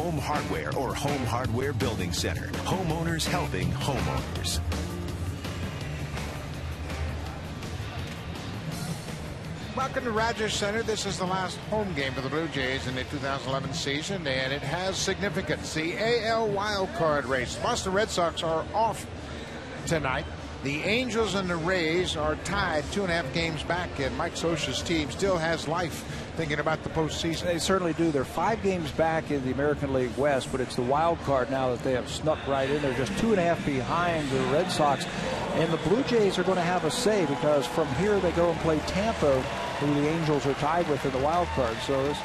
Home Hardware or Home Hardware Building Center. Homeowners helping homeowners. Welcome to Rogers Center. This is the last home game for the Blue Jays in the 2011 season, and it has significance. The AL wildcard race. The Boston Red Sox are off tonight. The Angels and the Rays are tied 2.5 games back, and Mike Scioscia's team still has life thinking about the postseason. They certainly do. They're 5 games back in the American League West, but it's the wild card now that they have snuck right in. They're just 2.5 behind the Red Sox, and the Blue Jays are going to have a say because from here they go and play Tampa, who the Angels are tied with in the wild card. So this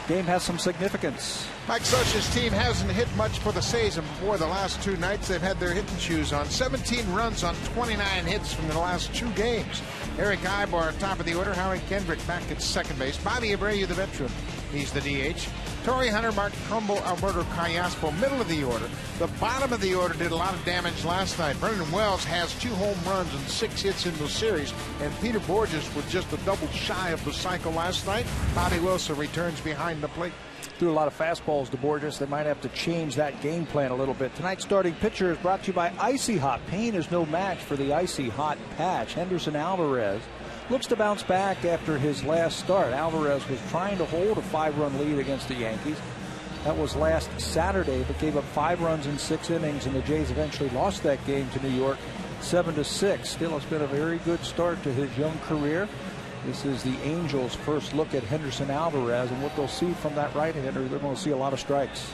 game has some significance. Mike Scioscia's team hasn't hit much for the season before. The last 2 nights they've had their hitting shoes on. 17 runs on 29 hits from the last 2 games. Eric Ibar top of the order. Howie Kendrick back at second base. Bobby Abreu, the veteran, he's the DH. Torrey Hunter, Mark Trumbull, Alberto Callaspo, middle of the order. The bottom of the order did a lot of damage last night. Brendan Wells has 2 home runs and 6 hits in the series, and Peter Borges was just a double shy of the cycle last night. Bobby Wilson returns behind the plate. Threw a lot of fastballs to Borges. They might have to change that game plan a little bit. Tonight's starting pitcher is brought to you by Icy Hot. Pain is no match for the Icy Hot patch. Henderson Alvarez looks to bounce back after his last start. Alvarez was trying to hold a 5-run lead against the Yankees. That was last Saturday, but gave up 5 runs in 6 innings, and the Jays eventually lost that game to New York 7-6. Still, it's been a very good start to his young career. This is the Angels' first look at Henderson Alvarez, and what they'll see from that right-hander, they're going to see a lot of strikes.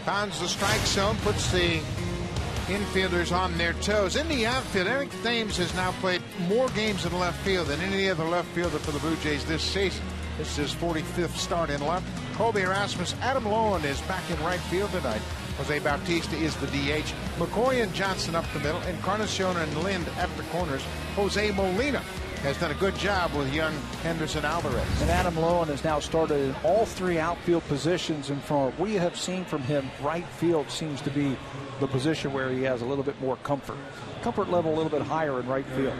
Pounds the strike zone, puts the infielders on their toes. In the outfield, Eric Thames has now played more games in left field than any other left fielder for the Blue Jays this season. This is his 45th start in left. Colby Erasmus, Adam Lowen is back in right field tonight. Jose Bautista is the DH. McCoy and Johnson up the middle. Encarnacion and Lind at the corners. Jose Molina has done a good job with young Henderson Alvarez. And Adam Lowen has now started in all 3 outfield positions, and from what we have seen from him, right field seems to be the position where he has a little bit more comfort level a little bit higher in right field.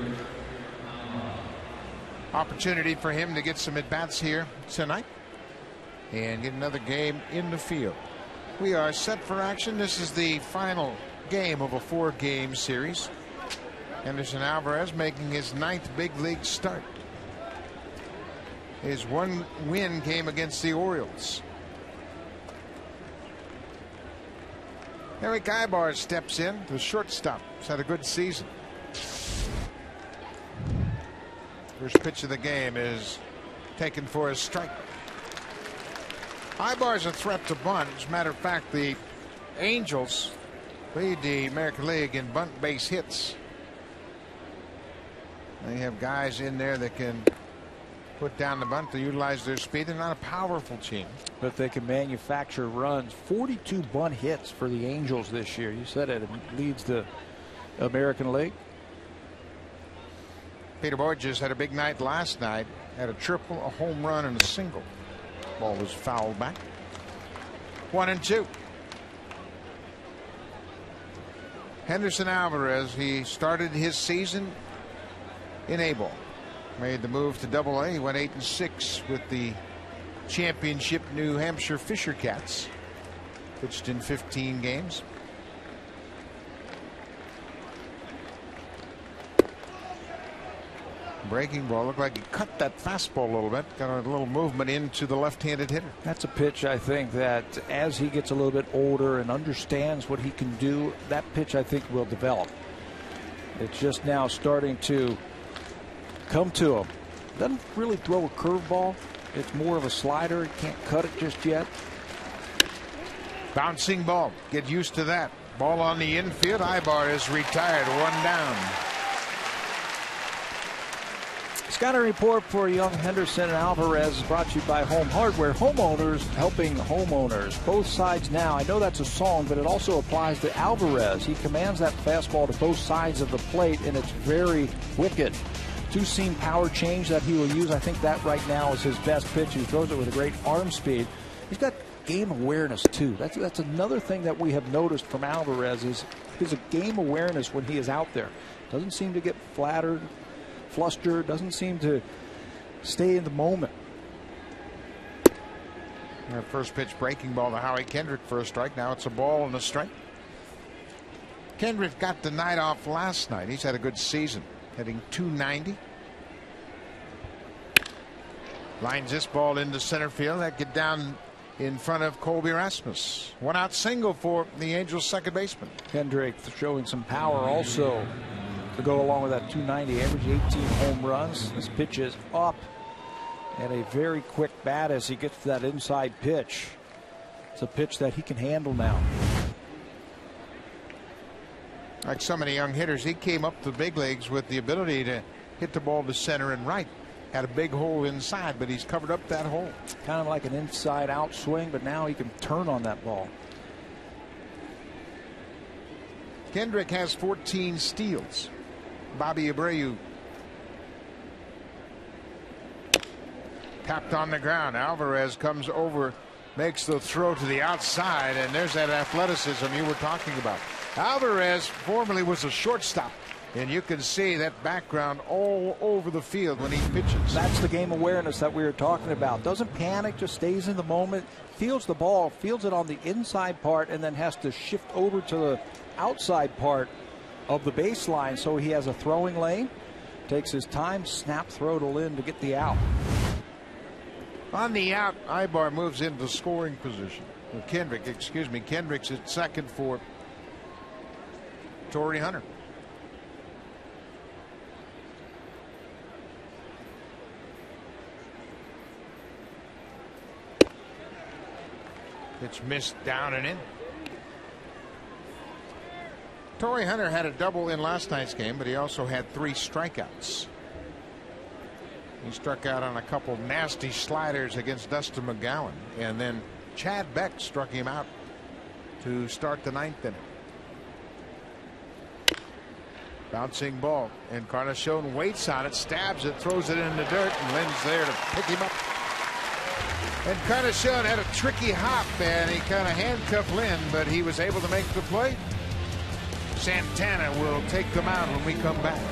Opportunity for him to get some at-bats here tonight and get another game in the field. We are set for action. This is the final game of a 4-game series. Henderson Alvarez making his 9th big league start. His 1 win came against the Orioles. Eric Ibar steps in, the shortstop. He's had a good season. First pitch of the game is taken for a strike. Ibar's a threat to bunt. As a matter of fact, the Angels lead the American League in bunt base hits. They have guys in there that can put down the bunt to utilize their speed. They're not a powerful team, but they can manufacture runs. 42 bunt hits for the Angels this year. You said it leads the American League. Peter Borges had a big night last night. Had a triple, a home run, and a single. Ball was fouled back. 1-2. Henderson Alvarez, he started his season in A-ball. Made the move to Double-A. He went 8-6 with the championship New Hampshire Fisher Cats. Pitched in 15 games. Breaking ball, looked like he cut that fastball a little bit. Got a little movement into the left-handed hitter. That's a pitch, I think, that as he gets a little bit older and understands what he can do, that pitch, I think, will develop. It's just now starting to come to him. Doesn't really throw a curveball. It's more of a slider. He can't cut it just yet. Bouncing ball. Get used to that. Ball on the infield. Ibar is retired. 1 down. Scouting report for young Henderson Alvarez is brought to you by Home Hardware. Homeowners helping homeowners. Both sides now. I know that's a song, but it also applies to Alvarez. He commands that fastball to both sides of the plate, and it's very wicked. 2-seam power change that he will use. I think that right now is his best pitch. He throws it with a great arm speed. He's got game awareness too. That's another thing that we have noticed from Alvarez is his game awareness when he is out there. Doesn't seem to get flattered, flustered, doesn't seem to stay in the moment. First pitch breaking ball to Howie Kendrick for a strike. Now it's a ball and a strike. Kendrick got the night off last night. He's had a good season, hitting .290. Lines this ball into center field. That get down in front of Colby Rasmus. One out single for the Angels second baseman. Kendrick showing some power also to go along with that .290, average 18 home runs. This pitch is up and a very quick bat as he gets to that inside pitch. It's a pitch that he can handle now. Like so many young hitters, he came up to the big leagues with the ability to hit the ball to center and right. Had a big hole inside, but he's covered up that hole. Kind of like an inside out swing, but now he can turn on that ball. Kendrick has 14 steals. Bobby Abreu tapped on the ground. Alvarez comes over, makes the throw to the outside, and there's that athleticism you were talking about. Alvarez formerly was a shortstop, and you can see that background all over the field when he pitches. That's the game awareness that we were talking about. Doesn't panic, just stays in the moment, fields the ball, fields it on the inside part, and then has to shift over to the outside part of the baseline so he has a throwing lane. Takes his time, snap throw to Lynn to get the out. On the out, Ibar moves into scoring position. Kendrick's at second for Torrey Hunter. It's missed down and in. Torrey Hunter had a double in last night's game, but he also had 3 strikeouts. He struck out on a couple nasty sliders against Dustin McGowan, and then Chad Beck struck him out to start the 9th inning. Bouncing ball. Encarnacion waits on it, stabs it, throws it in the dirt, and Lynn's there to pick him up. Encarnacion had a tricky hop, and he kind of handcuffed Lynn, but he was able to make the play. Santana will take them out when we come back.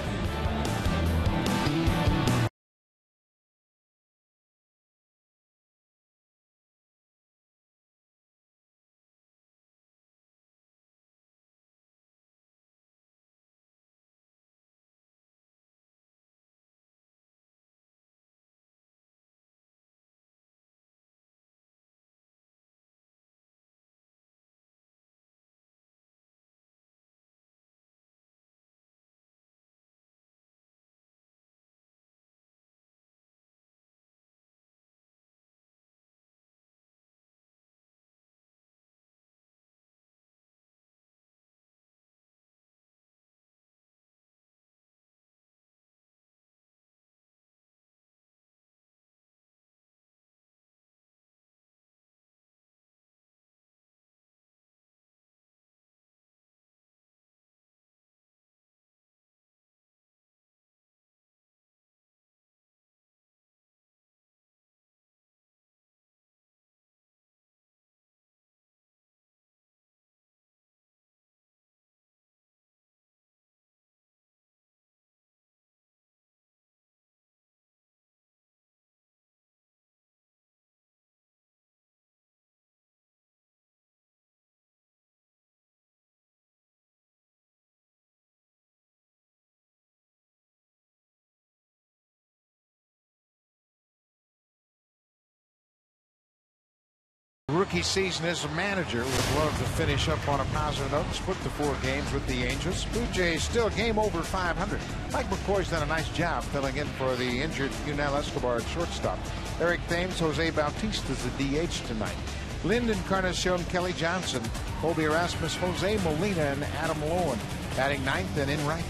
Rookie season as a manager, would love to finish up on a positive note and split the 4 games with the Angels. Blue Jays still game over 500. Mike McCoy's done a nice job filling in for the injured Yunel Escobar at shortstop. Eric Thames, Jose Bautista is the DH tonight. Lyndon Encarnacion, Kelly Johnson, Colby Erasmus, Jose Molina, and Adam Lowen batting 9th and in right.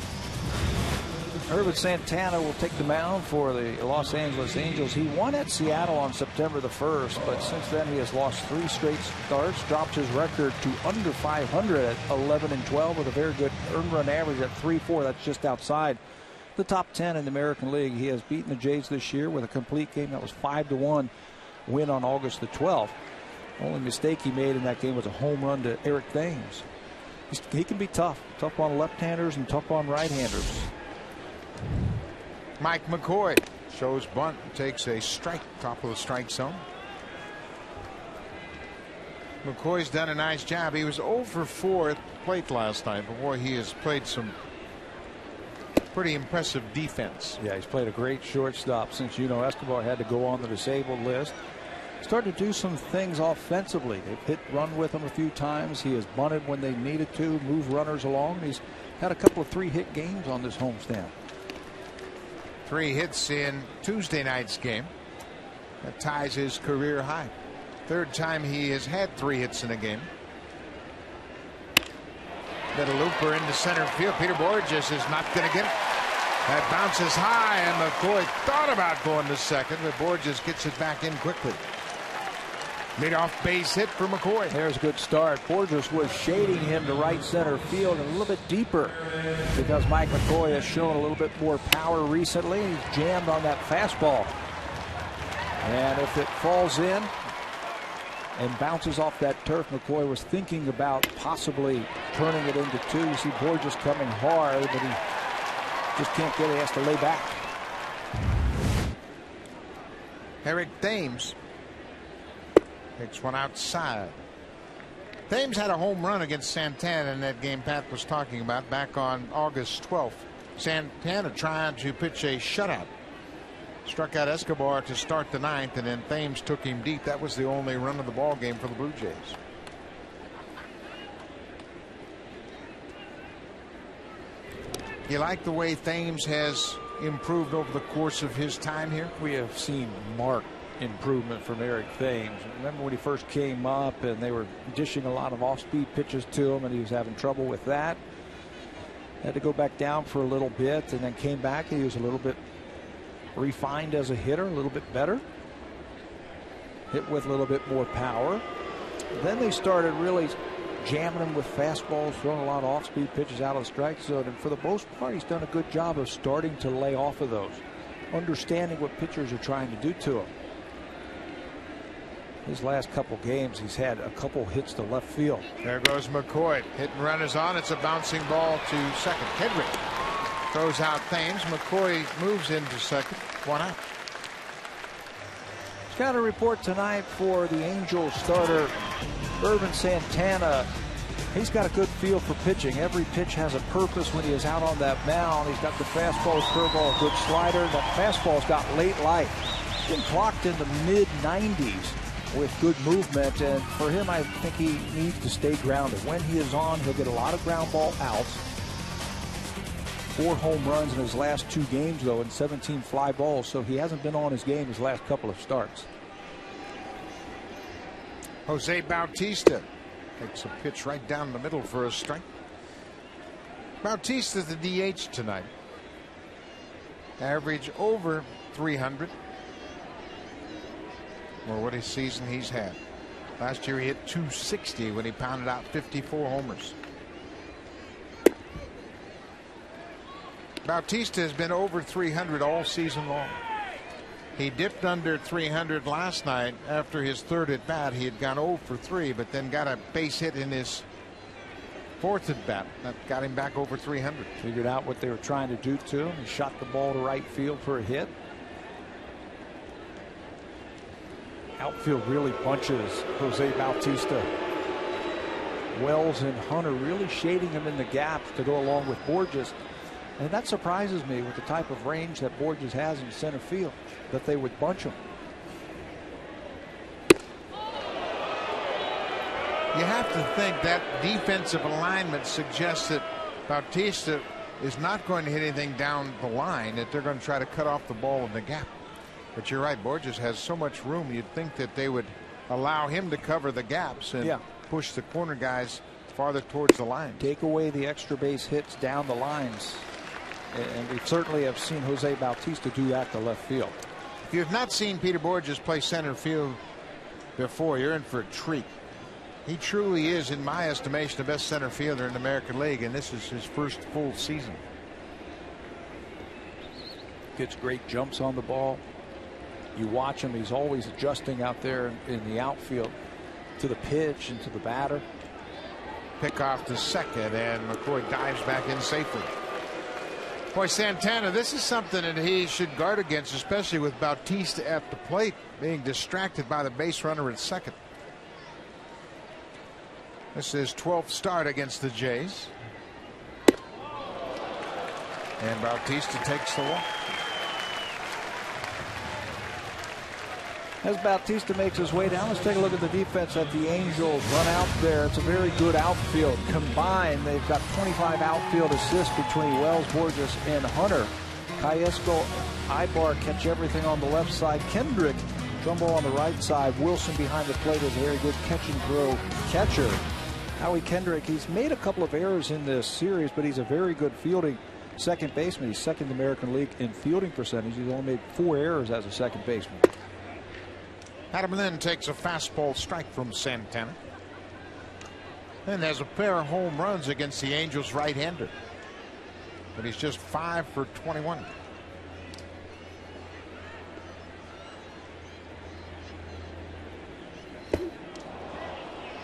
Ervin Santana will take the mound for the Los Angeles Angels. He won at Seattle on September the 1st, but since then he has lost 3 straight starts, dropped his record to under 500 at 11-12 with a very good earned run average at 3.4. That's just outside the top 10 in the American League. He has beaten the Jays this year with a complete game that was 5-1 win on August the 12th. Only mistake he made in that game was a home run to Eric Thames. He can be tough on left-handers and tough on right-handers. Mike McCoy shows bunt, takes a strike, top of the strike zone. McCoy's done a nice job. He was 0 for 4 at the plate last night, but boy, he has played some pretty impressive defense. Yeah, he's played a great shortstop since Escobar had to go on the disabled list. Started to do some things offensively. They've hit run with him a few times. He has bunted when they needed to, move runners along. He's had a couple of 3-hit games on this homestand. 3 hits in Tuesday night's game. That ties his career high. 3rd time he has had 3 hits in a game. Got a looper into center field. Peter Borges is not going to get it. That bounces high, and McCoy thought about going to second, but Borges gets it back in quickly. Leadoff base hit for McCoy. There's a good start. Borges was shading him to right center field and a little bit deeper because Mike McCoy has shown a little bit more power recently. He's jammed on that fastball. And if it falls in and bounces off that turf, McCoy was thinking about possibly turning it into 2. You see Borges coming hard, but he just can't get it. He has to lay back. Eric Thames takes one outside. Thames had a home run against Santana in that game Pat was talking about back on August 12th. Santana trying to pitch a shutout. Struck out Escobar to start the 9th, and then Thames took him deep. That was the only run of the ball game for the Blue Jays. You like the way Thames has improved over the course of his time here? We have seen marked improvement from Eric Thames. Remember when he first came up and they were dishing a lot of off-speed pitches to him and he was having trouble with that. Had to go back down for a little bit and then came back and he was a little bit refined as a hitter, a little bit better. Hit with a little bit more power. Then they started really jamming him with fastballs, throwing a lot of off-speed pitches out of the strike zone, and for the most part he's done a good job of starting to lay off of those, understanding what pitchers are trying to do to him. His last couple games he's had a couple hits to left field. There goes McCoy. Hit and run is on. It's a bouncing ball to second. Kendrick throws out Thames. McCoy moves into second. 1 out. He's got a report tonight for the Angels starter Irvin Santana. He's got a good feel for pitching. Every pitch has a purpose when he is out on that mound. He's got the fastball, curveball, good slider. That fastball's got late life. He's been clocked in the mid-90s with good movement, and for him I think he needs to stay grounded. When he is on, he'll get a lot of ground ball outs. 4 home runs in his last 2 games though, and 17 fly balls, so he hasn't been on his game his last couple of starts. Jose Bautista takes a pitch right down the middle for a strike. Bautista's the DH tonight. Average over 300. Or what a season he's had. Last year he hit 260 when he pounded out 54 homers. Bautista has been over 300 all season long. He dipped under 300 last night after his 3rd at bat. He had gone 0 for 3, but then got a base hit in his 4th at bat. That got him back over 300. Figured out what they were trying to do to him. He shot the ball to right field for a hit. Outfield really bunches Jose Bautista. Wells and Hunter really shading him in the gaps to go along with Borges. And that surprises me with the type of range that Borges has in center field, that they would bunch him. You have to think that defensive alignment suggests that Bautista is not going to hit anything down the line, that they're going to try to cut off the ball in the gap. But you're right, Borges has so much room, you'd think that they would allow him to cover the gaps and push the corner guys farther towards the line. Take away the extra base hits down the lines. And we certainly have seen Jose Bautista do that to left field. If you have not seen Peter Borges play center field before, you're in for a treat. He truly is, in my estimation, the best center fielder in the American League, and this is his first full season. Gets great jumps on the ball. You watch him, he's always adjusting out there in the outfield to the pitch and to the batter. Pick off to second, and McCoy dives back in safely. Boy, Santana, this is something that he should guard against, especially with Bautista at the plate, being distracted by the base runner at second. This is 12th start against the Jays. And Bautista takes the walk. As Bautista makes his way down, let's take a look at the defense that the Angels run out there. It's a very good outfield. Combined, they've got 25 outfield assists between Wells, Borges, and Hunter. Callejo, Ibar catch everything on the left side. Kendrick, Trumbo on the right side. Wilson behind the plate is a very good catch and throw catcher. Howie Kendrick, he's made a couple of errors in this series, but he's a very good fielding second baseman. He's second in the American League in fielding percentage. He's only made 4 errors as a second baseman. Adam Lynn takes a fastball strike from Santana. And there's a pair of home runs against the Angels right-hander. But he's just 5 for 21.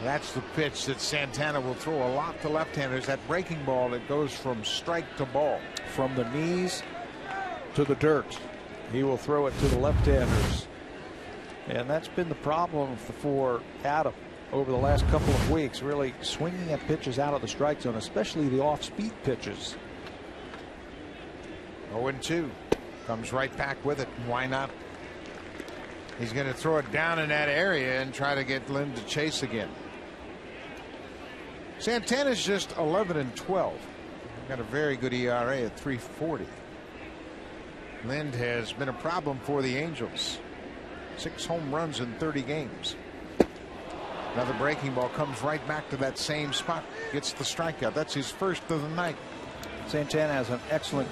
That's the pitch that Santana will throw a lot to left-handers. That breaking ball that goes from strike to ball. From the knees to the dirt. He will throw it to the left-handers. And that's been the problem for Adam over the last couple of weeks, really swinging at pitches out of the strike zone, especially the off-speed pitches. 0-2. Comes right back with it. Why not? He's going to throw it down in that area and try to get Lynn to chase again. Santana's just 11-12. Got a very good ERA at 3.40. Lind has been a problem for the Angels. 6 home runs in 30 games. Another breaking ball comes right back to that same spot. Gets the strikeout. That's his first of the night. Santana has an excellent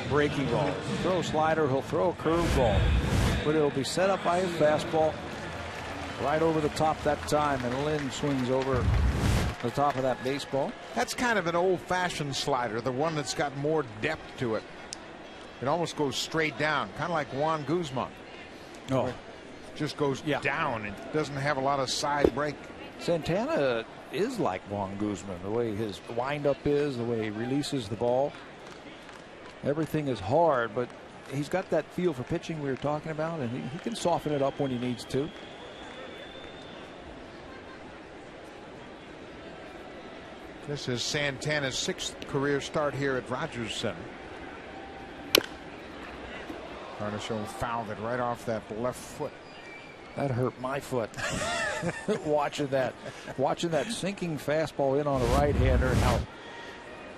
breaking ball. He'll throw a slider, he'll throw a curveball, but it'll be set up by his fastball right over the top that time, and Lynn swings over the top of that baseball. That's kind of an old-fashioned slider, the one that's got more depth to it. It almost goes straight down, kind of like Juan Guzman. Oh, it just goes down. It doesn't have a lot of side break. Santana is like Juan Guzman, the way his windup is, the way he releases the ball. Everything is hard, but he's got that feel for pitching we were talking about, and he can soften it up when he needs to. This is Santana's 6th career start here at Rogers Center. Carnacion fouled it right off that left foot. That hurt my foot. watching that sinking fastball in on a right-hander, and how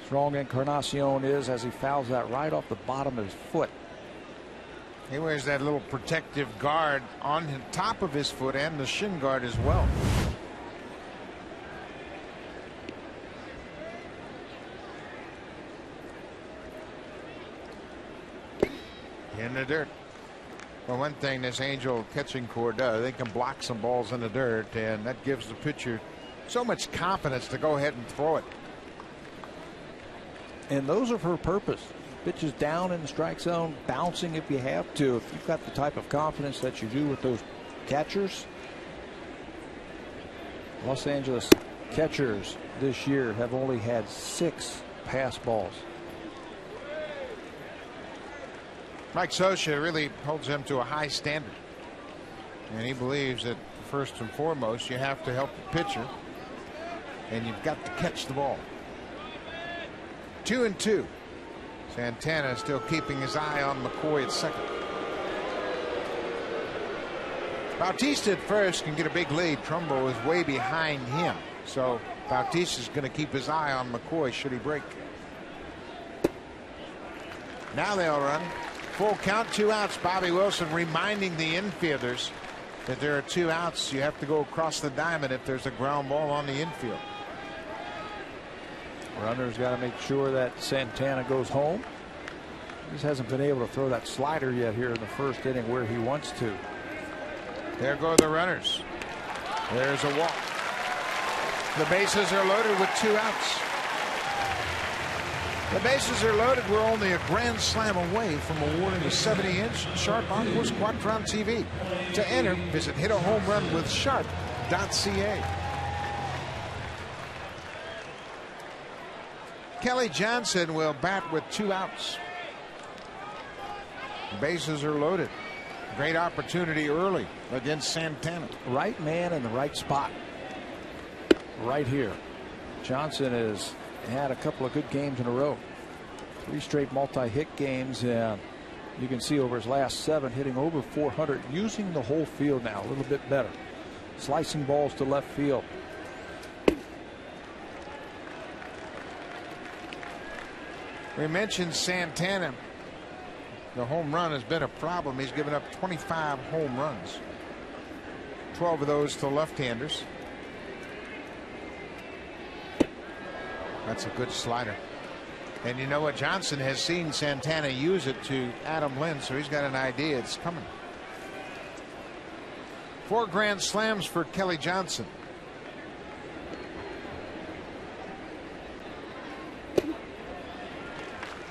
strong Encarnacion is as he fouls that right off the bottom of his foot. He wears that little protective guard on the top of his foot and the shin guard as well. In the dirt. Well, one thing this Angel catching corps does, they can block some balls in the dirt, and that gives the pitcher so much confidence to go ahead and throw it. And those are for purpose. Pitches down in the strike zone, bouncing if you have to. If you've got the type of confidence that you do with those catchers. Los Angeles catchers this year have only had 6 pass balls. Mike Scioscia really holds him to a high standard. And he believes that first and foremost, you have to help the pitcher, and you've got to catch the ball. 2-2. Santana still keeping his eye on McCoy at second. Bautista at first can get a big lead. Trumbo is way behind him. So Bautista's going to keep his eye on McCoy should he break. Now they'll run. Full count, 2 outs. Bobby Wilson reminding the infielders that there are 2 outs. You have to go across the diamond if there's a ground ball on the infield. Runner's got to make sure that Santana goes home. He just hasn't been able to throw that slider yet here in the first inning where he wants to. There go the runners. There's a walk. The bases are loaded with 2 outs. The bases are loaded. We're only a grand slam away from awarding a 70-inch Sharp Aquos Quadron TV. To enter, visit hitahomerunwithsharp.ca. Kelly Johnson will bat with 2 outs. The bases are loaded. Great opportunity early against Santana. Right man in the right spot. right here. Johnson has had a couple of good games in a row. 3 straight multi-hit games, and you can see over his last 7 hitting over 400, using the whole field now a little bit better. Slicing balls to left field. We mentioned Santana. The home run has been a problem. He's given up 25 home runs. 12 of those to left-handers. That's a good slider. And you know what? Johnson has seen Santana use it to Adam Lynn, so he's got an idea it's coming. 4 grand slams for Kelly Johnson.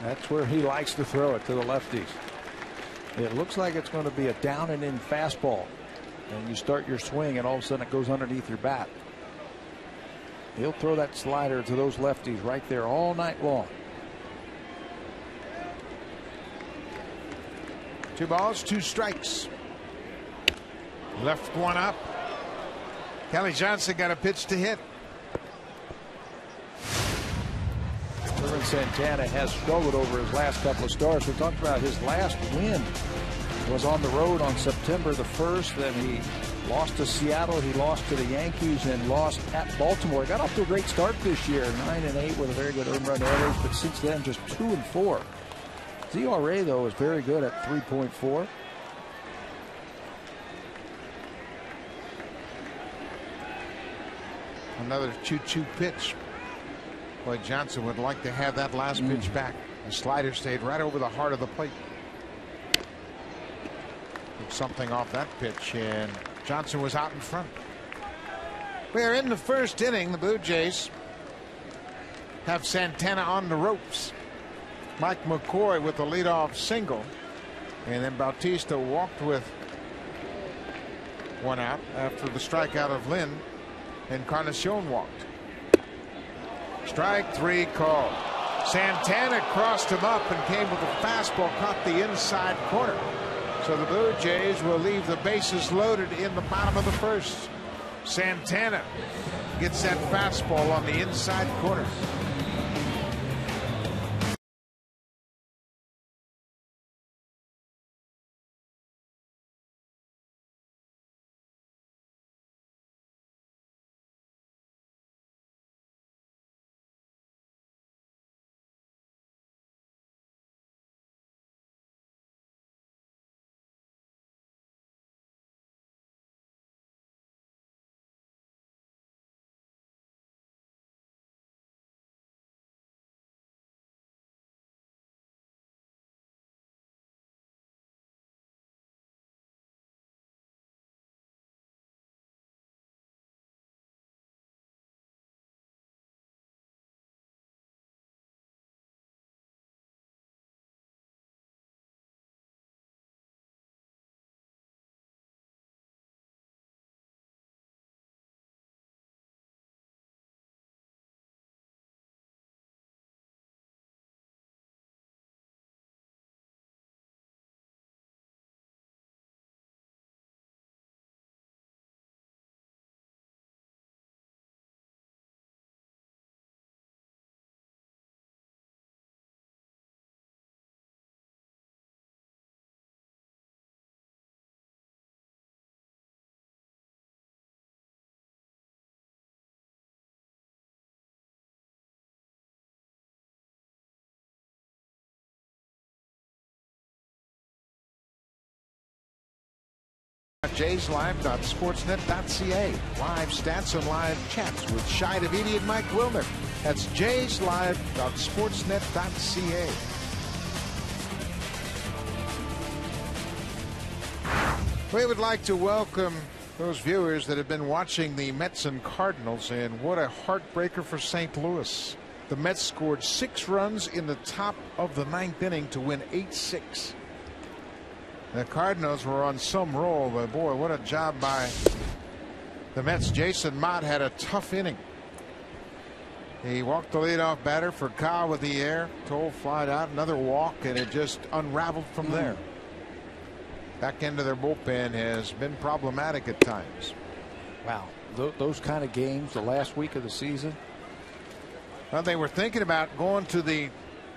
That's where he likes to throw it, to the lefties. It looks like it's going to be a down and in fastball, and you start your swing and all of a sudden it goes underneath your bat. He'll throw that slider to those lefties right there all night long. 2 balls, 2 strikes. Left one up. Kelly Johnson got a pitch to hit. Santana has struggled over his last couple of starts. We talked about his last win was on the road on September the 1st. Then he lost to Seattle, he lost to the Yankees, and lost at Baltimore. He got off to a great start this year, 9-8 with a very good earned run average, but since then just 2-4. His ERA though is very good at 3.4. Another 2-2 pitch. Boy, Johnson would like to have that last pitch back. The slider stayed right over the heart of the plate. Took something off that pitch, and Johnson was out in front. We are in the 1st inning. The Blue Jays have Santana on the ropes. Mike McCoy with the leadoff single, and then Bautista walked with 1 out after the strikeout of Lynn, and Encarnacion walked. Strike 3 called. Santana crossed him up and came with a fastball, caught the inside corner. So the Blue Jays will leave the bases loaded in the bottom of the 1st. Santana gets that fastball on the inside corner. JaysLive.sportsnet.ca. Live stats and live chats with Shai Davidi and Mike Wilner. That's JaysLive.sportsnet.ca. We would like to welcome those viewers that have been watching the Mets and Cardinals, and what a heartbreaker for St. Louis. The Mets scored 6 runs in the top of the 9th inning to win 8-6. The Cardinals were on some roll, but boy, what a job by the Mets. Jason Mott had a tough inning. He walked the leadoff batter for Kyle with the air. Toll flied out, another walk, and it just unraveled from there. Back end of their bullpen has been problematic at times. Wow. those kind of games, the last week of the season. Well, they were thinking about going to the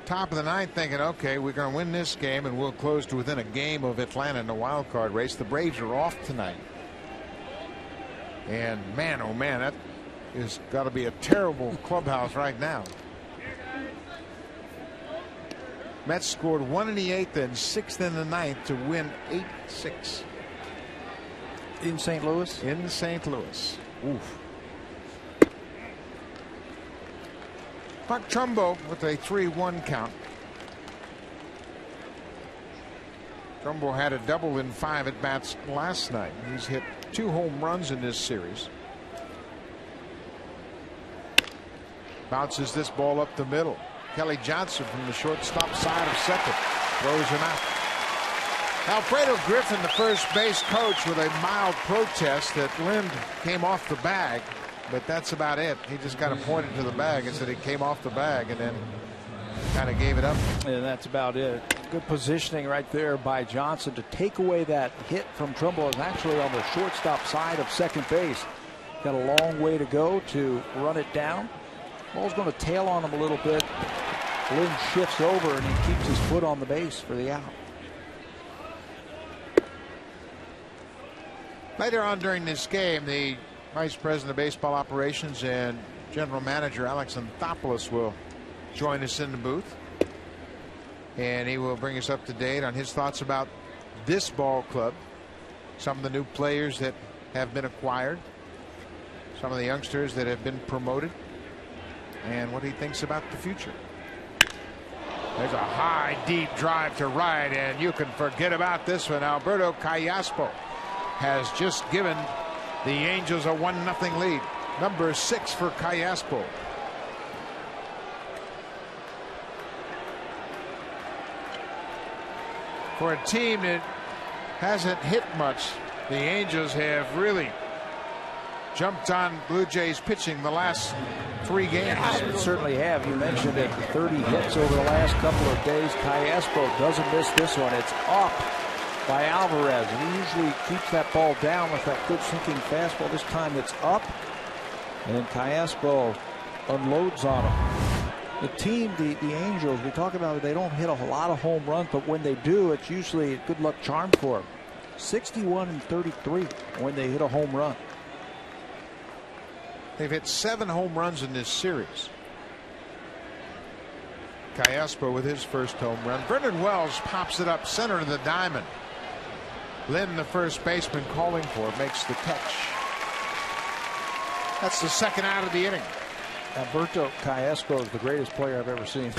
top of the ninth, thinking, okay, we're going to win this game and we'll close to within a game of Atlanta in the wild card race. The Braves are off tonight. And man, oh man, that is got to be a terrible clubhouse right now. Mets scored 1 in the 8th and 6 in the 9th to win 8-6. In St. Louis? In St. Louis. Oof. Mark Trumbo with a 3-1 count. Trumbo had a double in 5 at bats last night. He's hit 2 home runs in this series. Bounces this ball up the middle. Kelly Johnson from the shortstop side of second throws him out. Alfredo Griffin, the first base coach, with a mild protest that Lind came off the bag, but that's about it. He just kind of pointed to the bag and said it came off the bag, and then kind of gave it up. And that's about it. Good positioning right there by Johnson to take away that hit from Trumbo. Is actually on the shortstop side of second base. Got a long way to go to run it down. Ball's going to tail on him a little bit. Lind shifts over and he keeps his foot on the base for the out. Later on during this game, the Vice President of Baseball Operations and General Manager Alex Anthopoulos will join us in the booth. And he will bring us up to date on his thoughts about this ball club, some of the new players that have been acquired, some of the youngsters that have been promoted, and what he thinks about the future. There's a high, deep drive to right, and you can forget about this one. Alberto Callaspo has just given the Angels a 1-0 lead. Number 6 for Callaspo. For a team that hasn't hit much, the Angels have really jumped on Blue Jays pitching the last 3 games. They certainly have. You mentioned it, 30 hits over the last couple of days. Callaspo doesn't miss this one. It's up by Alvarez, and he usually keeps that ball down with that good sinking fastball. This time it's up, and Callaspo unloads on him. The team, the Angels, we talk about it, they don't hit a lot of home runs, but when they do, it's usually a good luck charm for them. 61 and 33 when they hit a home run. They've hit 7 home runs in this series. Callaspo with his first home run. Vernon Wells pops it up center of the diamond. Lynn, the first baseman, calling for it, makes the catch. That's the second out of the inning. Alberto Callaspo is the greatest player I've ever seen.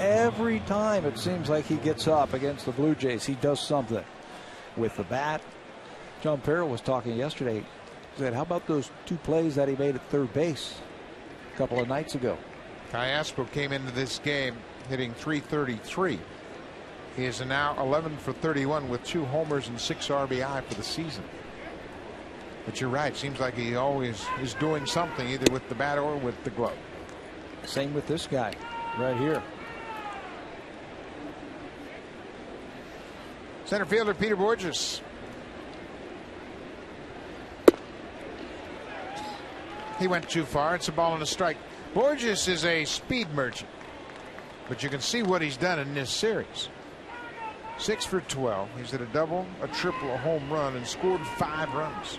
Every time it seems like he gets up against the Blue Jays, he does something with the bat. John Farrell was talking yesterday. He said, how about those 2 plays that he made at third base a couple of nights ago? Callaspo came into this game hitting .333. He is now 11 for 31 with 2 homers and 6 RBI for the season. But you're right, seems like he always is doing something either with the bat or with the glove. Same with this guy right here. Center fielder Peter Borges. He went too far. It's a ball and a strike. Borges is a speed merchant, but you can see what he's done in this series. 6 for 12. He's hit a double, a triple, a home run, and scored 5 runs.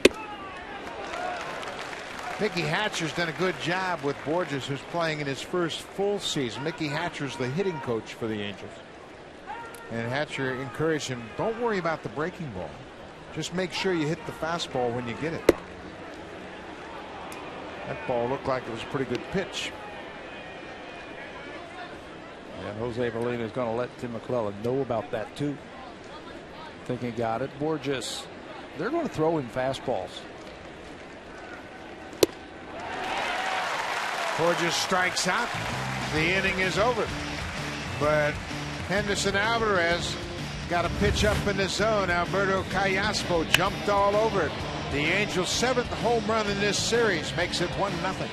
Mickey Hatcher's done a good job with Borges, who's playing in his first full season. Mickey Hatcher's the hitting coach for the Angels. And Hatcher encouraged him, don't worry about the breaking ball. Just make sure you hit the fastball when you get it. That ball looked like it was a pretty good pitch. Yeah, Jose Molina is going to let Tim McClellan know about that too. Think he got it. Borges, they're going to throw him fastballs. Borges strikes out. The inning is over. But Henderson Alvarez got a pitch up in the zone. Alberto Callaspo jumped all over it. The Angels' 7th home run in this series makes it 1-0.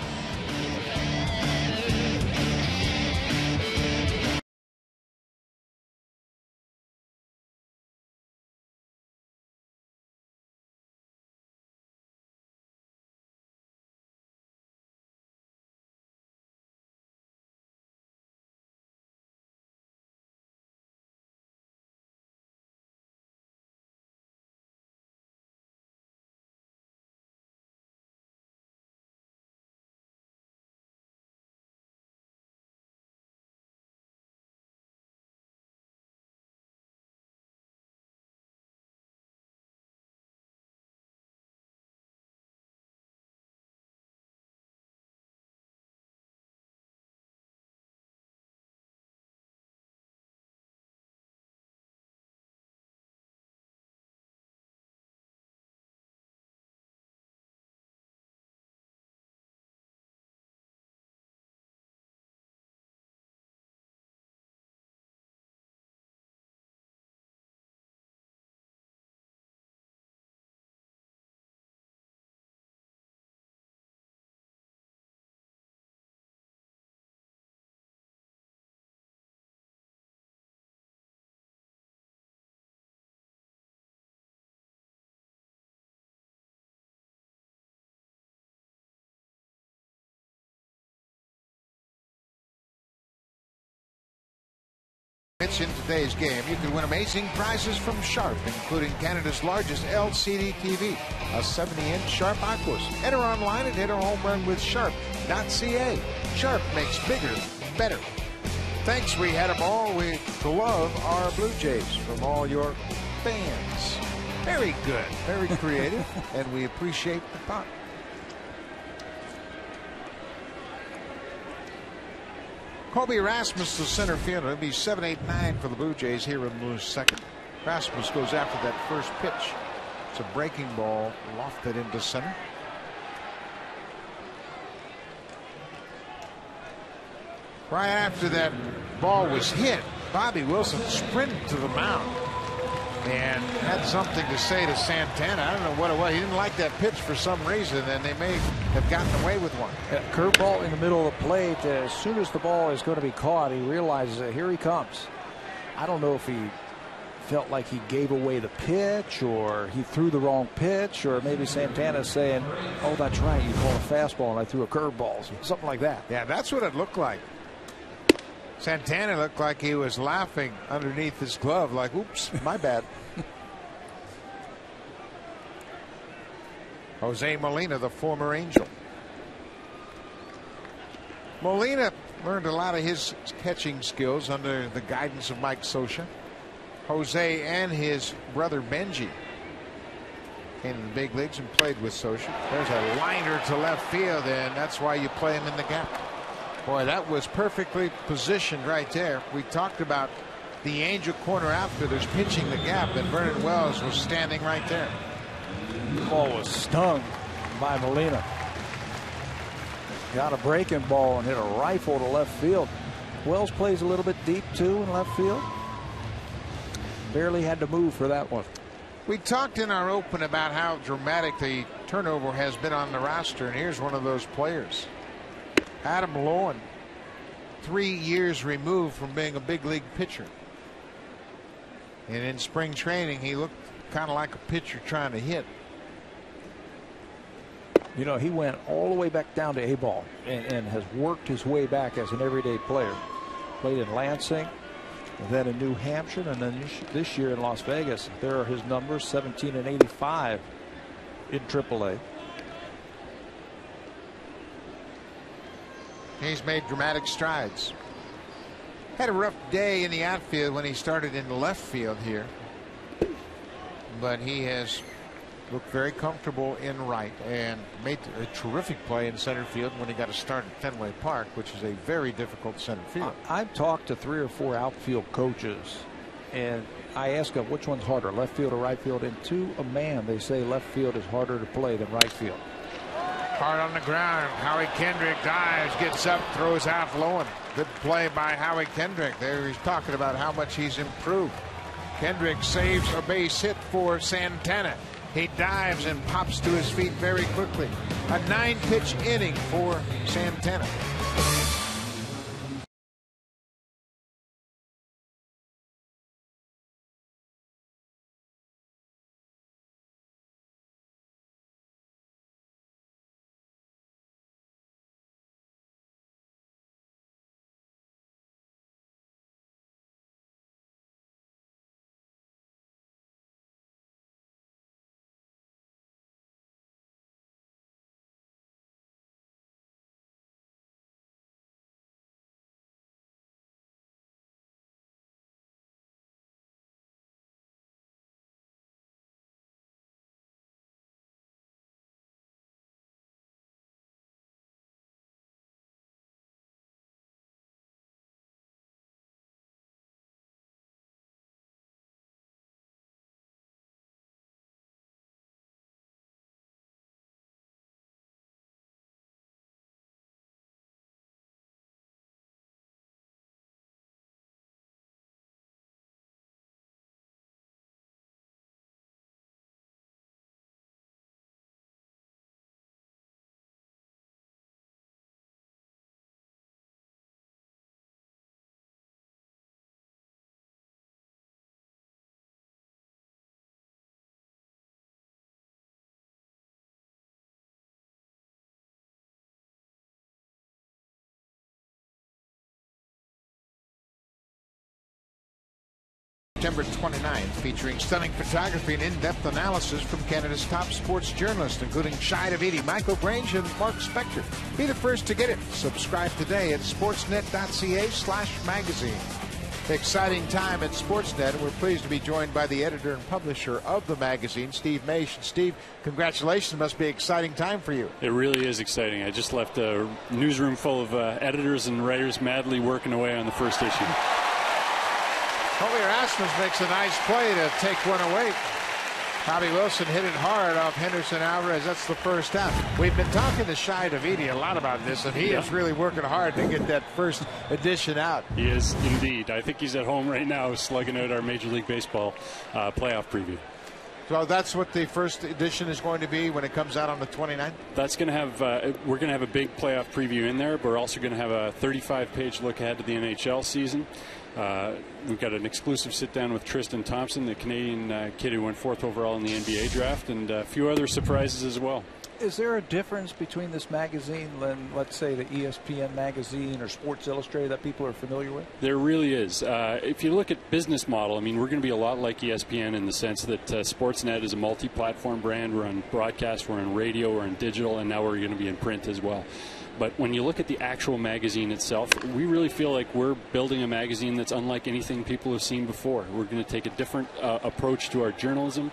pitch in today's game, you can win amazing prizes from Sharp, including Canada's largest LCD TV, a 70-inch Sharp Aquos. Enter online and hit a home run with Sharp.ca. Sharp makes bigger, better. Thanks, we had them all. We love our Blue Jays from all your fans. Very good, very creative, and we appreciate the thought. Kobe Rasmus, the center fielder. It'll be 7-8-9 for the Blue Jays here in the second. Rasmus goes after that first pitch. It's a breaking ball lofted into center. Right after that ball was hit, Bobby Wilson sprinted to the mound and had something to say to Santana. I don't know what it was. He didn't like that pitch for some reason, and they may have gotten away with one. Curveball in the middle of the plate. As soon as the ball is going to be caught, he realizes that here he comes. I don't know if he felt like he gave away the pitch, or he threw the wrong pitch, or maybe Santana's saying, oh, that's right, you called a fastball and I threw a curveball, something like that. Yeah, that's what it looked like. Santana looked like he was laughing underneath his glove, like, oops, my bad. Jose Molina, the former Angel. Molina learned a lot of his catching skills under the guidance of Mike Scioscia. Jose and his brother Benji came to the big leagues and played with Scioscia. There's a liner to left field, and that's why you play him in the gap. Boy, that was perfectly positioned right there. We talked about the Angel corner outfielders pitching the gap, and Vernon Wells was standing right there. The ball was stung by Molina. Got a breaking ball and hit a rifle to left field. Wells plays a little bit deep too in left field. Barely had to move for that one. We talked in our open about how dramatic the turnover has been on the roster, and here's one of those players. Adam Loewen, 3 years removed from being a big league pitcher. And in spring training, he looked kind of like a pitcher trying to hit. You know, he went all the way back down to A-ball and has worked his way back as an everyday player. Played in Lansing, and then in New Hampshire, and then this year in Las Vegas. There are his numbers, 17 and 85 in AAA. He's made dramatic strides. Had a rough day in the outfield when he started in the left field here, but he has looked very comfortable in right and made a terrific play in center field when he got a start at Fenway Park, which is a very difficult center field. I've talked to 3 or 4 outfield coaches, and I ask them which one's harder, left field or right field, and to a man they say left field is harder to play than right field. Hard on the ground. Howie Kendrick dives, gets up, throws out Loewen. Good play by Howie Kendrick. There he's talking about how much he's improved. Kendrick saves a base hit for Santana. He dives and pops to his feet very quickly. A 9-pitch inning for Santana. September 29th, featuring stunning photography and in-depth analysis from Canada's top sports journalists, including Shai Davidi, Michael Grange, and Mark Spector. Be the first to get it. Subscribe today at sportsnet.ca/magazine. Exciting time at Sportsnet, and we're pleased to be joined by the editor and publisher of the magazine, Steve Maish. And Steve, congratulations. Must be an exciting time for you. It really is exciting. I just left a newsroom full of editors and writers madly working away on the first issue. Colby Rasmus makes a nice play to take one away. Bobby Wilson hit it hard off Henderson Alvarez. That's the first out. We've been talking to Shai Davidi a lot about this, and he is really working hard to get that first edition out. He is indeed. I think he's at home right now slugging out our Major League Baseball playoff preview. So that's what the first edition is going to be when it comes out on the 29th? That's going to have, we're going to have a big playoff preview in there, but we're also going to have a 35-page look ahead to the NHL season. We've got an exclusive sit-down with Tristan Thompson, the Canadian kid who went 4th overall in the NBA draft, and a few other surprises as well. Is there a difference between this magazine and, let's say, the ESPN magazine or Sports Illustrated that people are familiar with? There really is. If you look at business model, I mean, we're going to be a lot like ESPN in the sense that Sportsnet is a multi-platform brand. We're on broadcast, we're on radio, we're on digital, and now we're going to be in print as well. But when you look at the actual magazine itself, we really feel like we're building a magazine that's unlike anything people have seen before. We're going to take a different approach to our journalism.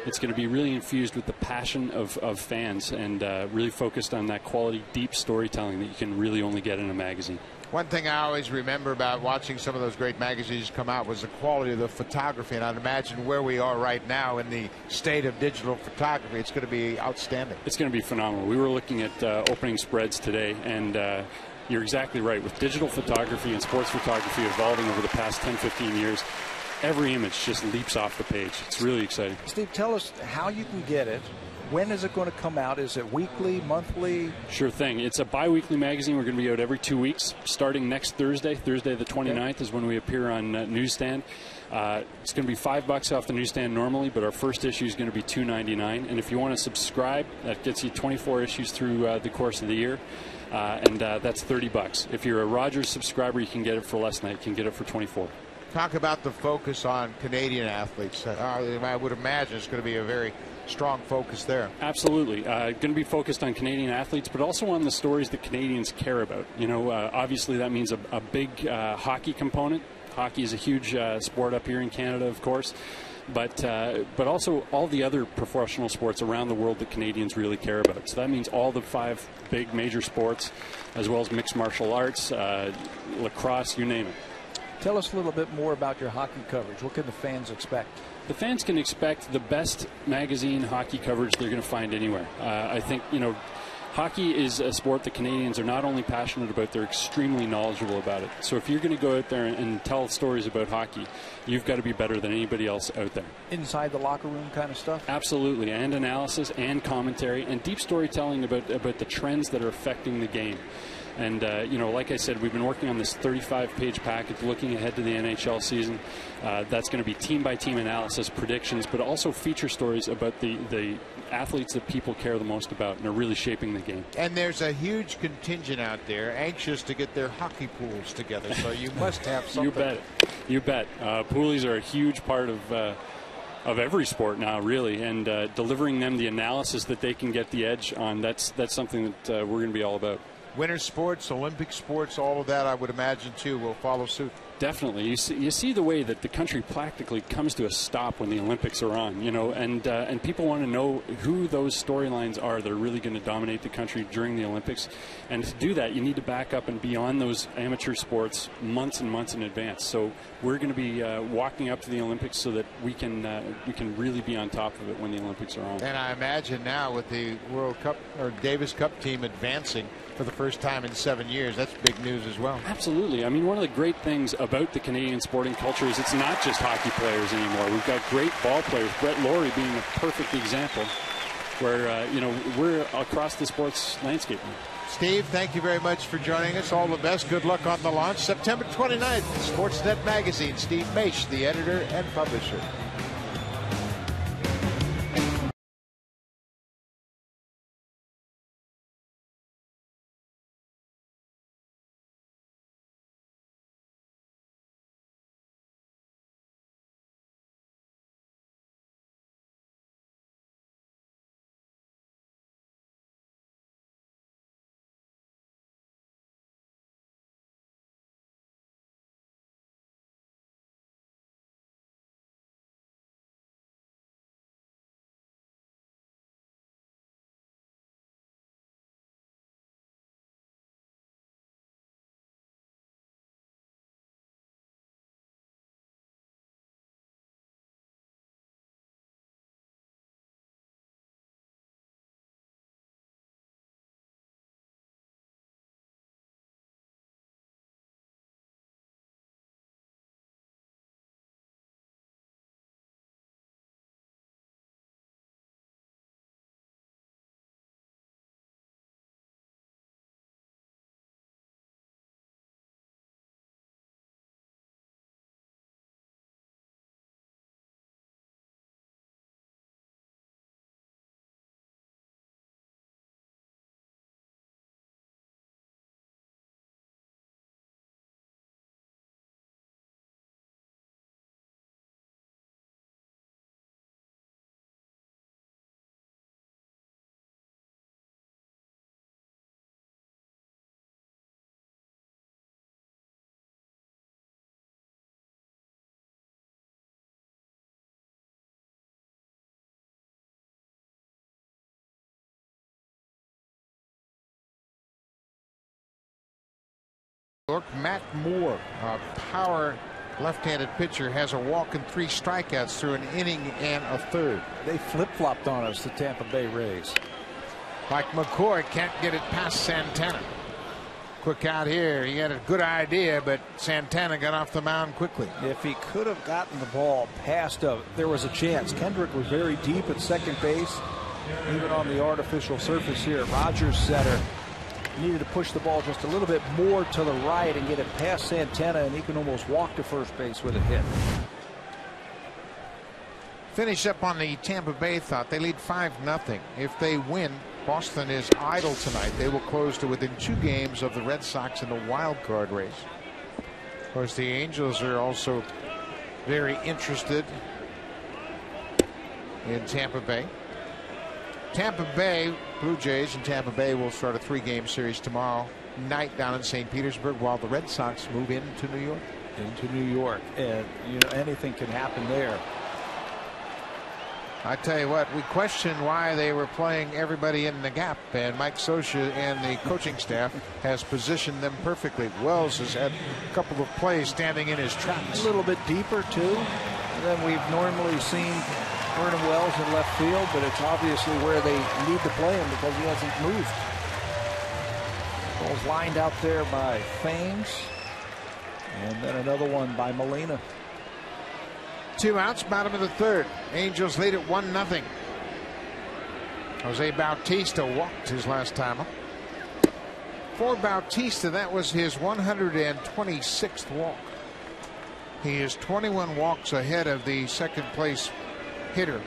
It's going to be really infused with the passion of fans and really focused on that quality, deep storytelling that you can really only get in a magazine. One thing I always remember about watching some of those great magazines come out was the quality of the photography, and I'd imagine where we are right now in the state of digital photography, it's going to be outstanding. It's going to be phenomenal. We were looking at opening spreads today, and you're exactly right. With digital photography and sports photography evolving over the past 10, 15 years, every image just leaps off the page. It's really exciting. Steve, tell us how you can get it. When is it going to come out? Is it weekly, monthly? Sure thing. It's a bi-weekly magazine. We're going to be out every 2 weeks. Starting next Thursday the 29th is when we appear on newsstand. It's going to be $5 off the newsstand normally, but our first issue is going to be $2.99. And if you want to subscribe, that gets you 24 issues through the course of the year. And that's $30. If you're a Rogers subscriber, you can get it for less than that. You can get it for 24. Talk about the focus on Canadian athletes. I would imagine it's going to be a very strong focus there. Absolutely. Going to be focused on Canadian athletes, but also on the stories that Canadians care about. You know, obviously that means a big hockey component. Hockey is a huge sport up here in Canada, of course. But also all the other professional sports around the world that Canadians really care about. So that means all the 5 big major sports, as well as mixed martial arts, lacrosse, you name it. Tell us a little bit more about your hockey coverage. What can the fans expect? The fans can expect the best magazine hockey coverage they're going to find anywhere. I think, you know, hockey is a sport that Canadians are not only passionate about, they're extremely knowledgeable about it. So if you're going to go out there and tell stories about hockey, you've got to be better than anybody else out there. Inside the locker room kind of stuff? Absolutely, and analysis and commentary and deep storytelling about the trends that are affecting the game. And, you know, like I said, we've been working on this 35-page package looking ahead to the NHL season. That's going to be team-by-team analysis, predictions, but also feature stories about the athletes that people care the most about and are really shaping the game. And there's a huge contingent out there anxious to get their hockey pools together, so you must have something. You bet. You bet. Poolies are a huge part of every sport now, really, and delivering them the analysis that they can get the edge on, that's something that we're going to be all about. Winter sports, Olympic sports, all of that, I would imagine, too, will follow suit. Definitely. You see the way that the country practically comes to a stop when the Olympics are on, you know, and people want to know who those storylines are that are really going to dominate the country during the Olympics. And to do that, you need to back up and be on those amateur sports months and months in advance. So we're going to be walking up to the Olympics so that we can really be on top of it when the Olympics are on. And I imagine now with the World Cup or Davis Cup team advancing for the first time in 7 years, that's big news as well. Absolutely. I mean, one of the great things about the Canadian sporting culture is it's not just hockey players anymore. We've got great ball players, Brett Laurie being a perfect example, where, you know, we're across the sports landscape now. Steve, thank you very much for joining us. All the best. Good luck on the launch. September 29th, Sportsnet Magazine. Steve Maish, the editor and publisher. York. Matt Moore, a power left-handed pitcher, has a walk and 3 strikeouts through an inning and a third. They flip-flopped on us, the Tampa Bay Rays. Like McCoy can't get it past Santana. Quick out here. He had a good idea, but Santana got off the mound quickly. If he could have gotten the ball past there was a chance. Kendrick was very deep at second base, even on the artificial surface here. Rogers center needed to push the ball just a little bit more to the right and get it past Santana, and he can almost walk to first base with a hit. Finish up on the Tampa Bay thought. They lead 5-0. If they win, Boston is idle tonight. They will close to within 2 games of the Red Sox in the wild card race. Of course, the Angels are also very interested in Tampa Bay. Tampa Bay Blue Jays and Tampa Bay will start a 3-game series tomorrow night down in St. Petersburg, while the Red Sox move into New York. Into New York, and you know, anything can happen there. I tell you what, we questioned why they were playing everybody in the gap, and Mike Scioscia and the coaching staff has positioned them perfectly. Wells has had a couple of plays standing in his tracks. A little bit deeper too than we've normally seen Vernon Wells in left field, but it's obviously where they need to play him because he hasn't moved. Ball's lined out there by Thames, and then another one by Molina. 2 outs, bottom of the third. Angels lead at 1-0. Jose Bautista walked his last time up. For Bautista, that was his 126th walk. He is 21 walks ahead of the second place hitter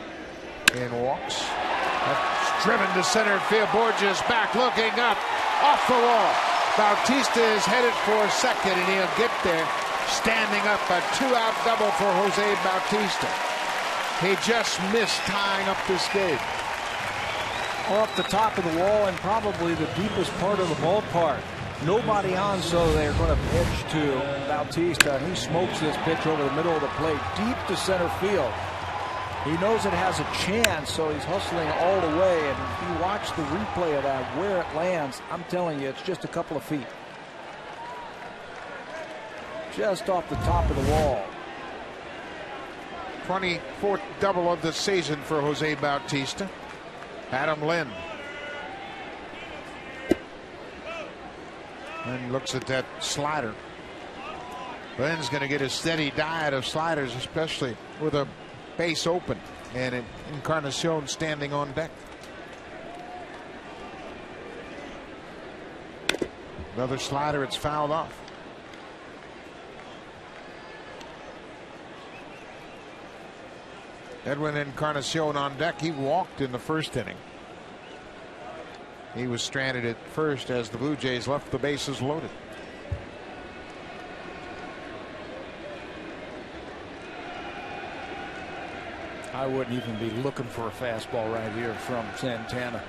in walks. That's driven to center field. Borges back, looking up, off the wall. Bautista is headed for second, and he'll get there. Standing up, a 2-out double for Jose Bautista. He just missed tying up this game. Off the top of the wall and probably the deepest part of the ballpark. Nobody on, so they're going to pitch to Bautista, and he smokes this pitch over the middle of the plate, deep to center field. He knows it has a chance, so he's hustling all the way, and if you watch the replay of that, where it lands, I'm telling you, it's just a couple of feet. Just off the top of the wall. 24th double of the season for Jose Bautista. Adam Lynn. And looks at that slider. Lynn's going to get a steady diet of sliders, especially with a base open and Encarnacion standing on deck. Another slider, it's fouled off. Edwin Encarnacion on deck. He walked in the first inning. He was stranded at first as the Blue Jays left the bases loaded. I wouldn't even be looking for a fastball right here from Santana.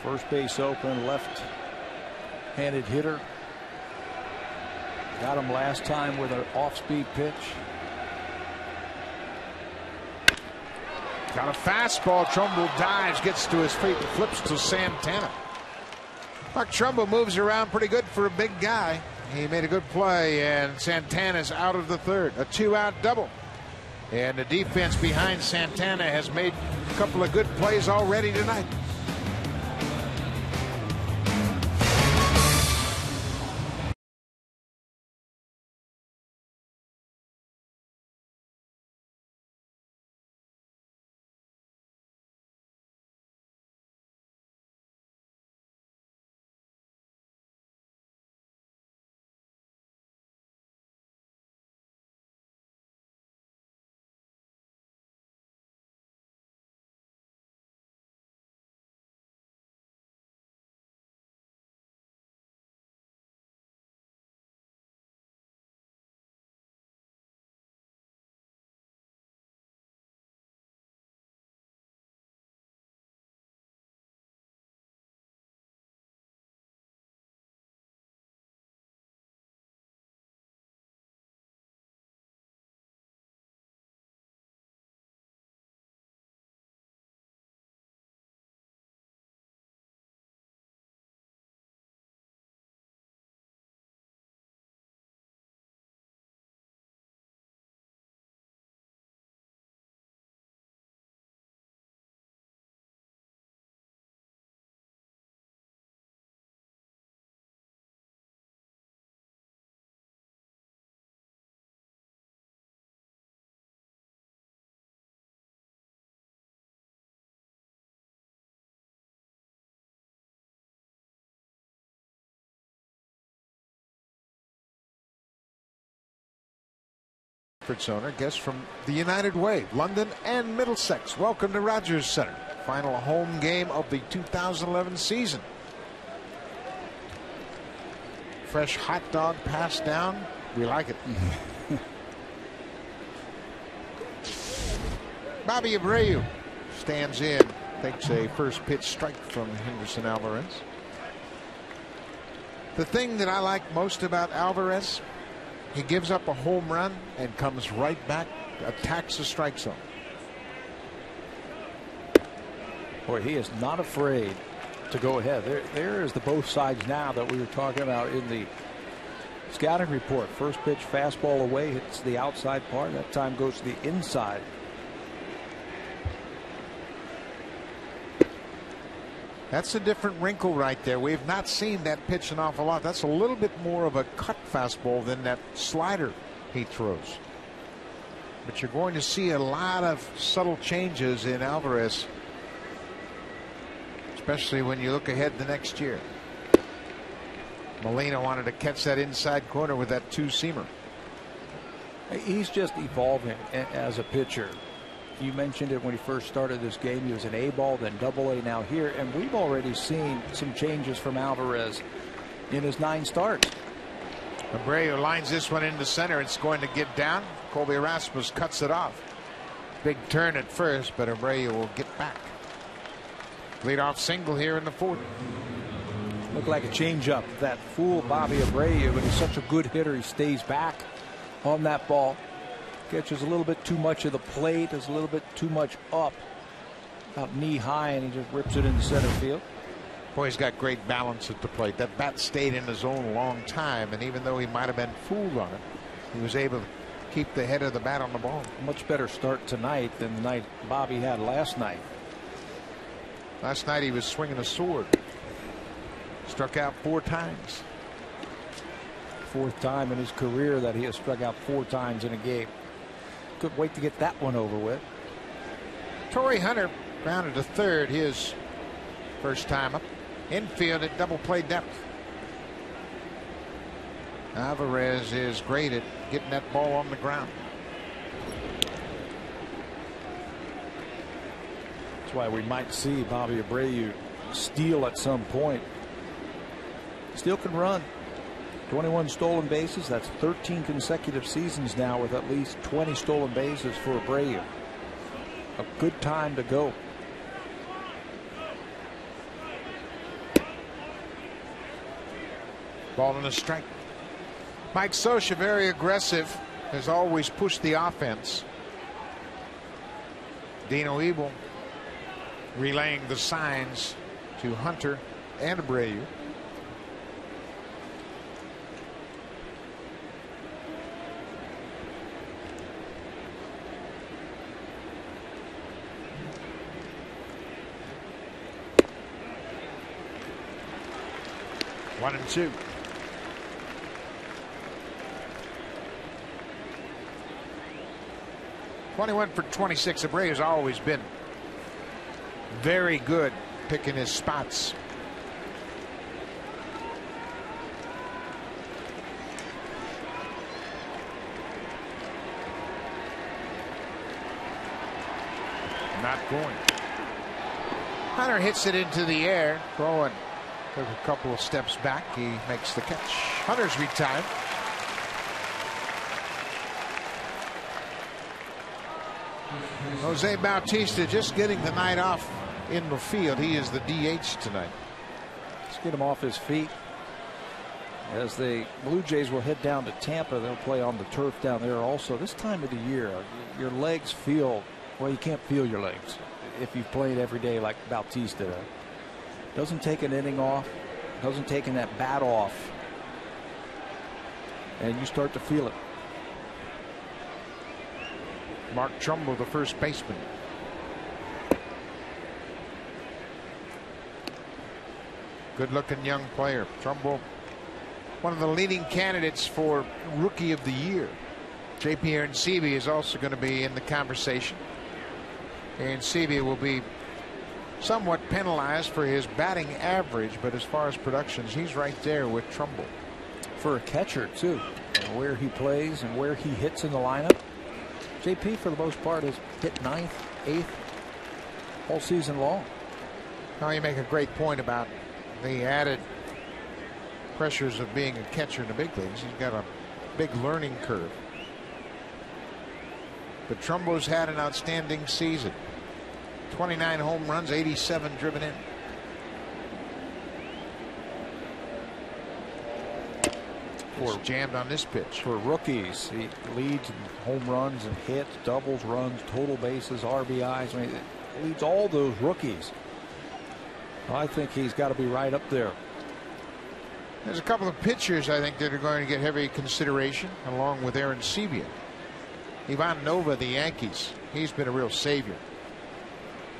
First base open, left-handed hitter. Got him last time with an off-speed pitch. Got a fastball. Trumbull dives, gets to his feet, and flips to Santana. Buck Trumbull moves around pretty good for a big guy. He made a good play, and Santana's out of the third. A 2-out double. And the defense behind Santana has made a couple of good plays already tonight. Owner, guest from the United Way, London and Middlesex. Welcome to Rogers Center. Final home game of the 2011 season. Fresh hot dog passed down. We like it. Bobby Abreu stands in, takes a first pitch strike from Henderson Alvarez. The thing that I like most about Alvarez, he gives up a home run and comes right back, attacks the strike zone. Boy, he is not afraid to go ahead. There is the both sides now that we were talking about in the scouting report. First pitch fastball away, hits the outside part. That time goes to the inside. That's a different wrinkle right there. We've not seen that pitch an awful lot. That's a little bit more of a cut fastball than that slider he throws. But you're going to see a lot of subtle changes in Alvarez, especially when you look ahead the next year. Molina wanted to catch that inside corner with that two-seamer. He's just evolving as a pitcher. You mentioned it when he first started this game. He was an A ball, then double A, now here. And we've already seen some changes from Alvarez in his 9 starts. Abreu lines this one into center. It's going to get down. Colby Erasmus cuts it off. Big turn at first, but Abreu will get back. Leadoff single here in the 4th. Looked like a changeup that fooled Bobby Abreu, but he's such a good hitter. He stays back on that ball. Catches a little bit too much of the plate, is a little bit too much up, about knee high, and he just rips it into center field. Boy, he's got great balance at the plate. That bat stayed in his zone a long time, and even though he might have been fooled on it, he was able to keep the head of the bat on the ball. Much better start tonight than the night Bobby had last night. Last night he was swinging a sword. Struck out 4 times. 4th time in his career that he has struck out 4 times in a game. Couldn't wait to get that one over with. Torrey Hunter grounded to third, his first time up. Infield at double play depth. Alvarez is great at getting that ball on the ground. That's why we might see Bobby Abreu steal at some point. Still can run. 21 stolen bases. That's 13 consecutive seasons now with at least 20 stolen bases for Abreu. A good time to go. Ball and a strike. Mike Scioscia, very aggressive, has always pushed the offense. Dino Ebel relaying the signs to Hunter and Abreu. One and two. .21 for 26. Abreu has always been very good picking his spots. Not going. Hunter hits it into the air. Throwing. Took a couple of steps back. He makes the catch. Hunter's retired. Jose Bautista just getting the night off in the field. He is the DH tonight. Let's get him off his feet. As the Blue Jays will head down to Tampa, they'll play on the turf down there also. This time of the year, your legs feel, well, you can't feel your legs if you've played every day like Bautista does. Doesn't take an inning off, doesn't take that bat off, and you start to feel it. Mark Trumbo, the first baseman. Good looking young player. Trumbo, one of the leading candidates for Rookie of the Year. JP Arencibi is also going to be in the conversation. Arencibi will be somewhat penalized for his batting average, but as far as productions, he's right there with Trumbo. For a catcher too, where he plays and where he hits in the lineup, JP, for the most part, has hit 9th, 8th all season long. Now you make a great point about the added pressures of being a catcher in the big leagues. He's got a big learning curve. But Trumbo's had an outstanding season. 29 home runs, 87 driven in. It's jammed on this pitch. For rookies, he leads in home runs and hits, doubles, runs, total bases, RBIs. I mean, it leads all those rookies. I think he's got to be right up there. There's a couple of pitchers I think that are going to get heavy consideration, along with Aaron Sebia. Ivan Nova, the Yankees, he's been a real savior.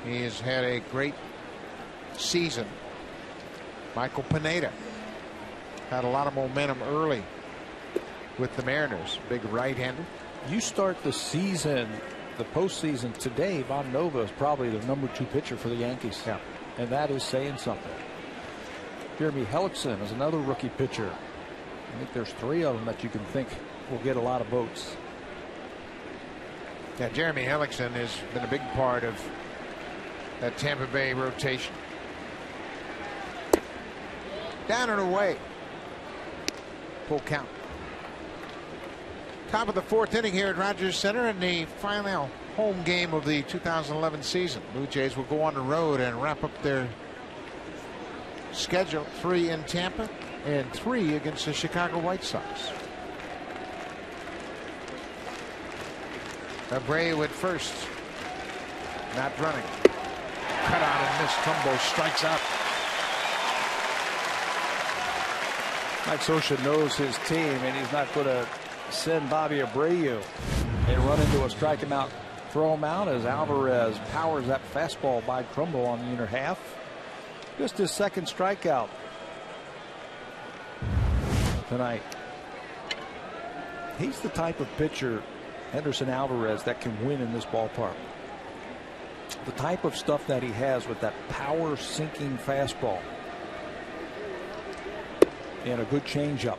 He has had a great season. Michael Pineda had a lot of momentum early with the Mariners. Big right-hander. You start the season, the postseason today, Ivan Nova is probably the #2 pitcher for the Yankees. Yeah. And that is saying something. Jeremy Hellickson is another rookie pitcher. I think there's 3 of them that you can think will get a lot of votes. Yeah, Jeremy Hellickson has been a big part of that Tampa Bay rotation. Down and away. Full count. Top of the 4th inning here at Rogers Center in the final home game of the 2011 season. Blue Jays will go on the road and wrap up their schedule. 3 in Tampa and 3 against the Chicago White Sox. Abreu at first. Not running. Cut out and missed. Trumbo strikes out. Mike Scioscia knows his team, and he's not going to send Bobby Abreu and run into a strike him out, throw him out as Alvarez powers that fastball by Trumbo on the inner half. Just his 2nd strikeout tonight. He's the type of pitcher, Henderson Alvarez, that can win in this ballpark. The type of stuff that he has with that power sinking fastball and a good changeup.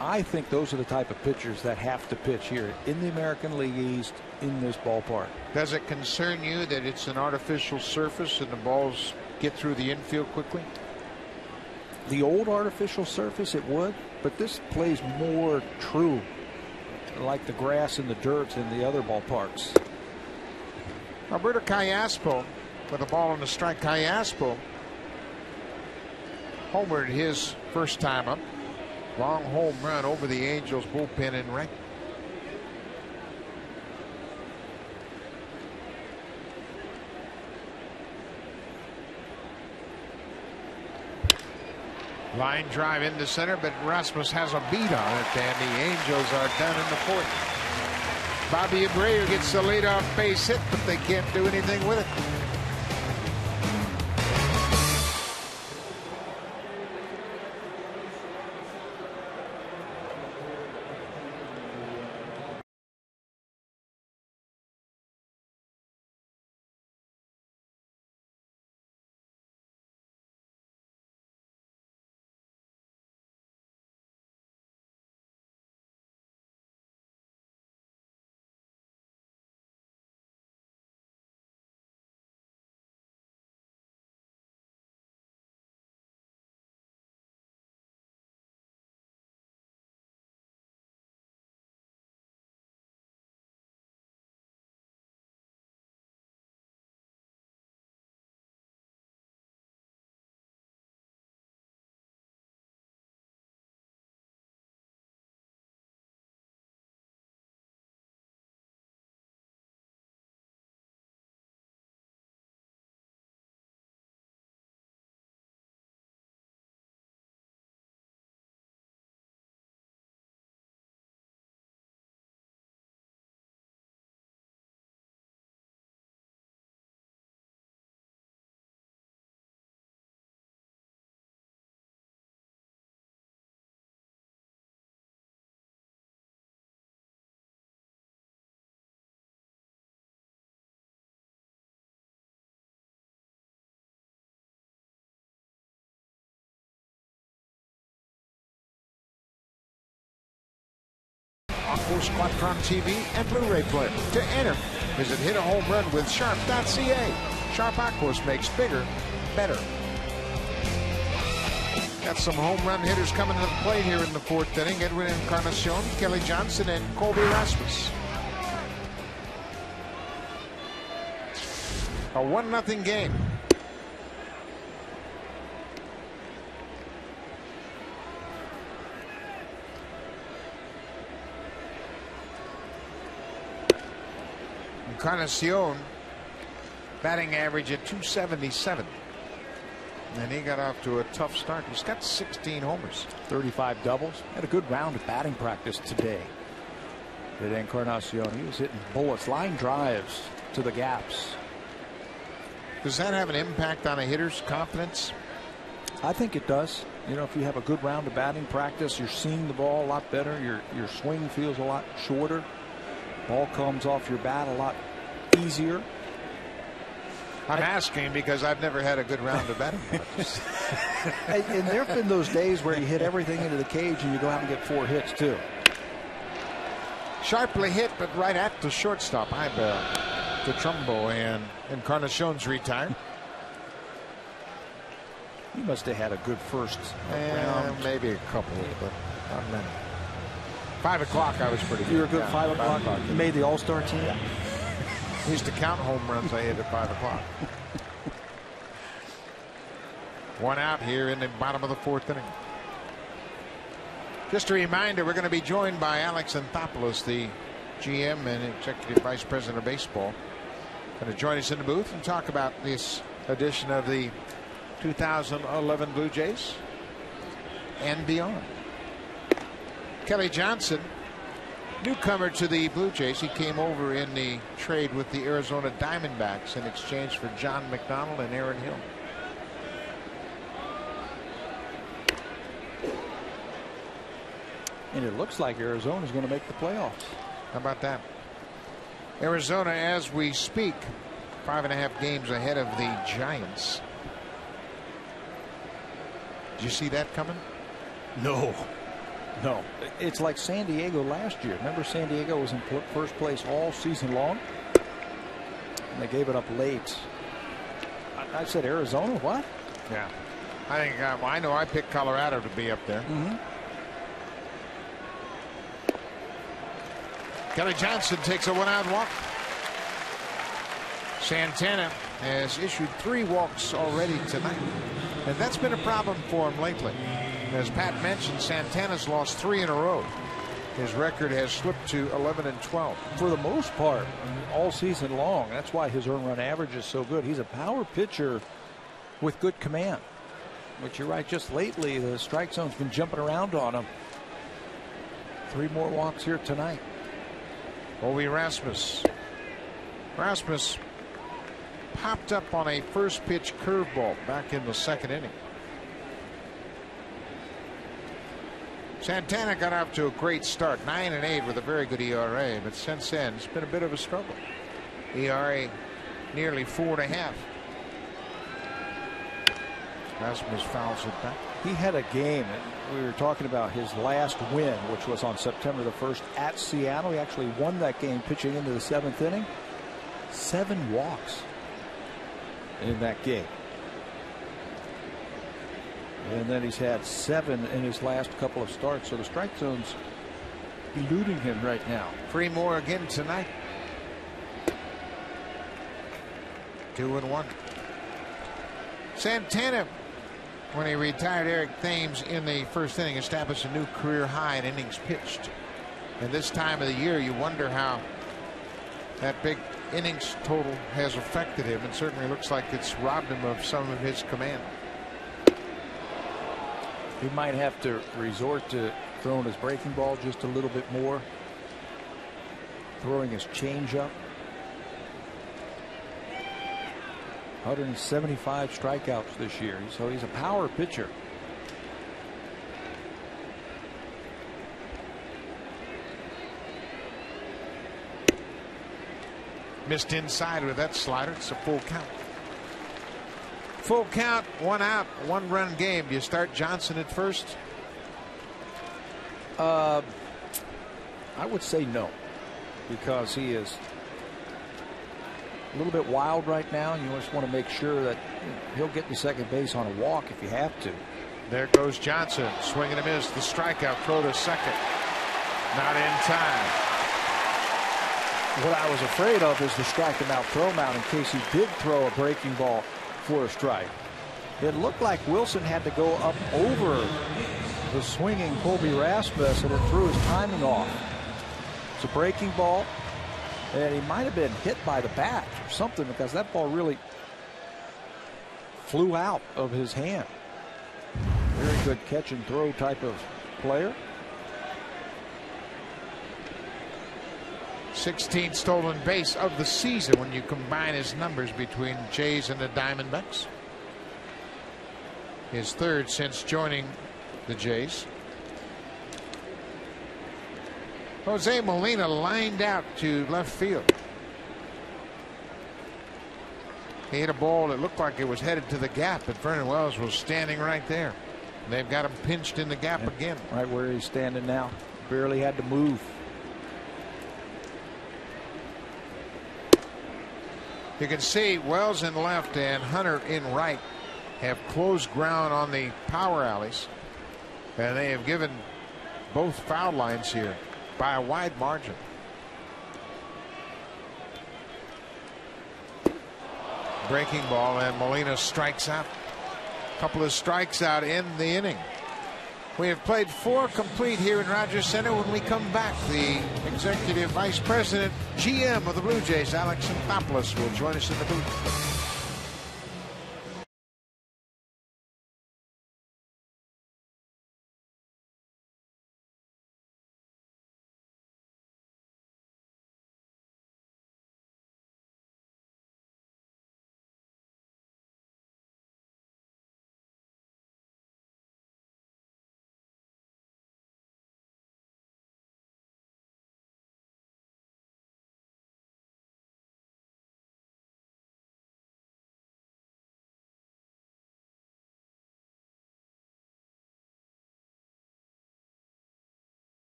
I think those are the type of pitchers that have to pitch here in the American League East in this ballpark. Does it concern you that it's an artificial surface and the balls get through the infield quickly? The old artificial surface, it would, but this plays more true, like the grass and the dirt in the other ballparks. Alberto Callaspo with a ball on the strike. Callaspo homered his first time up. Long home run over the Angels bullpen in right. Line drive into center, but Rasmus has a beat on it, and the Angels are done in the 4th. Bobby Abreu gets the leadoff base hit, but they can't do anything with it. Aquos, Quadtron TV, and Blu-ray player. To enter, visit hitahomerun with Sharp.ca. Sharp Aquos makes bigger, better. Got some home run hitters coming to the plate here in the fourth inning. Edwin Encarnacion, Kelly Johnson, and Colby Rasmus. A 1-0 game. Encarnacion batting average at .277. And he got off to a tough start. He's got 16 homers. 35 doubles. Had a good round of batting practice today. At Encarnacion, he was hitting bullets, line drives to the gaps. Does that have an impact on a hitter's confidence? I think it does. You know, if you have a good round of batting practice, you're seeing the ball a lot better. Your swing feels a lot shorter. Ball comes off your bat a lot easier. I'm asking because I've never had a good round of batting practice. And there have been those days where you hit everything into the cage and you go out and get 4 hits too. Sharply hit, but right at the shortstop. High barrel to Trumbo, and Encarnacion's retired. You must have had a good first round. Maybe a couple, but not many. 5 o'clock, I was pretty good. You were a good 5 o'clock. You made the All-Star team? Yeah. I used to count home runs I hit at 5 o'clock. 1 out here in the bottom of the fourth inning. Just a reminder, we're going to be joined by Alex Anthopoulos, the GM and Executive Vice President of Baseball. Going to join us in the booth and talk about this edition of the 2011 Blue Jays and beyond. Kelly Johnson, newcomer to the Blue Jays. He came over in the trade with the Arizona Diamondbacks in exchange for John McDonald and Aaron Hill. And it looks like Arizona's going to make the playoffs. How about that? Arizona, as we speak, 5.5 games ahead of the Giants. Did you see that coming? No. It's like San Diego last year. Remember, San Diego was in first place all season long? And they gave it up late. I said Arizona, what? Yeah. I think, I know I picked Colorado to be up there. Mm-hmm. Kelly Johnson takes a 1-out walk. Santana has issued 3 walks already tonight. And that's been a problem for him lately. As Pat mentioned, Santana's lost 3 in a row. His record has slipped to 11-12. For the most part, all season long. That's why his earned run average is so good. He's a power pitcher with good command. But you're right, just lately, the strike zone's been jumping around on him. 3 more walks here tonight. Colby Rasmus. Rasmus popped up on a first pitch curveball back in the second inning. Santana got off to a great start, 9-8 with a very good ERA, but since then it's been a bit of a struggle. ERA nearly 4.5. Rasmus fouls it back. He had a game, and we were talking about his last win, which was on September the 1st at Seattle. He actually won that game pitching into the 7th inning. 7 walks in that game. And then he's had 7 in his last couple of starts. So the strike zone's eluding him right now. 3 more again tonight. 2-1. Santana, when he retired Eric Thames in the first inning, established a new career high in innings pitched. And this time of the year, you wonder how that big innings total has affected him. And certainly looks like it's robbed him of some of his command. He might have to resort to throwing his breaking ball just a little bit more. Throwing his changeup. 175 strikeouts this year. So he's a power pitcher. Missed inside with that slider. It's a full count. Full count, 1 out, 1-run game. Do you start Johnson at first? I would say no, because he is a little bit wild right now, and you just want to make sure that he'll get to second base on a walk if you have to. There goes Johnson, swing and a miss. The strikeout, throw to second, not in time. What I was afraid of is the strike him out, throw him out, in case he did throw a breaking ball for a strike. It looked like Wilson had to go up over the swinging Colby Rasmus, and it threw his timing off. It's a breaking ball, and he might have been hit by the bat or something, because that ball really flew out of his hand. Very good catch and throw type of player. 16th stolen base of the season when you combine his numbers between Jays and the Diamondbacks. His third since joining the Jays. Jose Molina lined out to left field. He hit a ball that looked like it was headed to the gap, but Vernon Wells was standing right there. They've got him pinched in the gap again. Right where he's standing now. Barely had to move. You can see Wells in left and Hunter in right have closed ground on the power alleys, and they have given both foul lines here by a wide margin. Breaking ball, and Molina strikes out. A couple of strikes out in the inning. We have played 4 complete here in Rogers Center. When we come back, the Executive Vice President, GM of the Blue Jays, Alex Anthopoulos, will join us in the booth.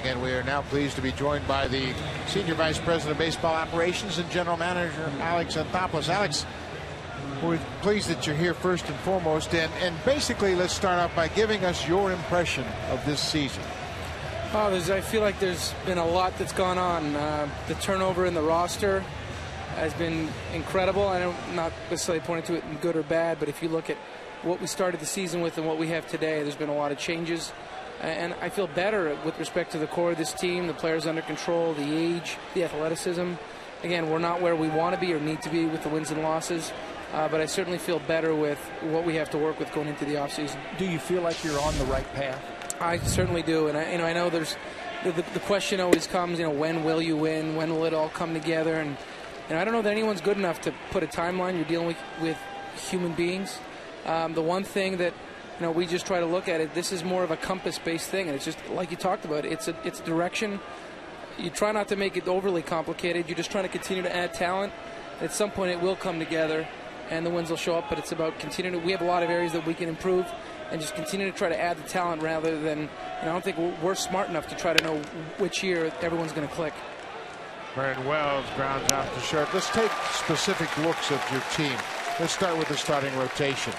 And we are now pleased to be joined by the Senior Vice President of Baseball Operations and General Manager Alex Anthopoulos. Alex, we're pleased that you're here first and foremost, and basically let's start off by giving us your impression of this season. Oh, I feel like there's been a lot that's gone on. The turnover in the roster has been incredible. I'm not necessarily pointing to it in good or bad, but if you look at what we started the season with and what we have today, there's been a lot of changes. And I feel better with respect to the core of this team, the players under control, the age, the athleticism. Again, we're not where we want to be or need to be with the wins and losses, but I certainly feel better with what we have to work with going into the offseason. Do you feel like you're on the right path? I certainly do, and I know there's the question always comes, when will you win? When will it all come together? And I don't know that anyone's good enough to put a timeline. You're dealing with human beings. The one thing that we just try to look at it. This is more of a compass-based thing, and it's just like you talked about. It's direction. You try not to make it overly complicated. You're just trying to continue to add talent. At some point, it will come together, and the wins will show up. But it's about continuing. We have a lot of areas that we can improve, and just continue to try to add the talent rather than. I don't think we're smart enough to try to know which year everyone's going to click. Vernon Wells grounds out to short. Let's take specific looks at your team. Let's start with the starting rotation.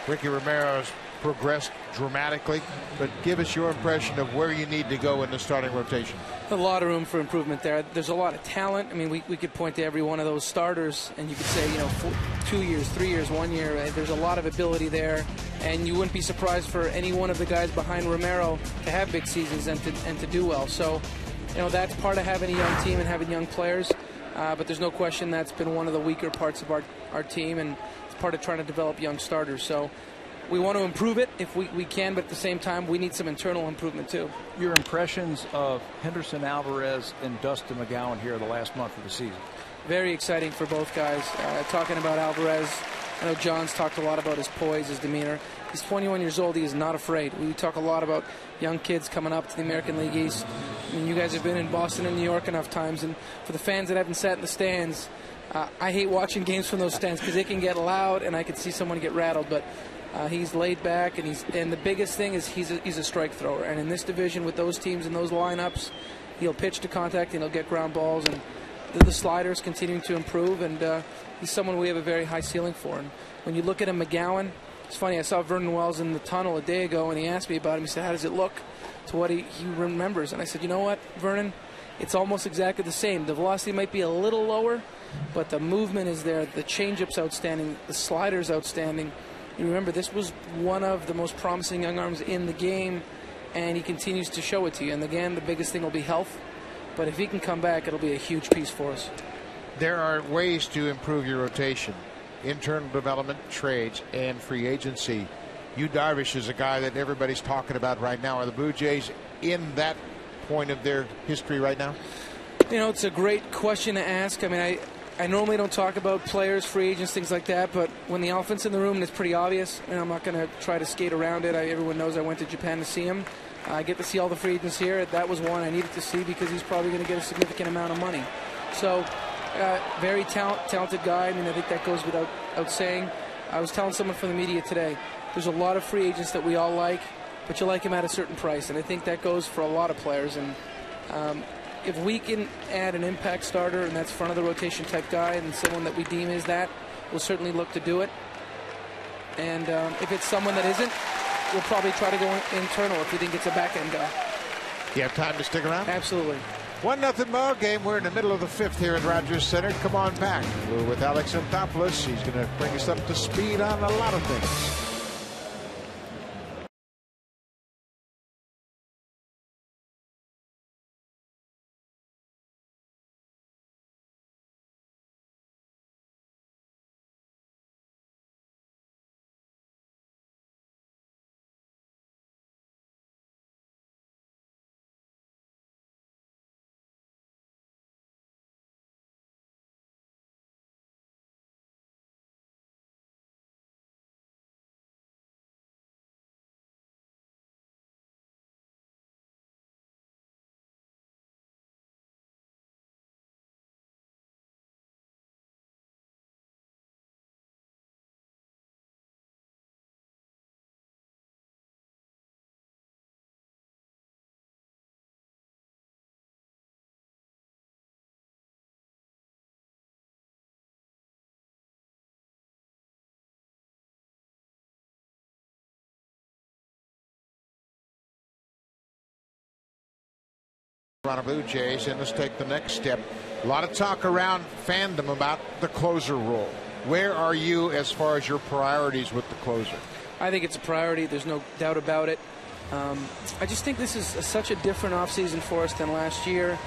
Ricky Romero's progressed dramatically, but give us your impression of where you need to go in the starting rotation. A lot of room for improvement there. There's a lot of talent. I mean, we could point to every one of those starters, and you could say, 2 years, 3 years, 1 year. There's a lot of ability there, and you wouldn't be surprised for any one of the guys behind Romero to have big seasons and to do well. So, that's part of having a young team and having young players. But there's no question that's been one of the weaker parts of our team, and it's part of trying to develop young starters. So we want to improve it if we can, but at the same time, we need some internal improvement too. Your impressions of Henderson Alvarez and Dustin McGowan here the last month of the season? Very exciting for both guys. Talking about Alvarez, I know John's talked a lot about his poise, his demeanor. He's 21 years old. He is not afraid. We talk a lot about young kids coming up to the American League East. I mean, you guys have been in Boston and New York enough times, and for the fans that haven't sat in the stands, I hate watching games from those stands because they can get loud, and I can see someone get rattled. But he's laid back, and the biggest thing is he's a strike thrower. And in this division with those teams and those lineups, he'll pitch to contact and he'll get ground balls. And the sliders continuing to improve, and he's someone we have a very high ceiling for. And when you look at him, McGowan, it's funny, I saw Vernon Wells in the tunnel a day ago, and he asked me about him. He said, how does it look to what he remembers? And I said, you know what, Vernon, it's almost exactly the same. The velocity might be a little lower, but the movement is there. The changeup's outstanding. The slider's outstanding. You remember, this was one of the most promising young arms in the game, and he continues to show it to you. And again, the biggest thing will be health. But if he can come back, it'll be a huge piece for us. There are ways to improve your rotation: internal development, trades, and free agency. Yu Darvish is a guy that everybody's talking about right now. Are the Blue Jays in that point of their history right now? It's a great question to ask. I mean, I normally don't talk about players, free agents, things like that, but when the elephant's in the room, it's pretty obvious, and I'm not going to try to skate around it. Everyone knows I went to Japan to see him. I get to see all the free agents here. That was one I needed to see because he's probably going to get a significant amount of money. So, very talented guy. I mean, I think that goes without saying. I was telling someone from the media today, there's a lot of free agents that we all like, but you like them at a certain price, and I think that goes for a lot of players. And if we can add an impact starter, and that's front of the rotation type guy, and someone that we deem is that, we'll certainly look to do it. And if it's someone that isn't, we'll probably try to go internal if we think it's a back-end guy. You have time to stick around? Absolutely. 1-0 ball game. We're in the middle of the fifth here at Rogers Center. Come on back. We're with Alex Anthopoulos. He's going to bring us up to speed on a lot of things. Toronto Blue Jays, and let's take the next step. A lot of talk around fandom about the closer role. Where are you as far as your priorities with the closer? I think it's a priority. There's no doubt about it. I just think this is such a different offseason for us than last year.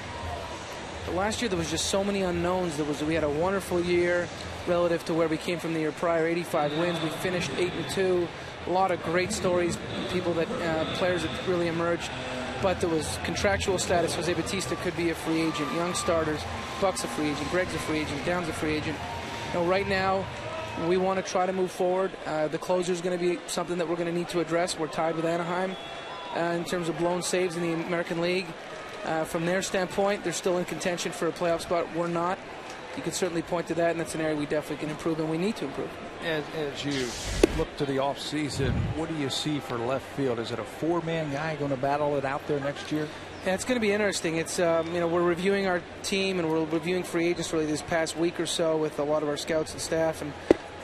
Last year there was just so many unknowns. We had a wonderful year relative to where we came from the year prior. 85 wins. We finished 8-2. A lot of great stories. Players that really emerged. But there was contractual status. Jose Bautista could be a free agent. Young starters. Buck's a free agent. Gregg's a free agent. Down's a free agent. Right now, we want to try to move forward. The closer is going to be something that we're going to need to address. We're tied with Anaheim in terms of blown saves in the American League. From their standpoint, they're still in contention for a playoff spot. We're not. You can certainly point to that, and that's an area we definitely can improve, and we need to improve. As you look to the offseason, what do you see for left field? Is it a four-man guy going to battle it out there next year? Yeah, it's going to be interesting. It's we're reviewing our team, and we're reviewing free agents really this past week or so with a lot of our scouts and staff, and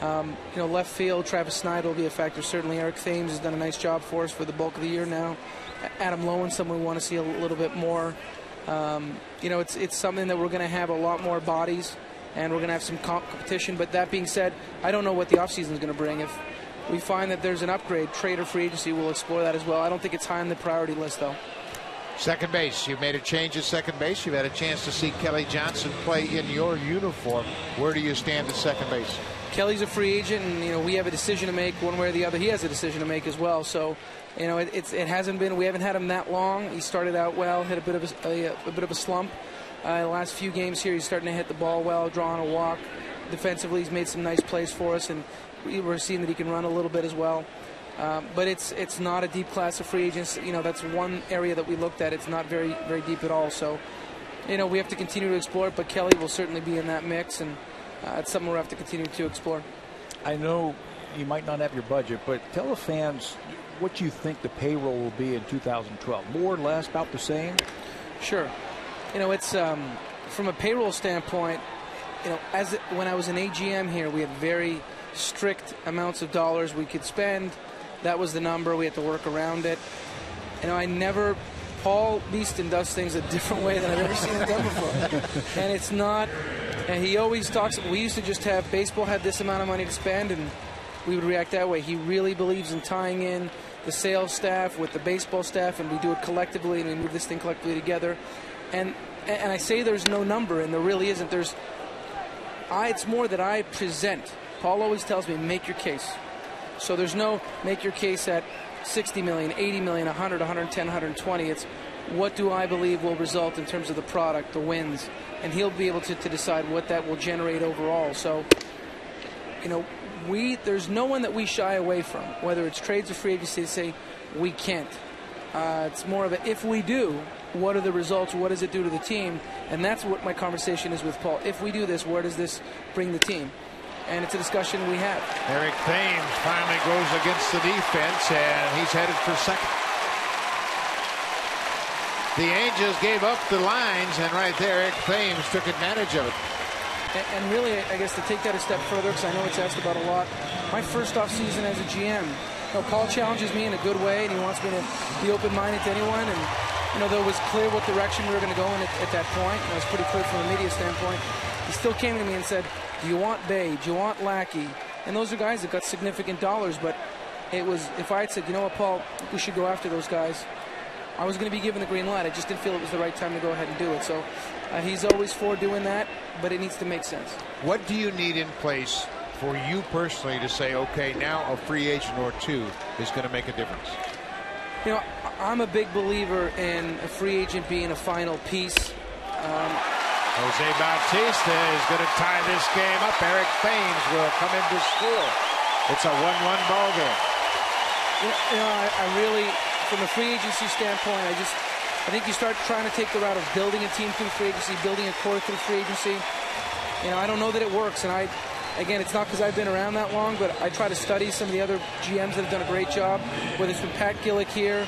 Left field, Travis Snyder will be a factor. Certainly, Eric Thames has done a nice job for us for the bulk of the year now. Adam Lowen, someone we want to see a little bit more. It's something that we're going to have a lot more bodies, and we're going to have some competition. But that being said, I don't know what the offseason is going to bring. If we find that there's an upgrade, trade or free agency, we'll explore that as well. I don't think it's high on the priority list, though. Second base. You've made a change at second base. You've had a chance to see Kelly Johnson play in your uniform. Where do you stand at second base? Kelly's a free agent, and we have a decision to make one way or the other. He has a decision to make as well. So, it hasn't been. We haven't had him that long. He started out well, hit a bit of a slump. The last few games here, he's starting to hit the ball well, drawing a walk. Defensively, he's made some nice plays for us, and we're seeing that he can run a little bit as well. But it's not a deep class of free agents. That's one area that we looked at. It's not very, very deep at all. So, we have to continue to explore it. But Kelly will certainly be in that mix, and it's something we'll have to continue to explore. I know you might not have your budget, but tell the fans what you think the payroll will be in 2012. More or less, about the same? Sure. It's from a payroll standpoint. When I was an AGM here, we had very strict amounts of dollars we could spend. That was the number. We had to work around it. Paul Beeston does things a different way than I've ever seen it done before. And it's not, and he always talks, we used to just have baseball had this amount of money to spend, and we would react that way. He really believes in tying in the sales staff with the baseball staff, and we do it collectively, and we move this thing collectively together. And I say there's no number, and there really isn't. It's more that I present. Paul always tells me, make your case. So there's no make your case at 60 million, 80 million, 100, 110, 120. It's what do I believe will result in terms of the product, the wins, and he'll be able to decide what that will generate overall. So, there's no one that we shy away from, whether it's trades or free agency, to say we can't. It's more of a if we do, what are the results? What does it do to the team? And that's what my conversation is with Paul. If we do this, where does this bring the team? And it's a discussion we have. Eric Thames finally goes against the defense, and he's headed for second. The Angels gave up the lines, and right there, Eric Thames took advantage of it. And really, I guess to take that a step further, because I know it's asked about a lot, my first off season as a GM, Paul challenges me in a good way, and he wants me to be open-minded to anyone. And there was clear what direction we were going to go in at that point. It was pretty clear from a media standpoint. He still came to me and said, do you want Bay? Do you want Lackey? And those are guys that got significant dollars, but it was, if I had said, you know what, Paul, we should go after those guys, I was going to be given the green light. I just didn't feel it was the right time to go ahead and do it. So he's always for doing that, but it needs to make sense. What do you need in place for you personally to say, okay, now a free agent or two is going to make a difference? I'm a big believer in a free agent being a final piece. Jose Bautista is going to tie this game up. Eric Thames will come in to score. It's a 1-1 ball game. I really, from a free agency standpoint, I think you start trying to take the route of building a team through free agency, building a core through free agency. I don't know that it works, and again, it's not because I've been around that long, but I try to study some of the other GMs that have done a great job, whether it's been Pat Gillick here.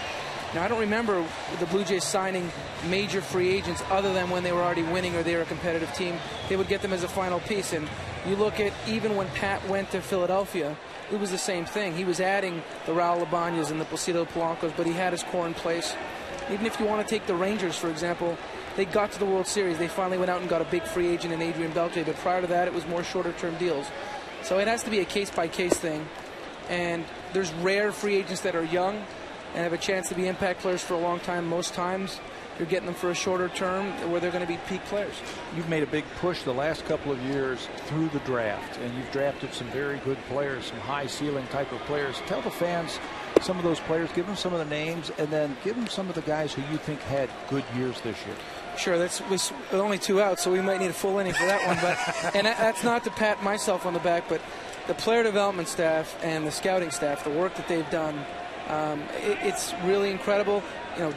Now, I don't remember the Blue Jays signing major free agents other than when they were already winning or they were a competitive team. They would get them as a final piece. And you look at even when Pat went to Philadelphia, it was the same thing. He was adding the Raul Ibañez and the Placido Polancos, but he had his core in place. Even if you want to take the Rangers, for example, they got to the World Series. They finally went out and got a big free agent in Adrian Beltre, but prior to that, it was more shorter-term deals. So it has to be a case-by-case thing. And there's rare free agents that are young and have a chance to be impact players for a long time. Most times, you're getting them for a shorter term where they're going to be peak players. You've made a big push the last couple of years through the draft, and you've drafted some very good players, some high-ceiling type of players. Tell the fans some of those players, give them some of the names, and then give them some of the guys who you think had good years this year. Sure, that's with only 2 outs, so we might need a full inning for that one. But and that's not to pat myself on the back, but the player development staff and the scouting staff, the work that they've done, it's really incredible.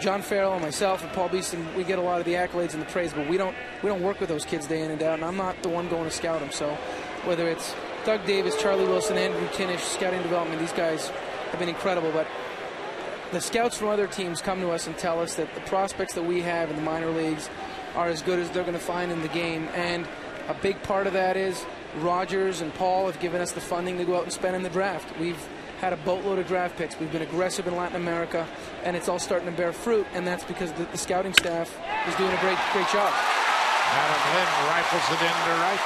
John Farrell and myself and Paul Beeston, we get a lot of the accolades and the praise, but we don't work with those kids day in and out, and I'm not the one going to scout them. So whether it's Doug Davis, Charlie Wilson, Andrew Tinish, scouting development, these guys have been incredible. But the scouts from other teams come to us and tell us that the prospects that we have in the minor leagues are as good as they're going to find in the game. And a big part of that is Rogers and Paul have given us the funding to go out and spend in the draft. We've had a boatload of draft picks. We've been aggressive in Latin America, and it's all starting to bear fruit, and that's because the scouting staff is doing a great job. Adam Lynn rifles it into right.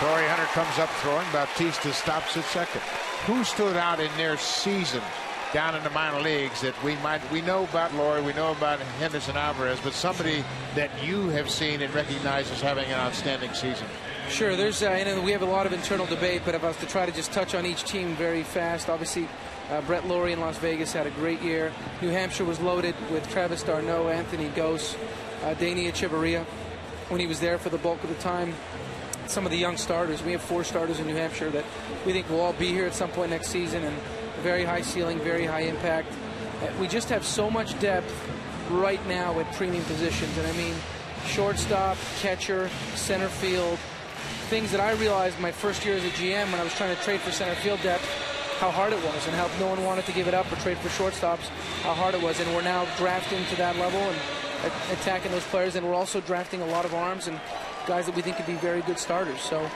Torrey Hunter comes up throwing. Bautista stops at second. Who stood out in their season down in the minor leagues that we know about Laurie, we know about Henderson Alvarez, but somebody that you have seen and recognize as having an outstanding season? Sure, there's we have a lot of internal debate, but if I was to try to just touch on each team very fast, obviously Brett Laurie in Las Vegas had a great year. New Hampshire was loaded with Travis d'Arnaud, Anthony Gose, Danny Echeverria when he was there for the bulk of the time. Some of the young starters, we have 4 starters in New Hampshire that we think will all be here at some point next season, and very high ceiling, very high impact. We just have so much depth right now at premium positions, and I mean shortstop, catcher, center field, things that I realized my first year as a GM when I was trying to trade for center field depth, how hard it was, and how no one wanted to give it up or trade for shortstops, how hard it was. And we're now drafting to that level and attacking those players, and we're also drafting a lot of arms and guys that we think could be very good starters. So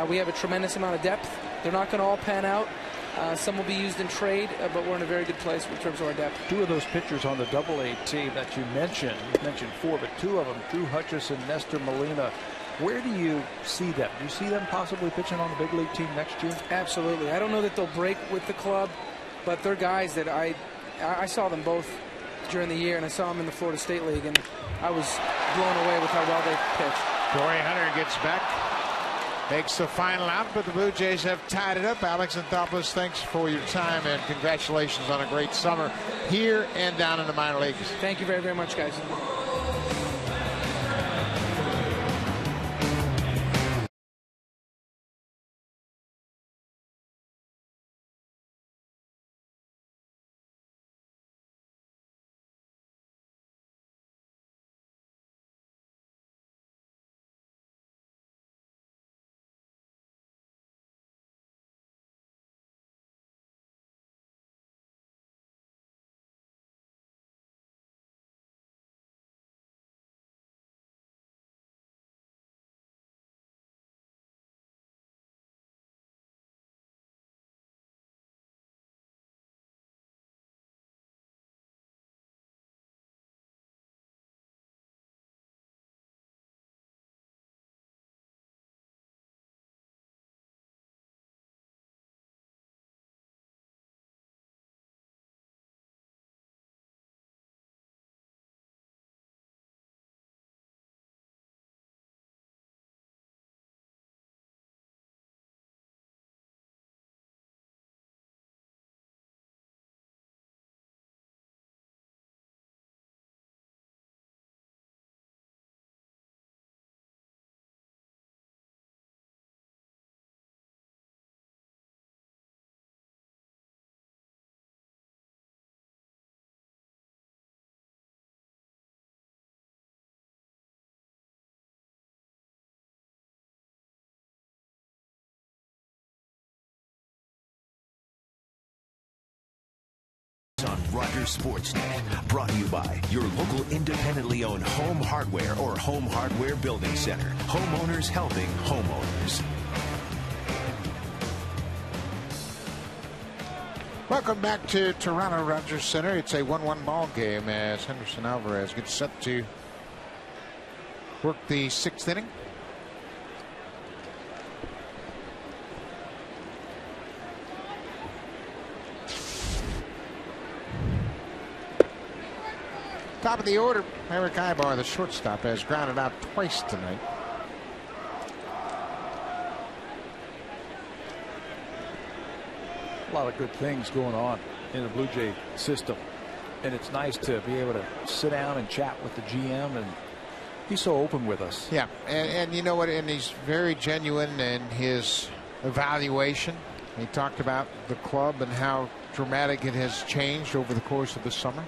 we have a tremendous amount of depth. They're not going to all pan out. Some will be used in trade, but we're in a very good place in terms of our depth. 2 of those pitchers on the AA team that you mentioned 4, but 2 of them, Drew Hutchison, Nestor Molina. Where do you see them? Do you see them possibly pitching on the big league team next year? Absolutely. I don't know that they'll break with the club, but they're guys that I saw them both during the year, and I saw them in the Florida State League, and I was blown away with how well they pitched. Torrey Hunter gets back, makes the final out, but the Blue Jays have tied it up. Alex Anthopoulos, thanks for your time, and congratulations on a great summer here and down in the minor leagues. Thank you very, very much, guys. On Rogers Sportsnet, brought to you by your local independently owned home hardware or home hardware building center. Homeowners helping homeowners. Welcome back to Toronto Rogers Center. It's a 1-1 ball game as Henderson Alvarez gets set to work the 6th inning. Top of the order, Eric Ibar, the shortstop, has grounded out twice tonight. A lot of good things going on in the Blue Jay system, and it's nice to be able to sit down and chat with the GM, and he's so open with us. Yeah, and you know what, and he's very genuine in his evaluation. He talked about the club and how dramatic it has changed over the course of the summer.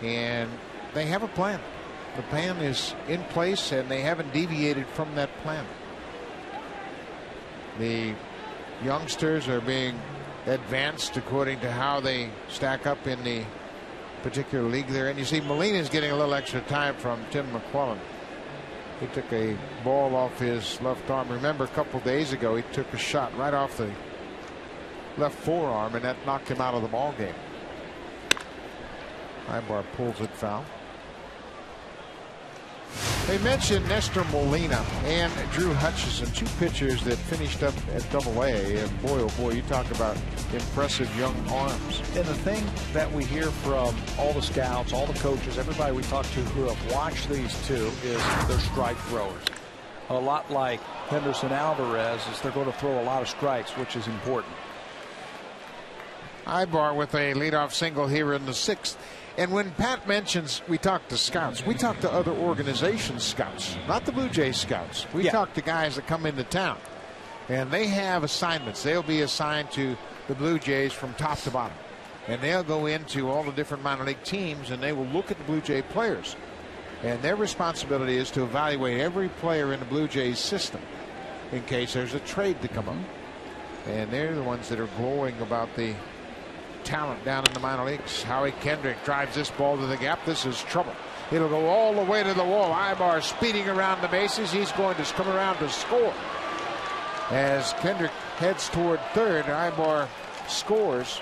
And they have a plan. The plan is in place, and they haven't deviated from that plan. The youngsters are being advanced according to how they stack up in the particular league they're in. You see, Molina's getting a little extra time from Tim McClellan. He took a ball off his left arm. Remember, a couple days ago, he took a shot right off the left forearm, and that knocked him out of the ball game. Ibar pulls it foul. They mentioned Nestor Molina and Drew Hutchison, two pitchers that finished up at Double-A. And boy, oh boy, you talk about impressive young arms. And the thing that we hear from all the scouts, all the coaches, everybody we talk to who have watched these two is they're strike throwers. A lot like Henderson Alvarez, is they're going to throw a lot of strikes, which is important. Ibar with a leadoff single here in the 6th. And when Pat mentions we talk to scouts, we talk to other organizations' scouts, not the Blue Jays scouts. We talk to guys that come into town, and they have assignments. They'll be assigned to the Blue Jays from top to bottom, and they'll go into all the different minor league teams, and they will look at the Blue Jay players, and their responsibility is to evaluate every player in the Blue Jays system in case there's a trade to come up. And they're the ones that are glowing about the talent down in the minor leagues. Howie Kendrick drives this ball to the gap. This is trouble. It'll go all the way to the wall. Ibar speeding around the bases. He's going to come around to score. As Kendrick heads toward third, Ibar scores,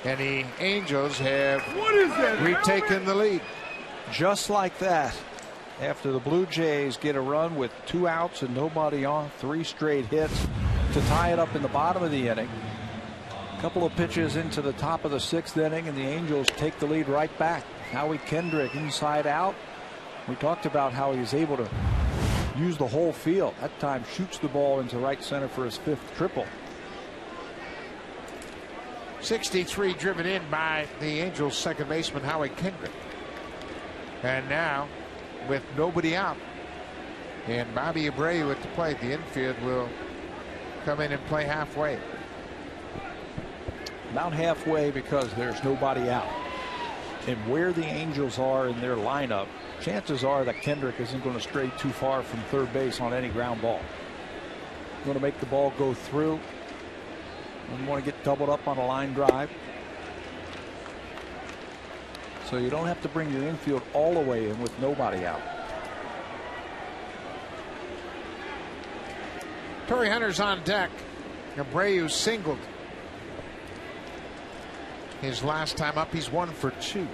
and the Angels have retaken the lead. Just like that, after the Blue Jays get a run with 2 outs and nobody on, 3 straight hits to tie it up in the bottom of the inning. Couple of pitches into the top of the 6th inning, and the Angels take the lead right back. Howie Kendrick inside out. We talked about how he's able to use the whole field. That time shoots the ball into right center for his 5th triple. 63 driven in by the Angels second baseman Howie Kendrick. And now with nobody out and Bobby Abreu at the plate, the infield will come in and play halfway. About halfway because there's nobody out. And where the Angels are in their lineup, chances are that Kendrick isn't going to stray too far from third base on any ground ball. Going to make the ball go through. Don't want to get doubled up on a line drive. So you don't have to bring your infield all the way in with nobody out. Torrey Hunter's on deck. Abreu singled his last time up. He's 1 for 2.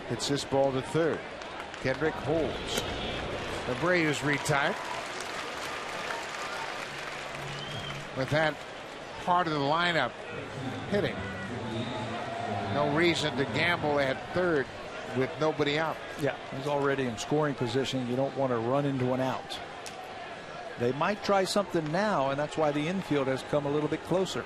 Hits this ball to third. Kendrick holds. Abreu's retired. With that part of the lineup hitting, no reason to gamble at third with nobody out. Yeah, he's already in scoring position. You don't want to run into an out. They might try something now, and that's why the infield has come a little bit closer.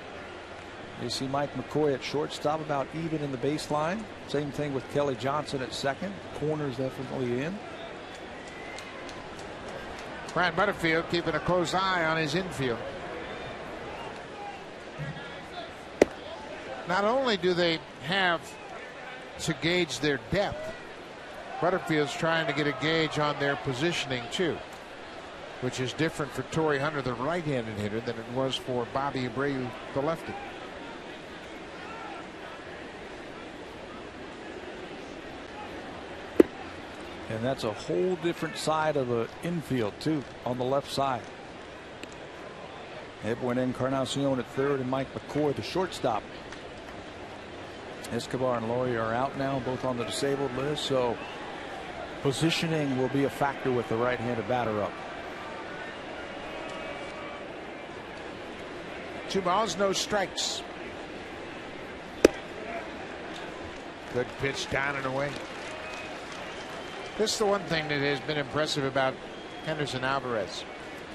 You see Mike McCoy at shortstop, about even in the baseline. Same thing with Kelly Johnson at second. Corner's definitely in. Brad Butterfield keeping a close eye on his infield. Not only do they have to gauge their depth, Butterfield's trying to get a gauge on their positioning too, which is different for Torrey Hunter, the right-handed hitter, than it was for Bobby Abreu, the lefty. And that's a whole different side of the infield too, on the left side. Edwin Encarnacion at third and Mike McCoy the shortstop. Escobar and Laurie are out now, both on the disabled list, so positioning will be a factor with the right-handed batter up. 2 balls, no strikes. Good pitch down and away. This is the one thing that has been impressive about Henderson Alvarez.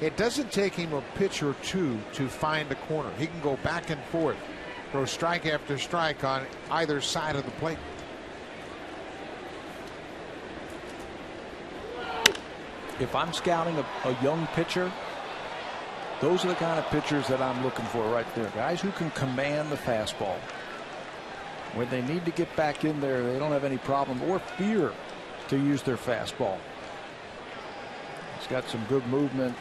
It doesn't take him a pitch or two to find a corner. He can go back and forth, throw strike after strike on either side of the plate. If I'm scouting a young pitcher, those are the kind of pitchers that I'm looking for right there. Guys who can command the fastball. When they need to get back in there, they don't have any problem or fear to use their fastball. He's got some good movement.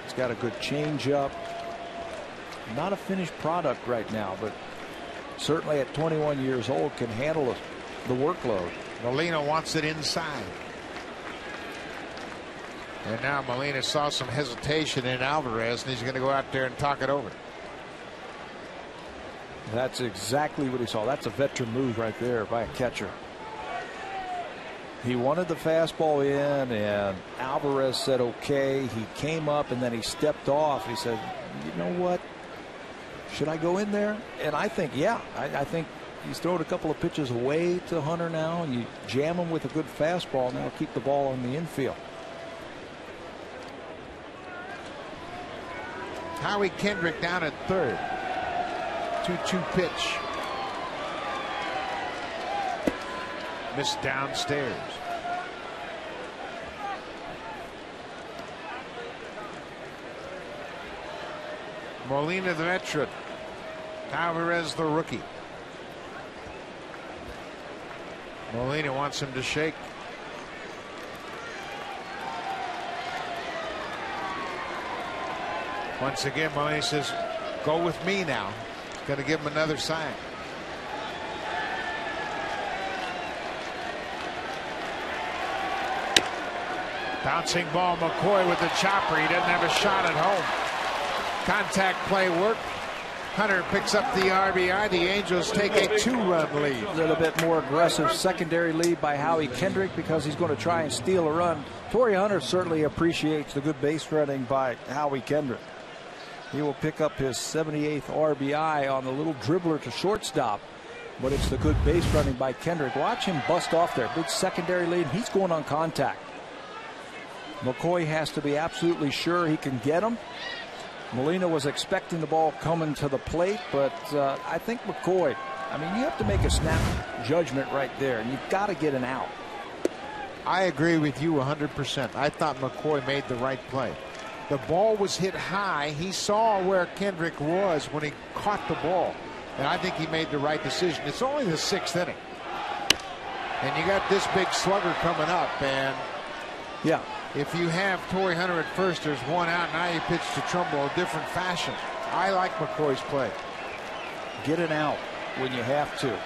He's got a good changeup. Not a finished product right now, but certainly at 21 years old can handle the workload. Molina wants it inside. And now Molina saw some hesitation in Alvarez, and he's going to go out there and talk it over. That's exactly what he saw. That's a veteran move right there by a catcher. He wanted the fastball in, and Alvarez said okay. He came up, and then he stepped off. He said, you know what? Should I go in there? And I think, yeah, I think he's throwing a couple of pitches away to Hunter now, and you jam him with a good fastball, and that'll keep the ball in the infield. Howie Kendrick down at third. 2-2 pitch. Missed downstairs. Molina the veteran. Alvarez the rookie. Molina wants him to shake. Once again, Molina says, go with me now. He's going to give him another sign. Bouncing ball, McCoy with the chopper. He doesn't have a shot at home. Contact play work. Hunter picks up the RBI. The Angels take a 2-run lead. A little bit more aggressive secondary lead by Howie Kendrick because he's going to try and steal a run. Torrey Hunter certainly appreciates the good base running by Howie Kendrick. He will pick up his 78th RBI on the little dribbler to shortstop. But it's the good base running by Kendrick. Watch him bust off there. Big secondary lead. He's going on contact. McCoy has to be absolutely sure he can get him. Molina was expecting the ball coming to the plate, but I think McCoy, I mean, you have to make a snap judgment right there, and you've got to get an out. I agree with you 100%. I thought McCoy made the right play. The ball was hit high. He saw where Kendrick was when he caught the ball, and I think he made the right decision. It's only the 6th inning, and you got this big slugger coming up, and yeah. If you have Torrey Hunter at first, there's one out. Now you pitch to Trumbo a different fashion. I like McCoy's play. Get it out when you have to.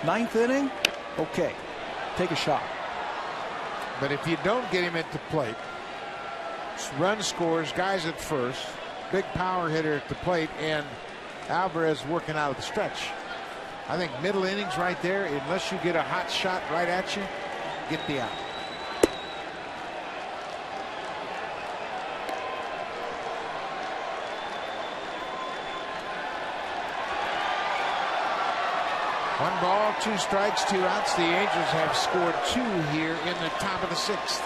9th inning, okay, take a shot. But if you don't get him at the plate, run scores, guys at first, big power hitter at the plate, and Alvarez working out of the stretch. I think middle innings right there, unless you get a hot shot right at you, get the out. One ball, 2 strikes, 2 outs. The Angels have scored 2 here in the top of the 6th.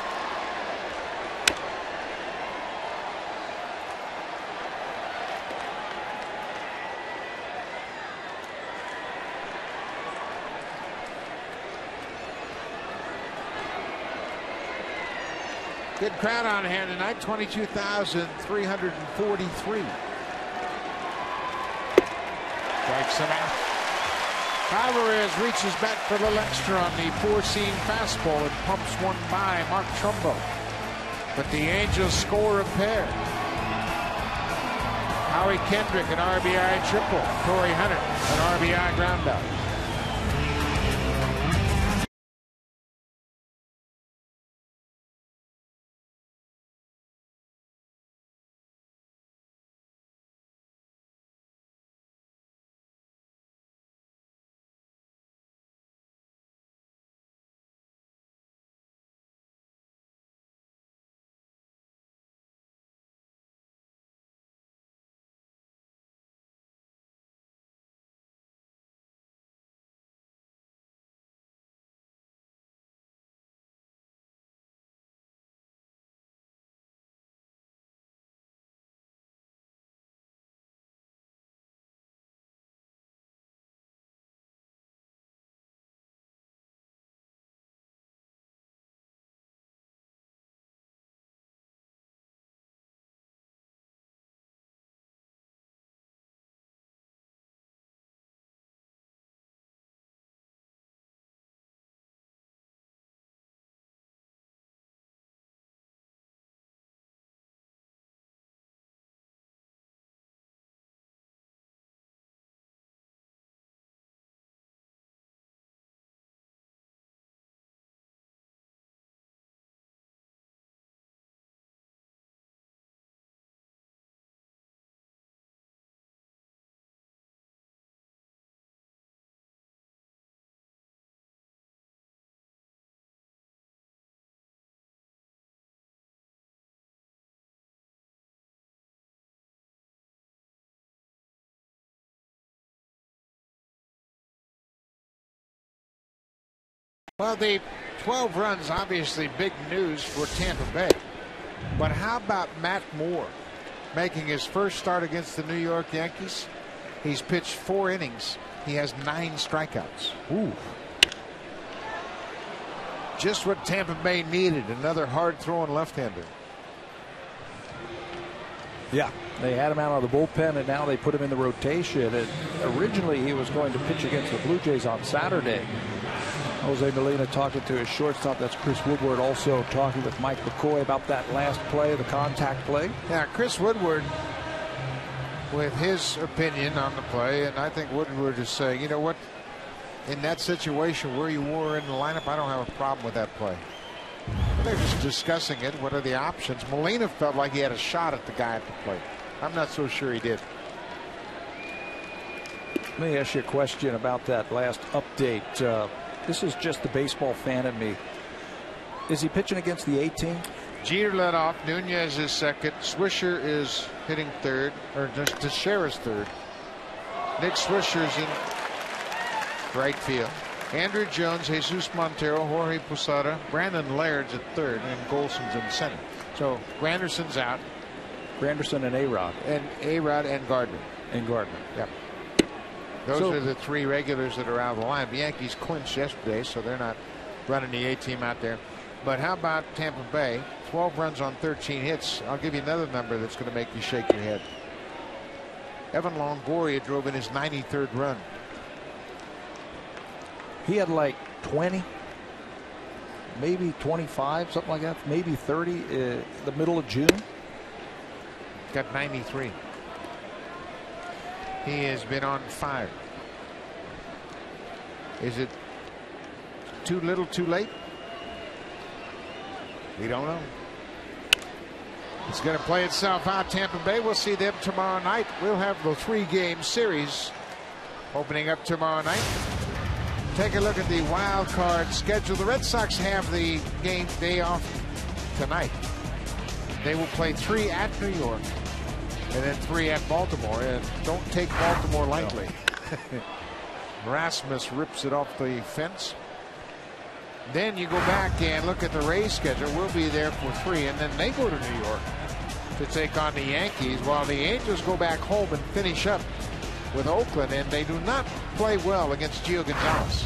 Good crowd on hand tonight, 22,343. Strikes him out. Alvarez reaches back for a little extra on the 4-seam fastball and pumps one by Mark Trumbo. But the Angels score a pair. Howie Kendrick, an RBI triple. Torrey Hunter, an RBI groundout. Well, the 12 runs, obviously big news for Tampa Bay. But how about Matt Moore making his first start against the New York Yankees? He's pitched 4 innings. He has 9 strikeouts. Ooh. Just what Tampa Bay needed, another hard-throwing left-hander. Yeah, they had him out of the bullpen, and now they put him in the rotation. And originally, he was going to pitch against the Blue Jays on Saturday. Jose Molina talking to his shortstop. That's Chris Woodward, also talking with Mike McCoy about that last play, the contact play. Yeah, Chris Woodward with his opinion on the play, and I think Woodward is saying, you know what, in that situation where you were in the lineup, I don't have a problem with that play. They're just discussing it. What are the options? Molina felt like he had a shot at the guy at the plate. I'm not so sure he did. Let me ask you a question about that last update. This is just the baseball fan in me. Is he pitching against the A team? Jeter led off. Nunez is second. Swisher is hitting third, or just Teixeira's third. Nick Swisher's in right field. Andrew Jones, Jesus Montero, Jorge Posada, Brandon Laird's at third, and Golson's in center. So Granderson's out. Granderson and A-Rod. And A-Rod and Gardner. And Gardner. Yep. Those are the 3 regulars that are out of the line. The Yankees clinched yesterday, so they're not running the A-team out there. But how about Tampa Bay? 12 runs on 13 hits. I'll give you another number that's going to make you shake your head. Evan Longoria drove in his 93rd run. He had like 20, maybe 25, something like that, maybe 30 the middle of June. Got 93. He has been on fire. Is it too little, too late? We don't know. It's going to play itself out. Tampa Bay, we'll see them tomorrow night. We'll have the 3-game series opening up tomorrow night. Take a look at the wild card schedule. The Red Sox have the game day off tonight. They will play 3 at New York and then 3 at Baltimore. And don't take Baltimore lightly. Rasmus rips it off the fence. Then you go back and look at the Rays schedule. We'll be there for 3, and then they go to New York to take on the Yankees, while the Angels go back home and finish up with Oakland, and they do not play well against Gio Gonzalez.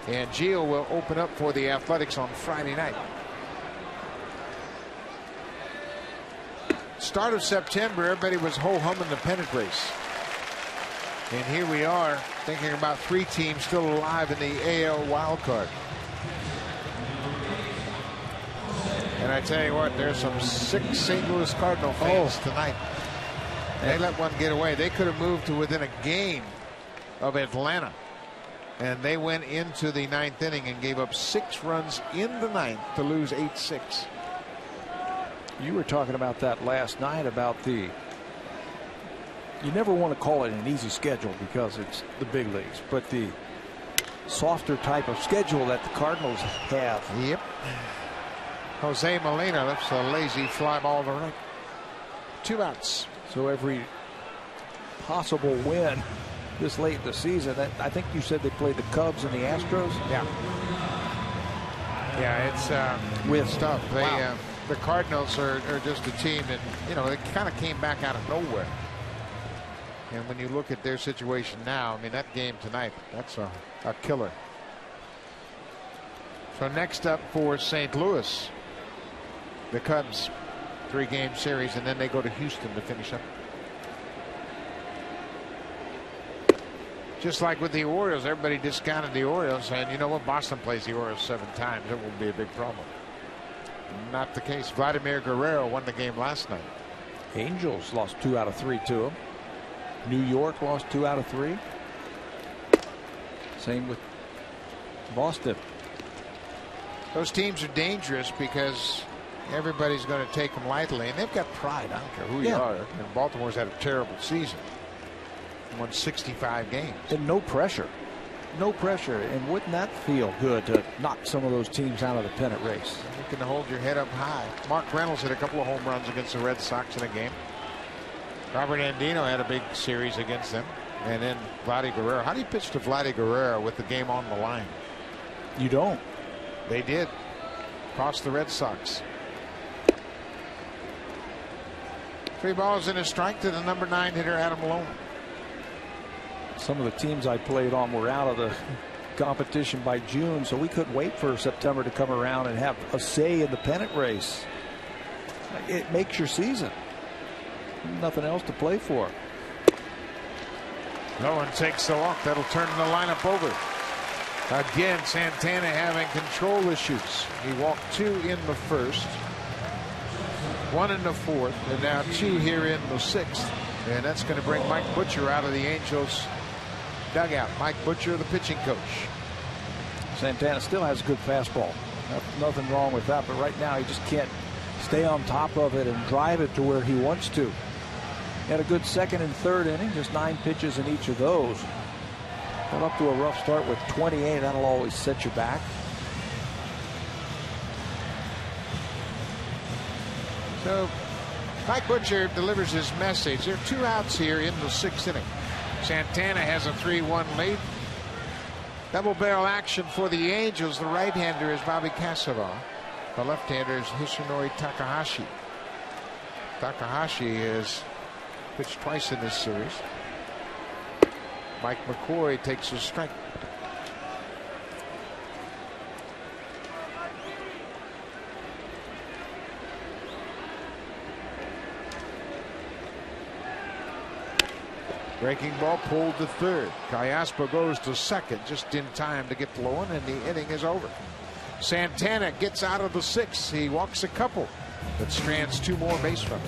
And Gio will open up for the Athletics on Friday night. Start of September, everybody was ho-hum in the pennant race. And here we are thinking about 3 teams still alive in the AL wild card. And I tell you what, there's some sick St. Louis Cardinal fans tonight. They let one get away. They could have moved to within a game of Atlanta. And they went into the 9th inning and gave up 6 runs in the 9th to lose 8-6. You were talking about that last night about the. You never want to call it an easy schedule because it's the big leagues, but the softer type of schedule that the Cardinals have. Yep. Jose Molina lifts a lazy fly ball to right. 2 outs. So every possible win this late in the season. I think you said they played the Cubs and the Astros. Yeah. Yeah, it's with stuff. They the Cardinals are just a team that, you know, they kind of came back out of nowhere. And when you look at their situation now, I mean, that game tonight, that's a killer. So next up for St. Louis, the Cubs, 3-game series, and then they go to Houston to finish up. Just like with the Orioles, everybody discounted the Orioles, and you know what? Boston plays the Orioles 7 times. It won't be a big problem. Not the case. Vladimir Guerrero won the game last night. Angels lost 2 out of 3 to him. New York lost 2 out of 3. Same with Boston. Those teams are dangerous because everybody's going to take them lightly, and they've got pride. I don't care who you are. And Baltimore's had a terrible season. Won 65 games. And no pressure. No pressure. And wouldn't that feel good to knock some of those teams out of the pennant race? You can hold your head up high. Mark Reynolds hit a couple of home runs against the Red Sox in a game. Robert Andino had a big series against them. And then Vladdy Guerrero. How do you pitch to Vladdy Guerrero with the game on the line? You don't. They did. Cost the Red Sox. 3 balls and a strike to the number 9 hitter, Adam Malone. Some of the teams I played on were out of the competition by June, so we couldn't wait for September to come around and have a say in the pennant race. It makes your season. Nothing else to play for. No one takes the walk. That'll turn the lineup over. Again, Santana having control issues. He walked 2 in the first, 1 in the fourth, and now 2 here in the 6th. And that's going to bring Mike Butcher out of the Angels dugout. Mike Butcher, the pitching coach. Santana still has a good fastball. Nothing wrong with that, but right now he just can't stay on top of it and drive it to where he wants to. He had a good 2nd and 3rd inning, just 9 pitches in each of those. Got up to a rough start with 28. That'll always set you back. So Mike Butcher delivers his message. There are 2 outs here in the 6th inning. Santana has a 3-1 lead. Double barrel action for the Angels. The right-hander is Bobby Cassava. The left-hander is Hisunori Takahashi. Takahashi has pitched twice in this series. Mike McCoy takes a strike. Breaking ball pulled to third. Callaspo goes to second just in time to get Lowen, and the inning is over. Santana gets out of the 6th. He walks a couple, but strands 2 more base runners.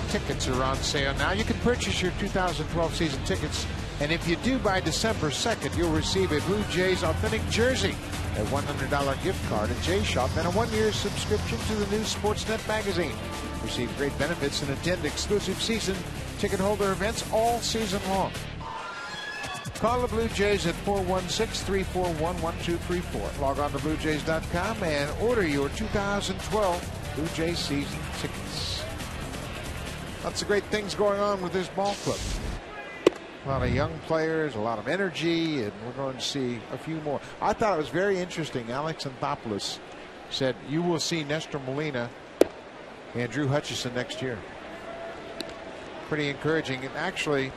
Tickets are on sale now. You can purchase your 2012 season tickets, and if you do by December 2nd, you'll receive a Blue Jays authentic jersey, a $100 gift card at Jay Shop, and a 1-year subscription to the new Sportsnet magazine. Receive great benefits and attend exclusive season ticket holder events all season long. Call the Blue Jays at 416-341-1234. Log on to BlueJays.com and order your 2012 Blue Jays season tickets. Lots of great things going on with this ball club. A lot of young players, a lot of energy, and we're going to see a few more. I thought it was very interesting. Alex Anthopoulos said you will see Nestor Molina and Drew Hutchison next year. Pretty encouraging. And actually,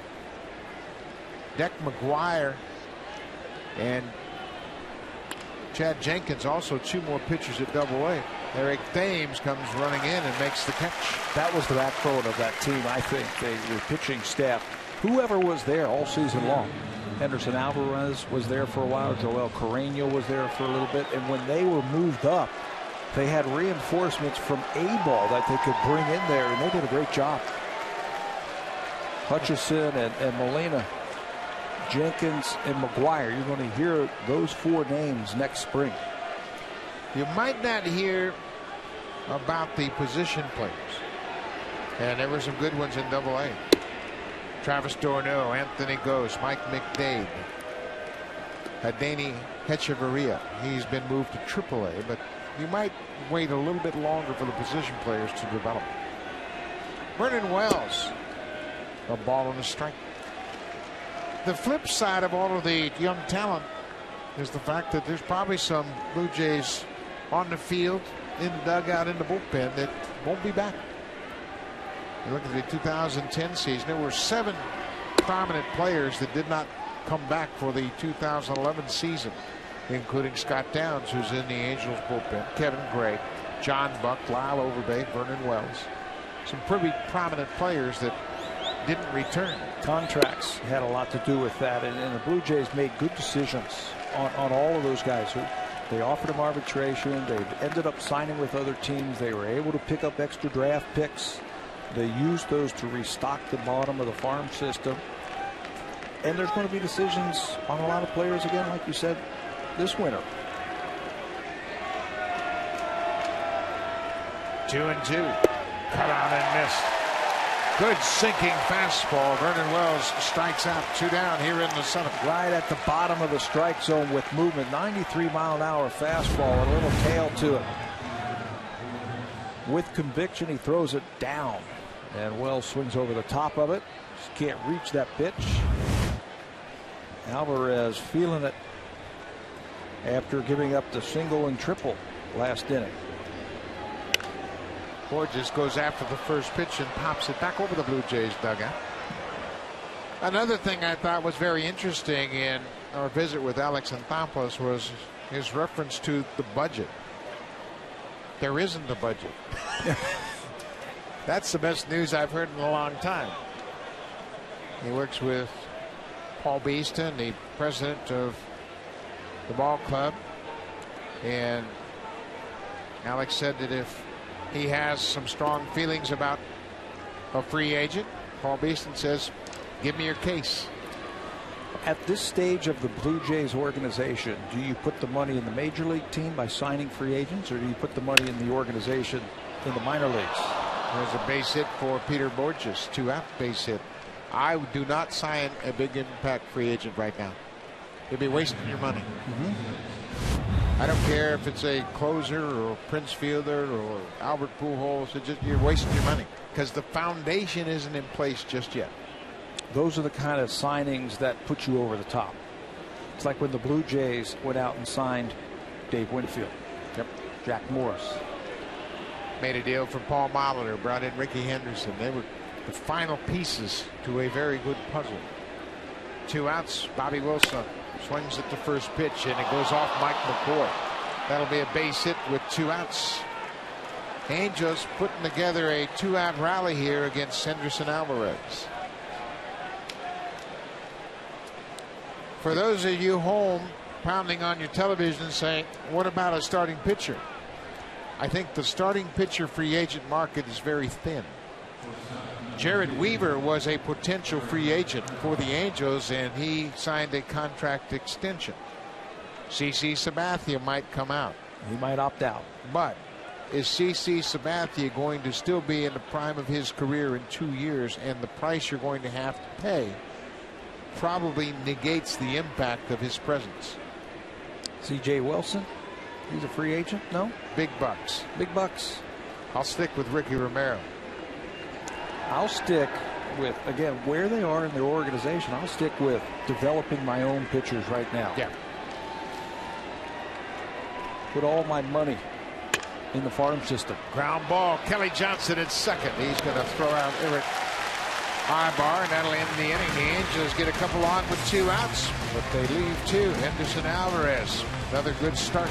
Deck McGuire and Chad Jenkins, also 2 more pitchers at Double-A. Eric Thames comes running in and makes the catch. That was the backbone of that team, I think. The pitching staff, whoever was there all season long. Henderson Alvarez was there for a while. Joel Carreño was there for a little bit. And when they were moved up, they had reinforcements from A-ball that they could bring in there, and they did a great job. Hutchison and Molina, Jenkins and McGuire. You're going to hear those 4 names next spring. You might not hear about the position players. And there were some good ones in Double-A. Travis Dorneau, Anthony Ghost, Mike McDade, Hidani Hechavarria. He's been moved to Triple-A, but you might wait a little bit longer for the position players to develop. Vernon Wells, a ball and a strike. The flip side of all of the young talent is the fact that there's probably some Blue Jays on the field, in the dugout, in the bullpen that won't be back. You look at the 2010 season, there were 7 prominent players that did not come back for the 2011 season, including Scott Downs, who's in the Angels bullpen, Kevin Gray, John Buck, Lyle Overbay, Vernon Wells. Some pretty prominent players that didn't return. Contracts had a lot to do with that, and the Blue Jays made good decisions on all of those guys. They offered them arbitration. They ended up signing with other teams. They were able to pick up extra draft picks. They used those to restock the bottom of the farm system. And there's going to be decisions on a lot of players again, like you said, this winter. 2-2. Cut out and missed. Good sinking fastball. Vernon Wells strikes out. 2 down here in the 7th. Right at the bottom of the strike zone with movement. 93-mile-an-hour fastball and a little tail to it. With conviction, he throws it down. And Wells swings over the top of it. Just can't reach that pitch. Alvarez feeling it after giving up the single and triple last inning. Borges goes after the first pitch and pops it back over the Blue Jays dugout. Another thing I thought was very interesting in our visit with Alex Anthopoulos was his reference to the budget. There isn't a budget. That's the best news I've heard in a long time. He works with Paul Beeston, the president of the ball club, and Alex said that if he has some strong feelings about a free agent, Paul Beeston says, give me your case. At this stage of the Blue Jays organization, do you put the money in the major league team by signing free agents, or do you put the money in the organization in the minor leagues? There's a base hit for Peter Borges, 2-out base hit. I do not sign a big impact free agent right now. You'd be wasting your money. I don't care if it's a closer or Prince Fielder or Albert Pujols. You're wasting your money because the foundation isn't in place just yet. Those are the kind of signings that put you over the top. It's like when the Blue Jays went out and signed Dave Winfield. Yep. Jack Morris. Made a deal for Paul Molitor, brought in Ricky Henderson. They were the final pieces to a very good puzzle. 2 outs. Bobby Wilson swings at the first pitch and it goes off Mike McCoy. That'll be a base hit with 2 outs. Angels putting together a 2-out rally here against Henderson Alvarez. For those of you home pounding on your television saying, what about a starting pitcher? I think the starting pitcher free agent market is very thin. Jared Weaver was a potential free agent for the Angels, and he signed a contract extension. CC Sabathia might come out. He might opt out. But is CC Sabathia going to still be in the prime of his career in 2 years, and the price you're going to have to pay probably negates the impact of his presence? C.J. Wilson, he's a free agent? No? Big bucks. Big bucks. I'll stick with Ricky Romero. I'll stick with, again, where they are in their organization. I'll stick with developing my own pitchers right now. Yeah. Put all my money in the farm system. Ground ball. Kelly Johnson at second. He's going to throw out Eric Ibar, and that'll end the inning. The Angels get a couple on with 2 outs, but they leave 2. Henderson Alvarez, another good start.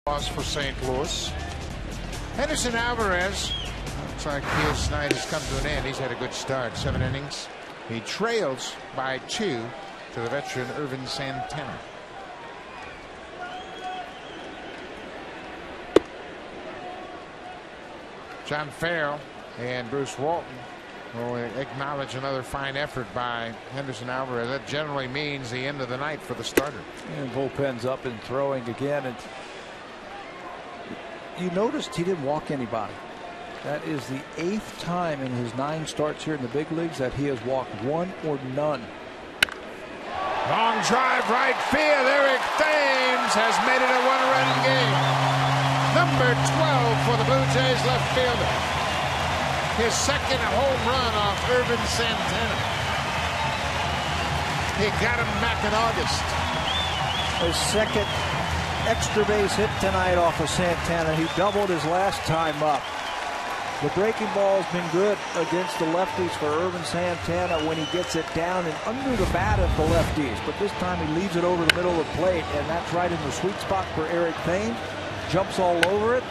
For St. Louis. Henderson Alvarez. Looks like his night has come to an end. He's had a good start. 7 innings. He trails by 2 to the veteran Irvin Santana. John Farrell and Bruce Walton will acknowledge another fine effort by Henderson Alvarez. That generally means the end of the night for the starter. And bullpen's up and throwing again. And you noticed he didn't walk anybody. That is the 8th time in his 9 starts here in the big leagues that he has walked 1 or none. Long drive right field. Eric Thames has made it a 1-run game. Number 12 for the Blue Jays left fielder. His second home run off Irvin Santana. He got him back in August. His second extra base hit tonight off of Santana. He doubled his last time up. The breaking ball's been good against the lefties for Irvin Santana when he gets it down and under the bat of the lefties. But this time he leaves it over the middle of the plate, and that's right in the sweet spot for Eric Thames. Jumps all over it,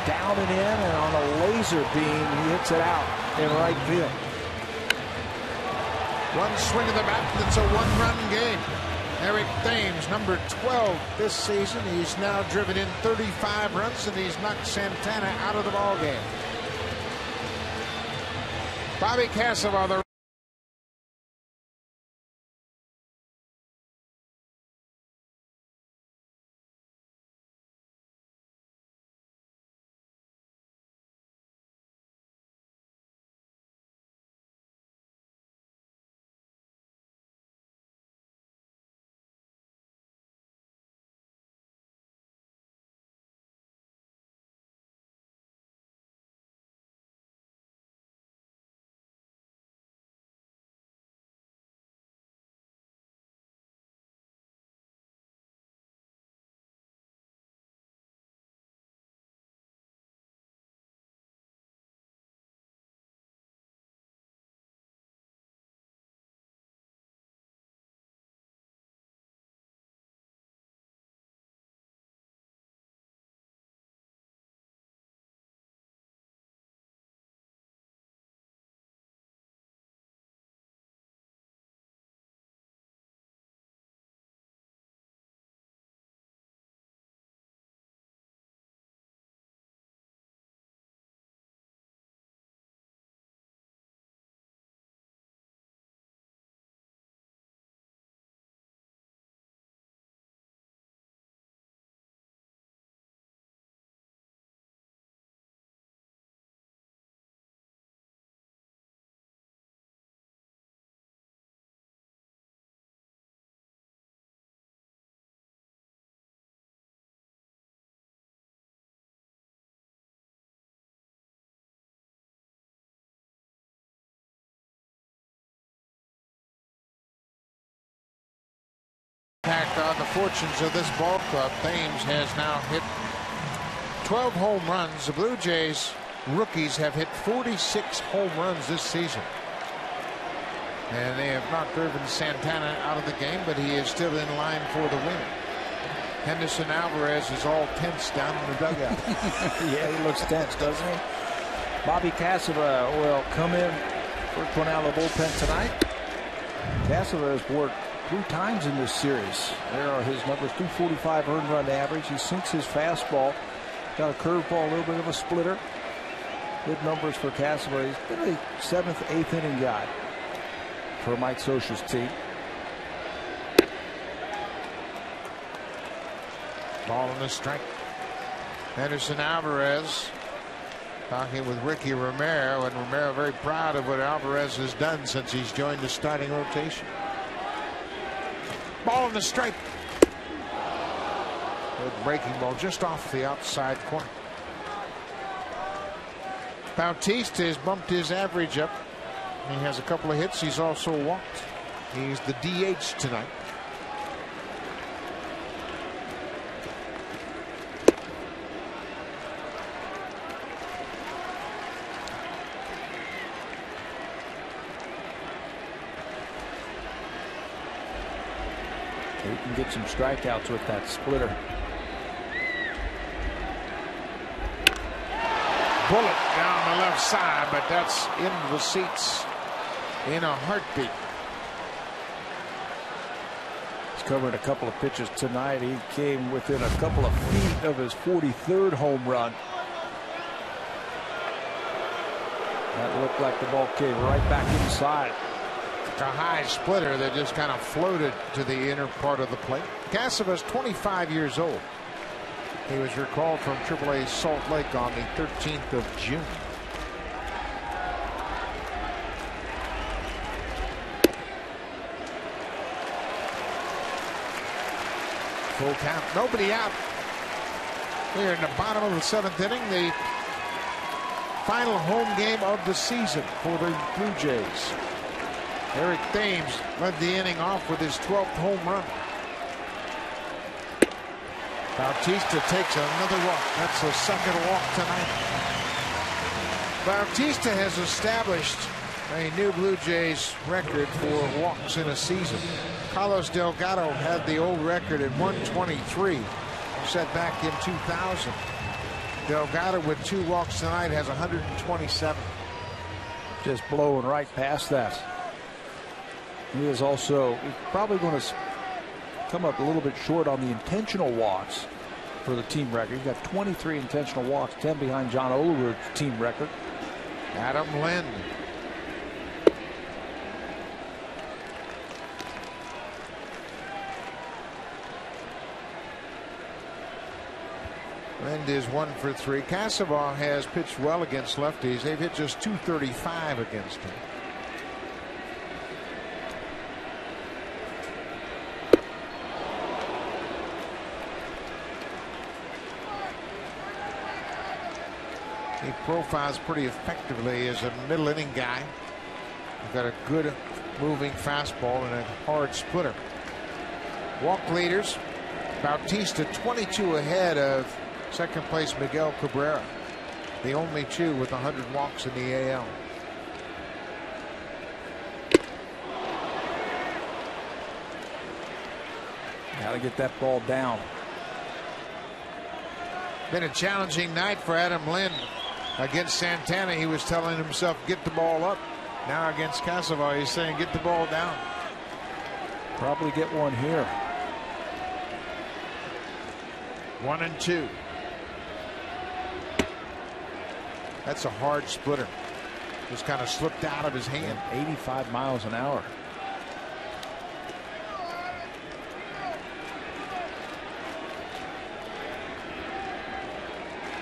down and in, and on a laser beam he hits it out in right field. One swing of the bat, and it's a 1-run game. Eric Thames, number 12 this season. He's now driven in 35 runs, and he's knocked Santana out of the ballgame. Bobby Cassavell, the impact on the fortunes of this ball club. Thames has now hit 12 home runs. The Blue Jays rookies have hit 46 home runs this season. And they have knocked Irvin Santana out of the game, but he is still in line for the win. Henderson Alvarez is all tense down in the dugout. Yeah, he looks tense, doesn't he? Bobby Cassavell will come in first one out of the bullpen tonight. Cassavell has worked 3 times in this series. There are his numbers: 245 earned run average. He sinks his fastball. Got a curveball, a little bit of a splitter. Good numbers for Cassavell. He's been a 7th, 8th inning guy for Mike Scioscia's team. Ball on the strike. Henderson Alvarez talking with Ricky Romero, and Romero very proud of what Alvarez has done since he's joined the starting rotation. Ball on the strike. Good breaking ball just off the outside corner. Bautista has bumped his average up. He has a couple of hits. He's also walked. He's the DH tonight. He can get some strikeouts with that splitter. bullet down the left side, but that's into the seats in a heartbeat. He's covered a couple of pitches tonight. He came within a couple of feet of his 43rd home run. That looked like the ball came right back inside. A high splitter that just kind of floated to the inner part of the plate. Cassava's 25 years old. He was recalled from AAA Salt Lake on the 13th of June. Full count, nobody out. Here in the bottom of the 7th inning, the final home game of the season for the Blue Jays. Eric Thames led the inning off with his 12th home run. Bautista takes another walk. That's the second walk tonight. Bautista has established a new Blue Jays record for walks in a season. Carlos Delgado had the old record at 123, set back in 2000. Delgado with 2 walks tonight has 127. Just blowing right past that. He is also probably going to come up a little bit short on the intentional walks for the team record. He's got 23 intentional walks, 10 behind John Olerud's team record. Adam Lind. Lind is 1 for 3. Cassava has pitched well against lefties. They've hit just .235 against him. He profiles pretty effectively as a middle inning guy. He's got a good moving fastball and a hard splitter. Walk leaders, Bautista 22 ahead of second place Miguel Cabrera, the only 2 with 100 walks in the AL. Got to get that ball down. Been a challenging night for Adam Lind. Against Santana, he was telling himself, get the ball up. Now against Cassava, he's saying, get the ball down. Probably get one here. 1-2. That's a hard splitter. Just kind of slipped out of his hand. 85 miles an hour.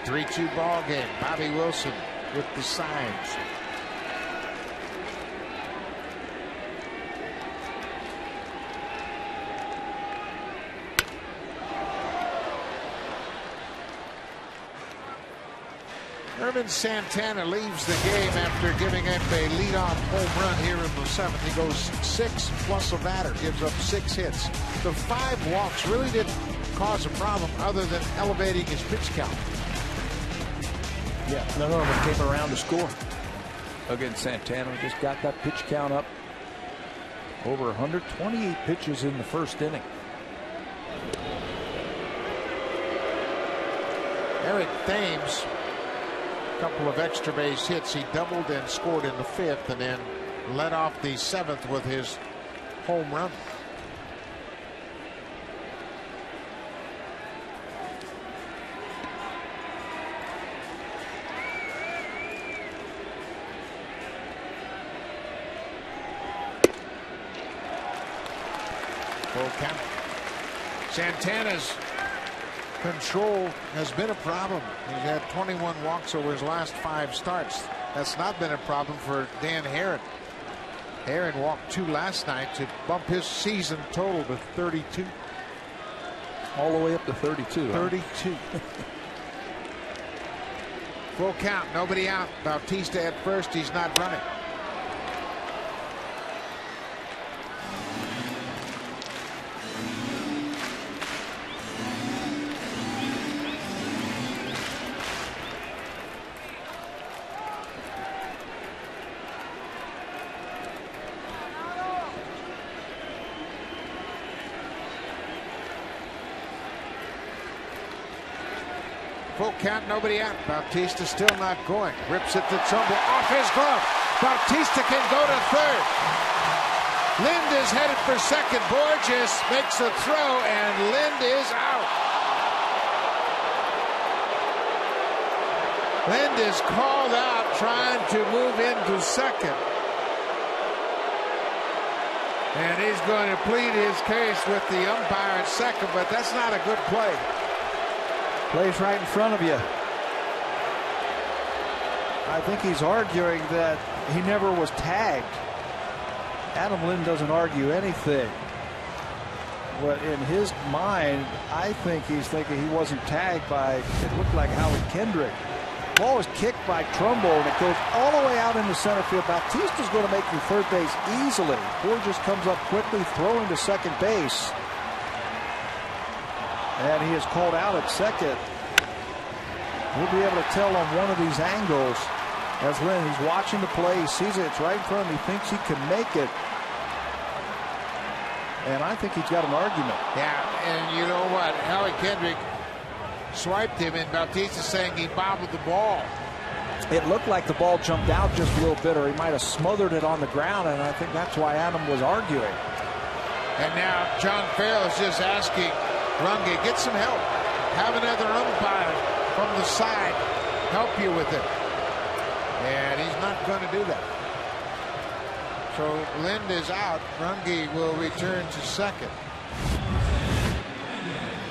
Three-two ball game. Bobby Wilson with the signs. Ervin Santana leaves the game after giving up a leadoff home run here in the 7th. He goes 6 plus a batter, gives up 6 hits. The 5 walks really didn't cause a problem other than elevating his pitch count. Yeah, none of them came around to score against Santana. Just got that pitch count up. Over 128 pitches in the first inning. Eric Thames, a couple of extra base hits. He doubled and scored in the 5th and then led off the 7th with his home run. Full count. Santana's control has been a problem. He's had 21 walks over his last 5 starts. That's not been a problem for Dan Herron. Herron walked 2 last night to bump his season total to 32. All the way up to 32. 32. Full count, nobody out. Bautista at first, he's not running. Full count, nobody out. Bautista still not going. Rips it to Trumbull off his glove. Bautista can go to third. Lind is headed for second. Borges makes a throw, and Lind is out. Lind is called out trying to move into second. And he's going to plead his case with the umpire at second, but that's not a good play. Plays right in front of you. I think he's arguing that he never was tagged. Adam Lind doesn't argue anything. But in his mind, I think he's thinking he wasn't tagged by, it looked like Howard Kendrick. Ball is kicked by Trumbull, and it goes all the way out into center field. Bautista's going to make the third base easily. Borges comes up quickly, throwing to second base. And he is called out at second. We'll be able to tell on one of these angles as Lind, he's watching the play, he sees it, it's right in front of him, he thinks he can make it. And I think he's got an argument. Yeah, and you know what? Howard Kendrick swiped him, and Bautista saying he bobbled the ball. It looked like the ball jumped out just a little bit, or he might have smothered it on the ground, and I think that's why Adam was arguing. And now John Farrell is just asking Runge, get some help. Have another umpire from the side help you with it. And he's not going to do that. So Lind is out. Runge will return to second.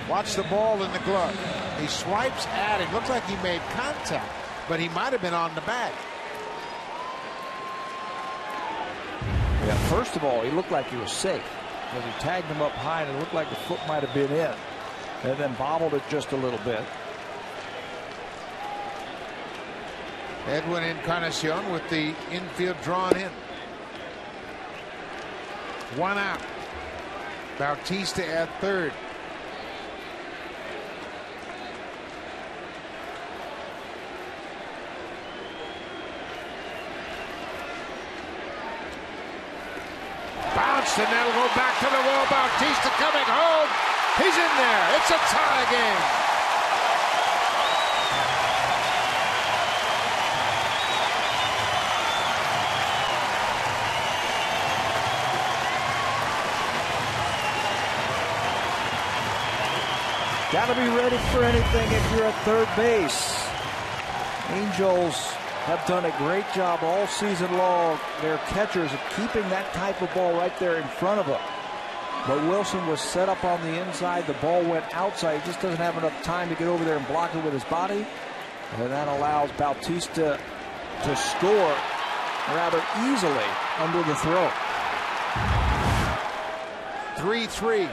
Watch the ball in the glove. He swipes at it. Looks like he made contact, but he might have been on the bag. Yeah, first of all, he looked like he was safe because he tagged him up high, and it looked like the foot might have been in, and then bobbled it just a little bit. Edwin Encarnacion with the infield drawn in. One out. Bautista at third. Bounced, and that'll go back to the wall. Bautista coming home. He's in there. It's a tie game. Got to be ready for anything if you're at third base. Angels have done a great job all season long, their catchers, of keeping that type of ball right there in front of them. But Wilson was set up on the inside. The ball went outside. He just doesn't have enough time to get over there and block it with his body. And that allows Bautista to score rather easily under the throw. 3-3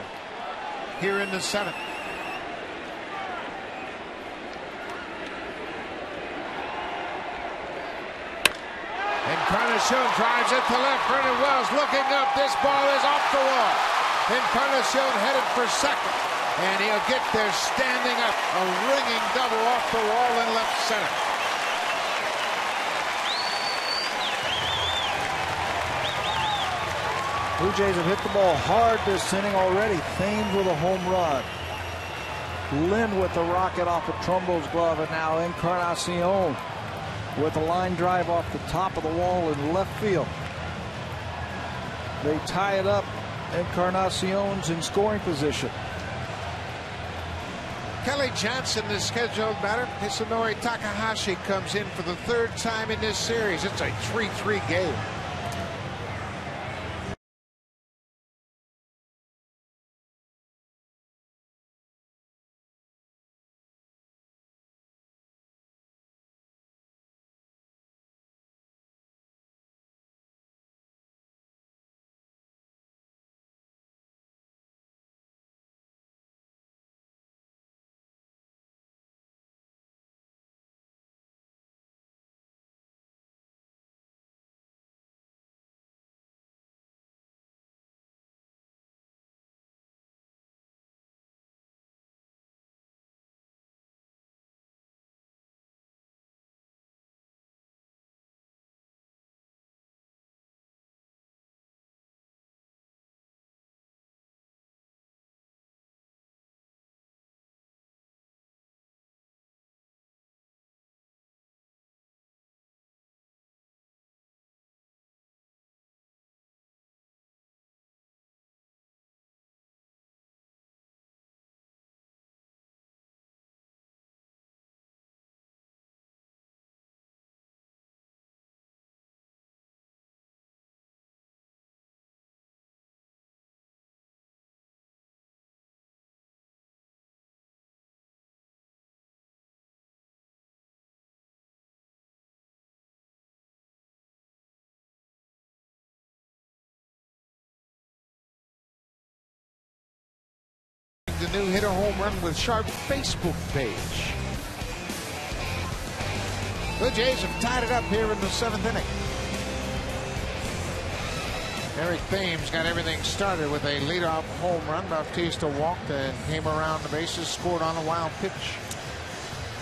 here in the seventh. Encarnacion drives it to left. Vernon Wells looking up. This ball is off the wall. Encarnacion headed for second, and he'll get there standing up. A ringing double off the wall in left center. Blue Jays have hit the ball hard this inning already. Thames with a home run. Lind with the rocket off of Trumbull's glove, and now Encarnacion with a line drive off the top of the wall in left field. They tie it up. Encarnacion's in scoring position. Kelly Johnson, the scheduled batter. Hisanori Takahashi comes in for the third time in this series. It's a 3-3 game. the new Hit a Home Run with Sharp Facebook page. The Jays have tied it up here in the 7th inning. Eric Thames got everything started with a leadoff home run. Bautista walked and came around the bases, scored on a wild pitch.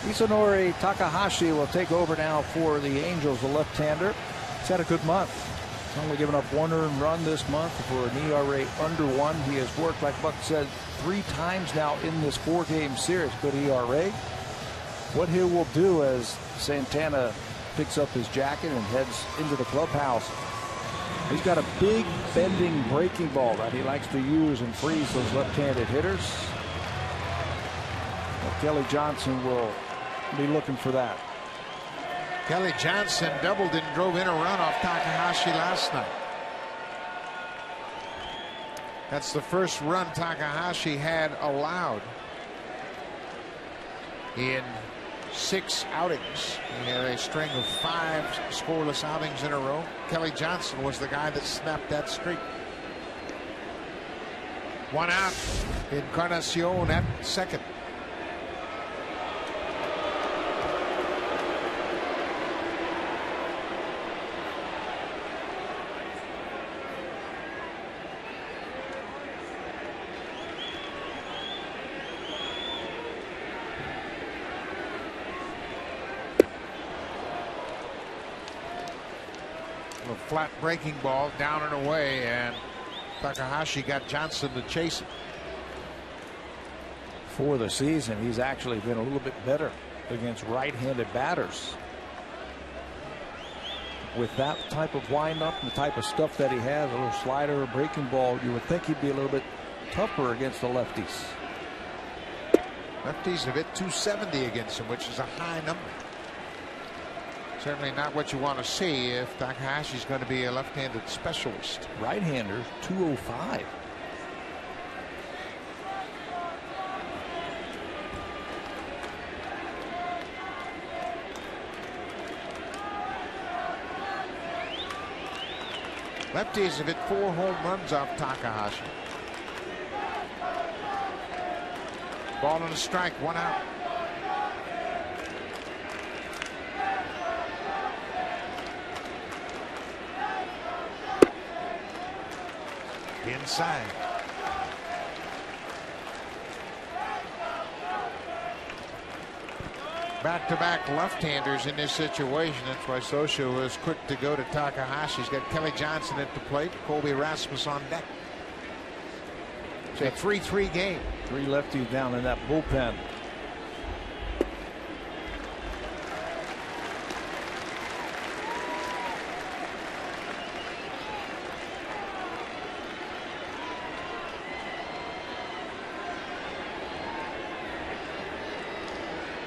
Isanori Takahashi will take over now for the Angels, the left-hander. He's had a good month. He's only given up 1 earned run this month for an ERA under 1. He has worked, like Buck said, 3 times now in this 4-game series. Good ERA. What he will do as Santana picks up his jacket and heads into the clubhouse, he's got a big bending breaking ball that he likes to use and freeze those left-handed hitters. Well, Kelly Johnson will be looking for that. Kelly Johnson doubled and drove in a run off Takahashi last night. That's the first run Takahashi had allowed in 6 outings. He had a string of 5 scoreless outings in a row. Kelly Johnson was the guy that snapped that streak. 1 out. Encarnacion at second. A flat breaking ball down and away, and Takahashi got Johnson to chase it. For the season, he's actually been a little bit better against right-handed batters. With that type of windup and the type of stuff that he has, a little slider, a breaking ball, you would think he'd be a little bit tougher against the lefties. Lefties have hit 270 against him, which is a high number. Certainly not what you want to see if Takahashi's going to be a left-handed specialist. Right-handers, 205. Lefties have hit 4 home runs off Takahashi. Ball and a strike, 1 out. Inside. Back-to-back left-handers in this situation. That's why Sosha was quick to go to Takahashi. He's got Kelly Johnson at the plate, Colby Rasmus on deck. It's a 3-3 game. 3 lefties down in that bullpen.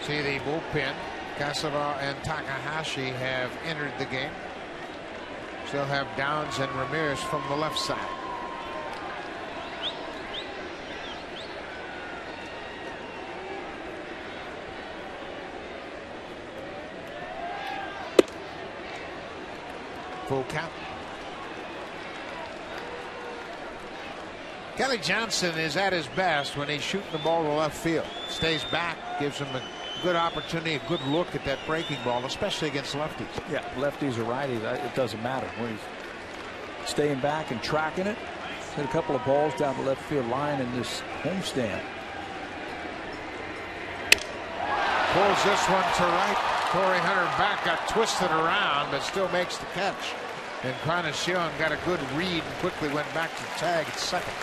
See the bullpen. Casava and Takahashi have entered the game. Still have Downs and Ramirez from the left side. Full count. Kelly Johnson is at his best when he's shooting the ball to left field. Stays back, gives him a good opportunity, a good look at that breaking ball, especially against lefties. Yeah, lefties or righties, it doesn't matter. When he's staying back and tracking it, hit a couple of balls down the left field line in this homestand. Pulls this one to right. Corey Hunter back, got twisted around, but still makes the catch. And Encarnacion got a good read and quickly went back to tag at second.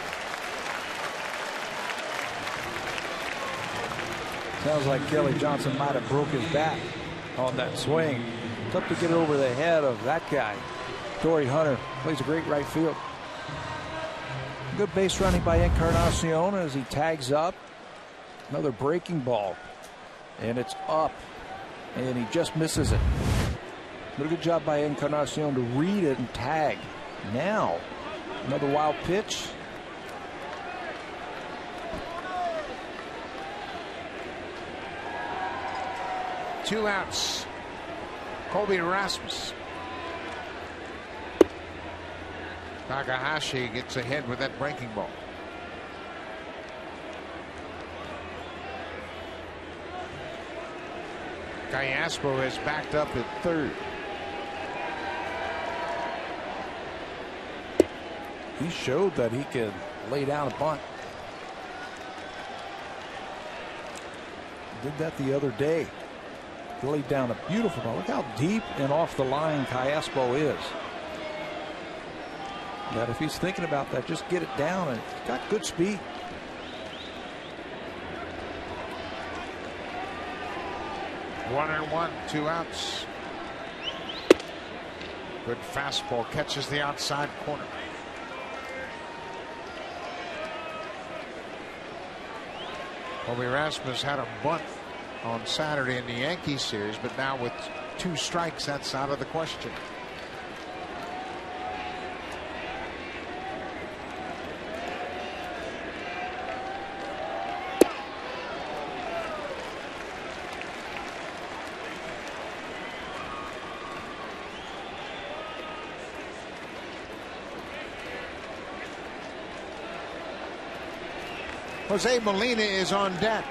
Sounds like Kelly Johnson might have broke his back on that swing. Tough to get it over the head of that guy. Corey Hunter plays a great right field. Good base running by Encarnacion as he tags up. Another breaking ball. And it's up. And he just misses it. But a good job by Encarnacion to read it and tag. Now, another wild pitch. Two outs. Colby Rasmus. Takahashi gets ahead with that breaking ball. Callaspo has backed up at third. He showed that he could lay down a bunt. Did that the other day. He laid down a beautiful bunt. Look how deep and off the line Callaspo is. That if he's thinking about that, just get it down, and he's got good speed. One and one, 2 outs. Good fastball catches the outside corner. Bobby Rasmus had a bunt on Saturday in the Yankees series, but now with 2 strikes, that's out of the question. Jose Molina is on deck.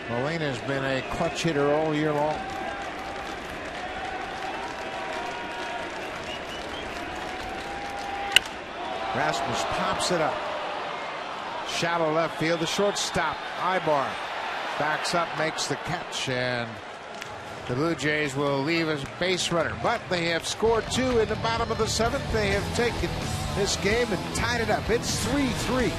Molina has been a clutch hitter all year long. Rasmus pops it up. Shallow left field. The shortstop, Ibar, backs up, makes the catch, and the Blue Jays will leave as base runner. But they have scored 2 in the bottom of the 7th. They have taken this game and tied it up. It's 3-3.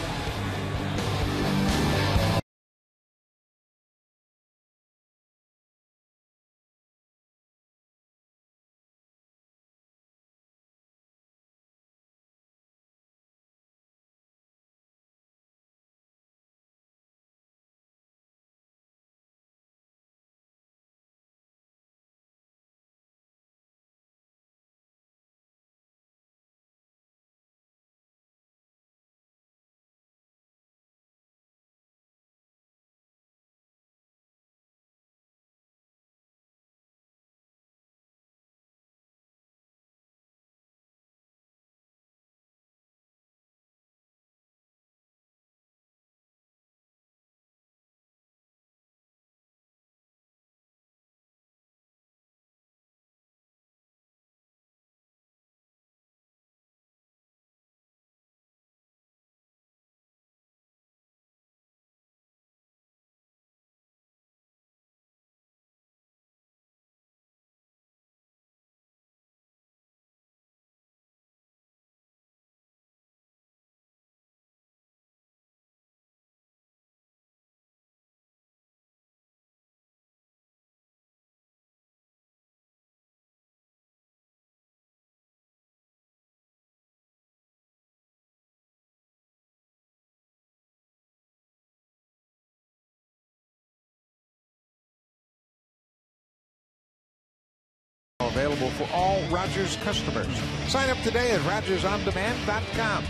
Available for all Rogers customers. Sign up today at RogersOnDemand.com.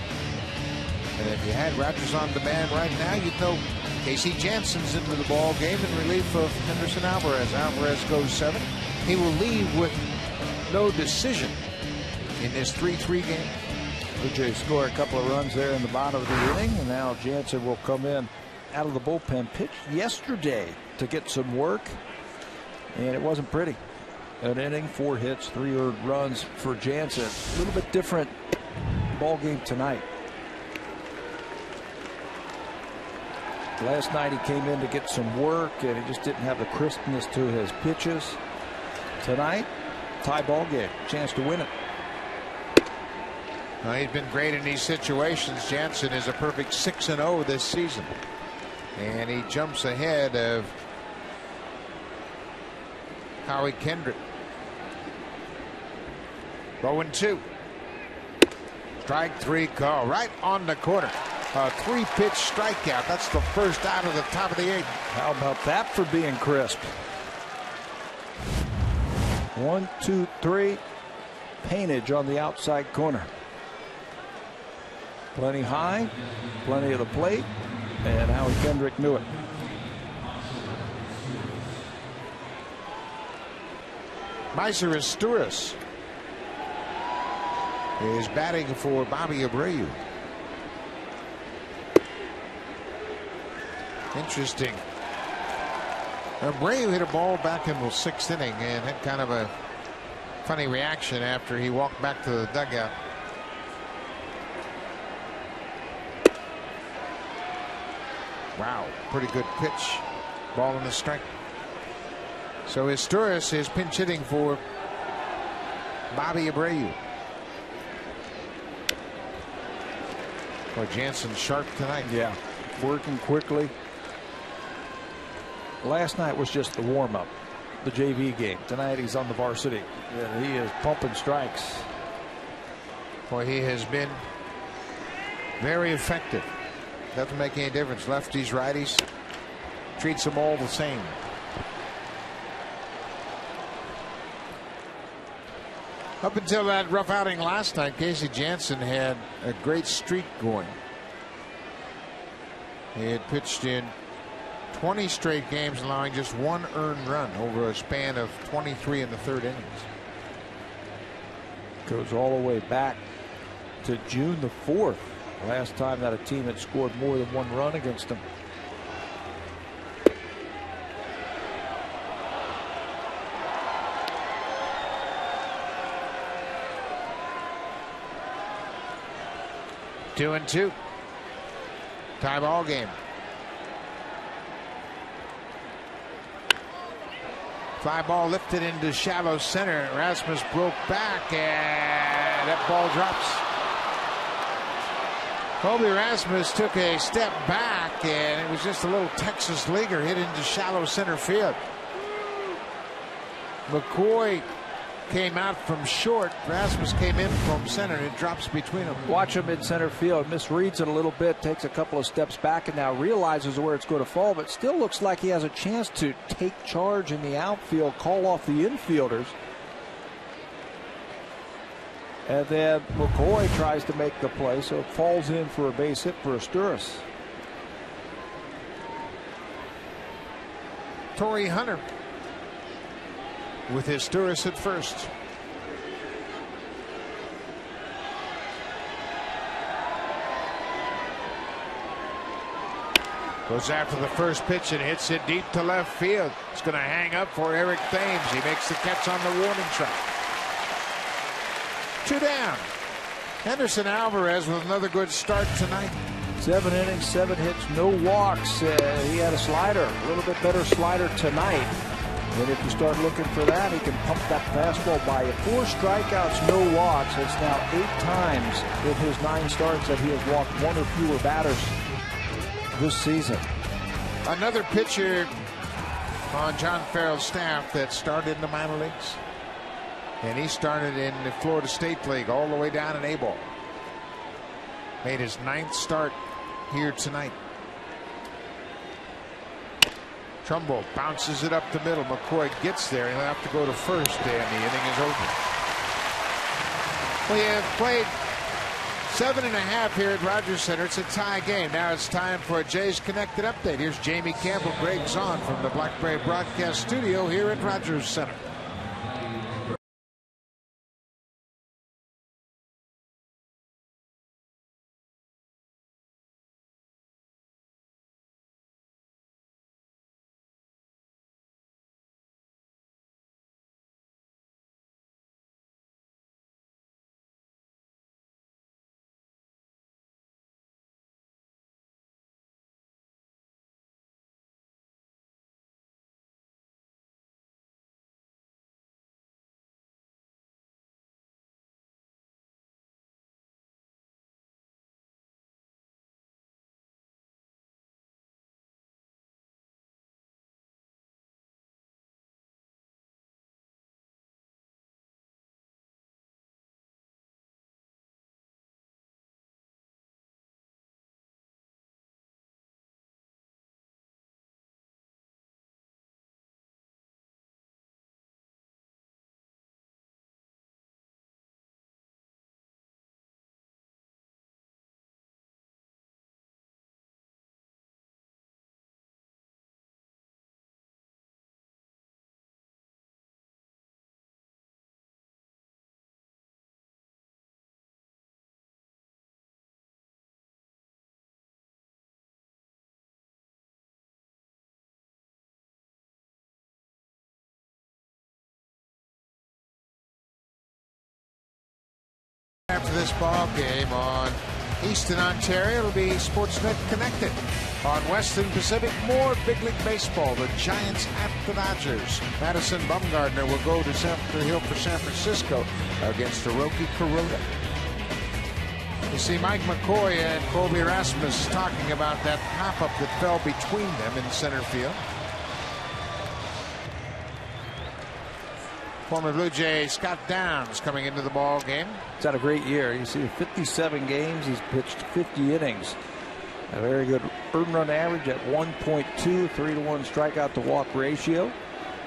And if you had Rogers On Demand right now, you'd know Casey Jansen's into the ball game in relief of Henderson Alvarez. Alvarez goes 7. He will leave with no decision in this 3-3 game. Blue Jays score a couple of runs there in the bottom of the inning, and now Jansen will come in out of the bullpen. Pitched yesterday to get some work, and it wasn't pretty. An inning, 4 hits, 3 earned runs for Jansen. A little bit different ball game tonight. Last night he came in to get some work, and he just didn't have the crispness to his pitches. Tonight, tie ball game, chance to win it. Well, he's been great in these situations. Jansen is a perfect 6-0 this season, and he jumps ahead of Howie Kendrick. 0-2. Strike 3 call right on the corner. A 3-pitch strikeout. That's the first out of the top of the 8th. How about that for being crisp? 1, 2, 3. Paintage on the outside corner. Plenty high, plenty of the plate, and Howie Kendrick knew it. Miser Asturias is batting for Bobby Abreu. Interesting. Abreu hit a ball back in the 6th inning and had kind of a funny reaction after he walked back to the dugout. Wow, pretty good pitch. Ball in the strike. So Izturis is pinch hitting for Bobby Abreu. Boy, Jansen sharp tonight. Yeah, working quickly. Last night was just the warm-up, the JV game. Tonight he's on the varsity. Yeah, he is pumping strikes. Boy, he has been very effective. Doesn't make any difference. Lefties, righties, treats them all the same. Up until that rough outing last night, Casey Jansen had a great streak going. He had pitched in 20 straight games, allowing just 1 earned run over a span of 23 in the 3rd innings. Goes all the way back to June the 4th. Last time that a team had scored more than 1 run against them. Two and two. Tie ball game. Fly ball lifted into shallow center. Rasmus broke back and that ball drops. Colby Rasmus took a step back and it was just a little Texas leaguer hit into shallow center field. McCoy came out from short. Rasmus came in from center and it drops between them. Watch him in center field. Misreads it a little bit, takes a couple of steps back and now realizes where it's going to fall, but still looks like he has a chance to take charge in the outfield, call off the infielders. And then McCoy tries to make the play, so it falls in for a base hit for Izturis. Torrey Hunter with Izturis at first. Goes after the first pitch and hits it deep to left field. It's going to hang up for Eric Thames. He makes the catch on the warning track. 2 down. Henderson Alvarez with another good start tonight. 7 innings, 7 hits, no walks. He had a slider, a little bit better slider tonight. And if you start looking for that, he can pump that fastball by you. 4 strikeouts, no walks. It's now 8 times in his 9 starts that he has walked 1 or fewer batters this season. Another pitcher on John Farrell's staff that started in the minor leagues. And he started in the Florida State League all the way down in A-ball. Made his 9th start here tonight. Trumbo bounces it up the middle. McCoy gets there and he'll have to go to first, and the inning is over. We have played 7.5 here at Rogers Center. It's a tie game. Now it's time for a Jays Connected update. Here's Jamie Campbell, Greg Zahn from the Blackberry Broadcast Studio here at Rogers Center. After this ball game on Eastern Ontario, it'll be Sportsnet Connected. On Western Pacific, more big league baseball. The Giants at the Dodgers. Madison Bumgarner will go to the Hill for San Francisco against Hiroki Kuroda. You see Mike McCoy and Colby Rasmus talking about that pop-up that fell between them in center field. Former Blue Jay Scott Downs coming into the ball game. He's had a great year. You see 57 games. He's pitched 50 innings. A very good earned run average at 1.2, 3-to-1 strikeout to walk ratio.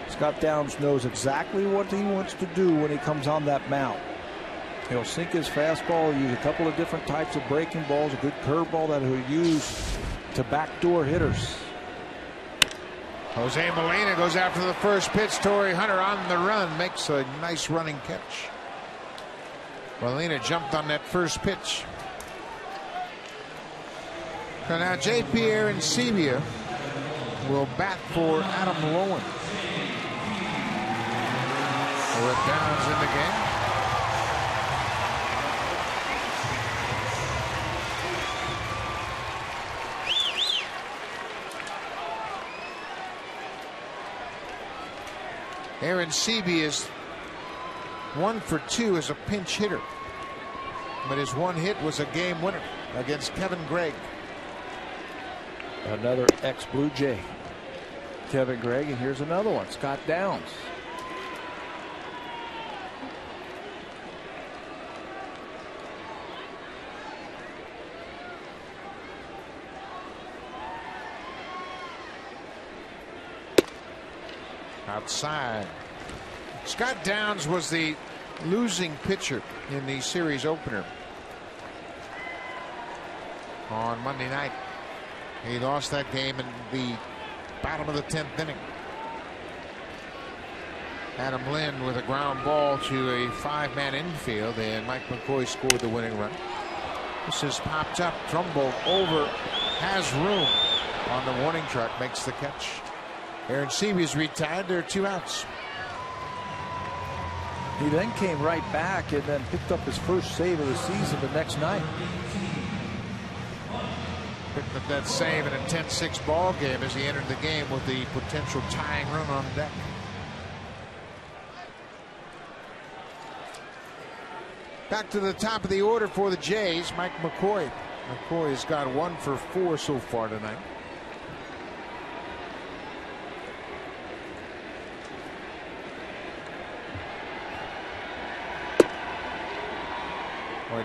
Scott Downs knows exactly what he wants to do when he comes on that mound. He'll sink his fastball, use a couple of different types of breaking balls, a good curveball that he'll use to backdoor hitters. Jose Molina goes after the first pitch. Torrey Hunter on the run, makes a nice running catch. Molina jumped on that first pitch. So now J.P. Arancibia will bat for Adam Lowen. With Downs in the game. Arancibia is 1 for 2 as a pinch hitter, but his one hit was a game winner against Kevin Gregg. Another ex-Blue Jay, Kevin Gregg, and here's another one, Scott Downs. Outside. Scott Downs was the losing pitcher in the series opener on Monday night. He lost that game in the bottom of the 10th inning. Adam Lynn with a ground ball to a 5-man infield, and Mike McCoy scored the winning run. This is popped up. Trumbo over, has room on the warning track, makes the catch. Arancibia is retired. There are 2 outs. He then came right back and then picked up his first save of the season the next night. Picked up that save in a 10-6 ball game as he entered the game with the potential tying run on deck. Back to the top of the order for the Jays, Mike McCoy. McCoy has got 1 for 4 so far tonight.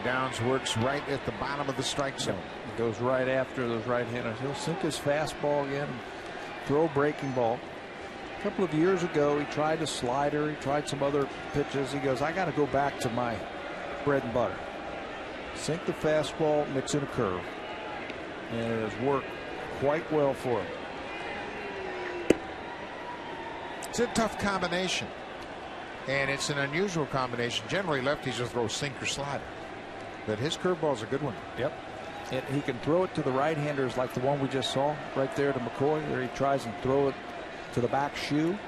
Downs works right at the bottom of the strike zone. He goes right after those right-handers. He'll sink his fastball again, throw a breaking ball. A couple of years ago, he tried a slider. He tried some other pitches. He goes, I got to go back to my bread and butter. Sink the fastball, mix in a curve. And it has worked quite well for him. It's a tough combination. And it's an unusual combination. Generally, lefties will throw sink or slider. But his curveball is a good one. Yep. And he can throw it to the right-handers like the one we just saw right there to McCoy. There he tries and throw it to the back shoe.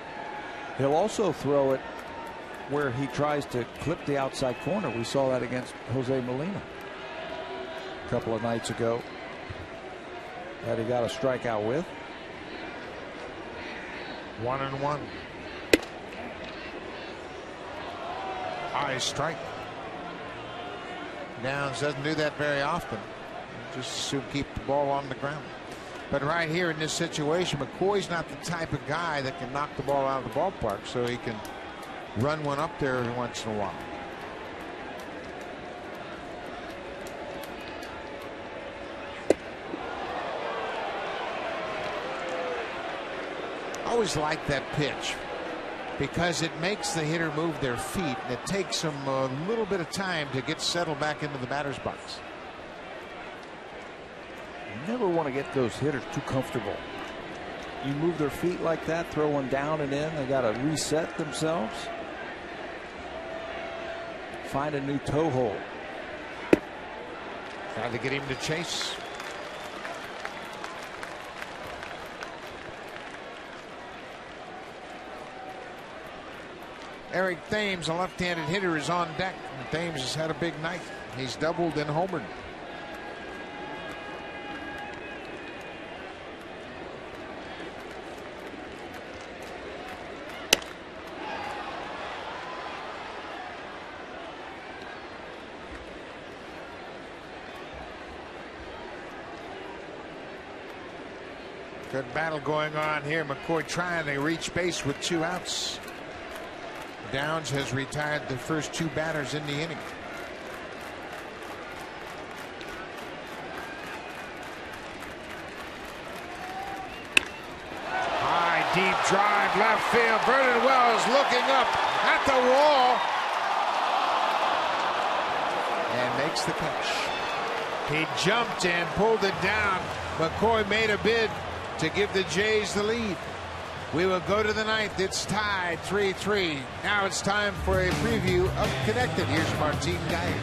He'll also throw it where he tries to clip the outside corner. We saw that against Jose Molina a couple of nights ago that he got a strikeout with. 1-1. High strike. Downs doesn't do that very often. Just to keep the ball on the ground. But right here in this situation, McCoy's not the type of guy that can knock the ball out of the ballpark, so he can run one up there every once in a while. I always like that pitch because it makes the hitter move their feet, and it takes them a little bit of time to get settled back into the batter's box. You never want to get those hitters too comfortable. You move their feet like that, throw one down and in, they got to reset themselves. Find a new toe hold. Trying to get him to chase. Eric Thames, a left-handed hitter, is on deck. Thames has had a big night. He's doubled and homered. Good battle going on here. McCoy trying to reach base with 2 outs. Downs has retired the first 2 batters in the inning. High, deep drive, left field. Vernon Wells looking up at the wall and makes the catch. He jumped and pulled it down. McCoy made a bid to give the Jays the lead. We will go to the 9th. It's tied 3-3. Now it's time for a preview of Connected. Here's Martine Geyer.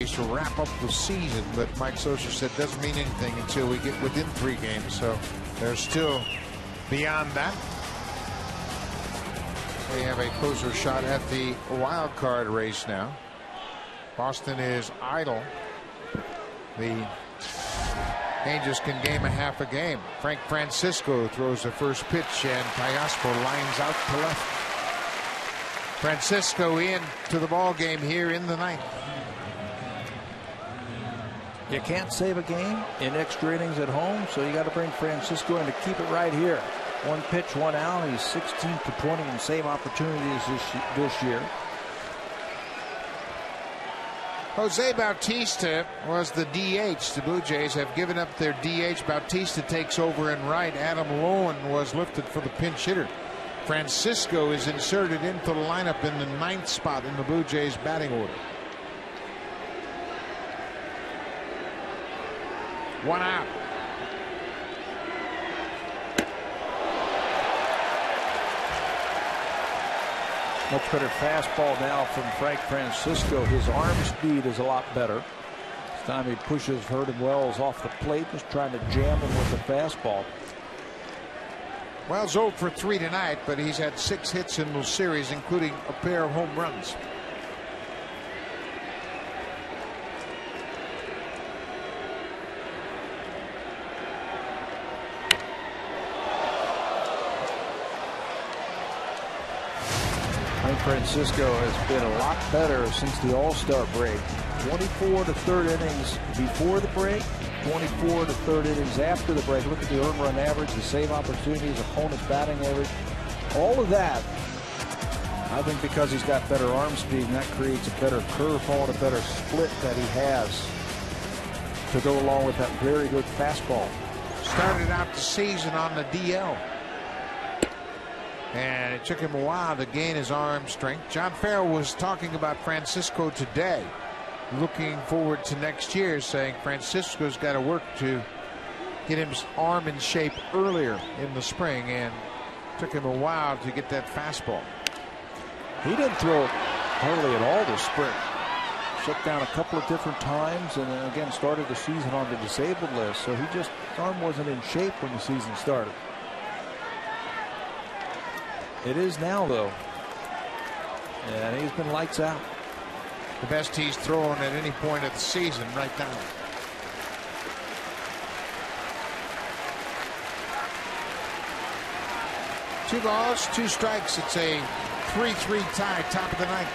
To wrap up the season, but Mike Scioscia said doesn't mean anything until we get within 3 games. So they're still beyond that. They have a closer shot at the wild card race now. Boston is idle. The Angels can game a half a game. Frank Francisco throws the first pitch and Teoscar lines out to left. Francisco in to the ball game here in the 9th. You can't save a game in extra innings at home, so you got to bring Francisco in to keep it right here. 1 pitch, 1 out. He's 16 for 20 in save opportunities this year. Jose Bautista was the DH. The Blue Jays have given up their DH. Bautista takes over in right. Adam Lowen was lifted for the pinch hitter. Francisco is inserted into the lineup in the 9th spot in the Blue Jays batting order. 1 out. Much better fastball now from Frank Francisco. His arm speed is a lot better. This time he pushes Vernon Wells off the plate, just trying to jam him with the fastball. Wells 0 for 3 tonight, but he's had 6 hits in the series, including a pair of home runs. Francisco has been a lot better since the All-Star break. 24 to 3rd innings before the break, 24 to third innings after the break. Look at the earned run average, the save opportunities, opponent's batting average. All of that, I think, because he's got better arm speed, and that creates a better curveball and a better split that he has to go along with that very good fastball. Started out the season on the DL. And it took him a while to gain his arm strength. John Farrell was talking about Francisco today, looking forward to next year, saying Francisco's got to work to get his arm in shape earlier in the spring, and it took him a while to get that fastball. He didn't throw hardly at all this spring. Shut down a couple of different times, and then again started the season on the disabled list. So his arm wasn't in shape when the season started. It is now, though, and he's been lights out. The best he's thrown at any point of the season right now. Two balls, two strikes. It's a 3-3 tie, top of the ninth.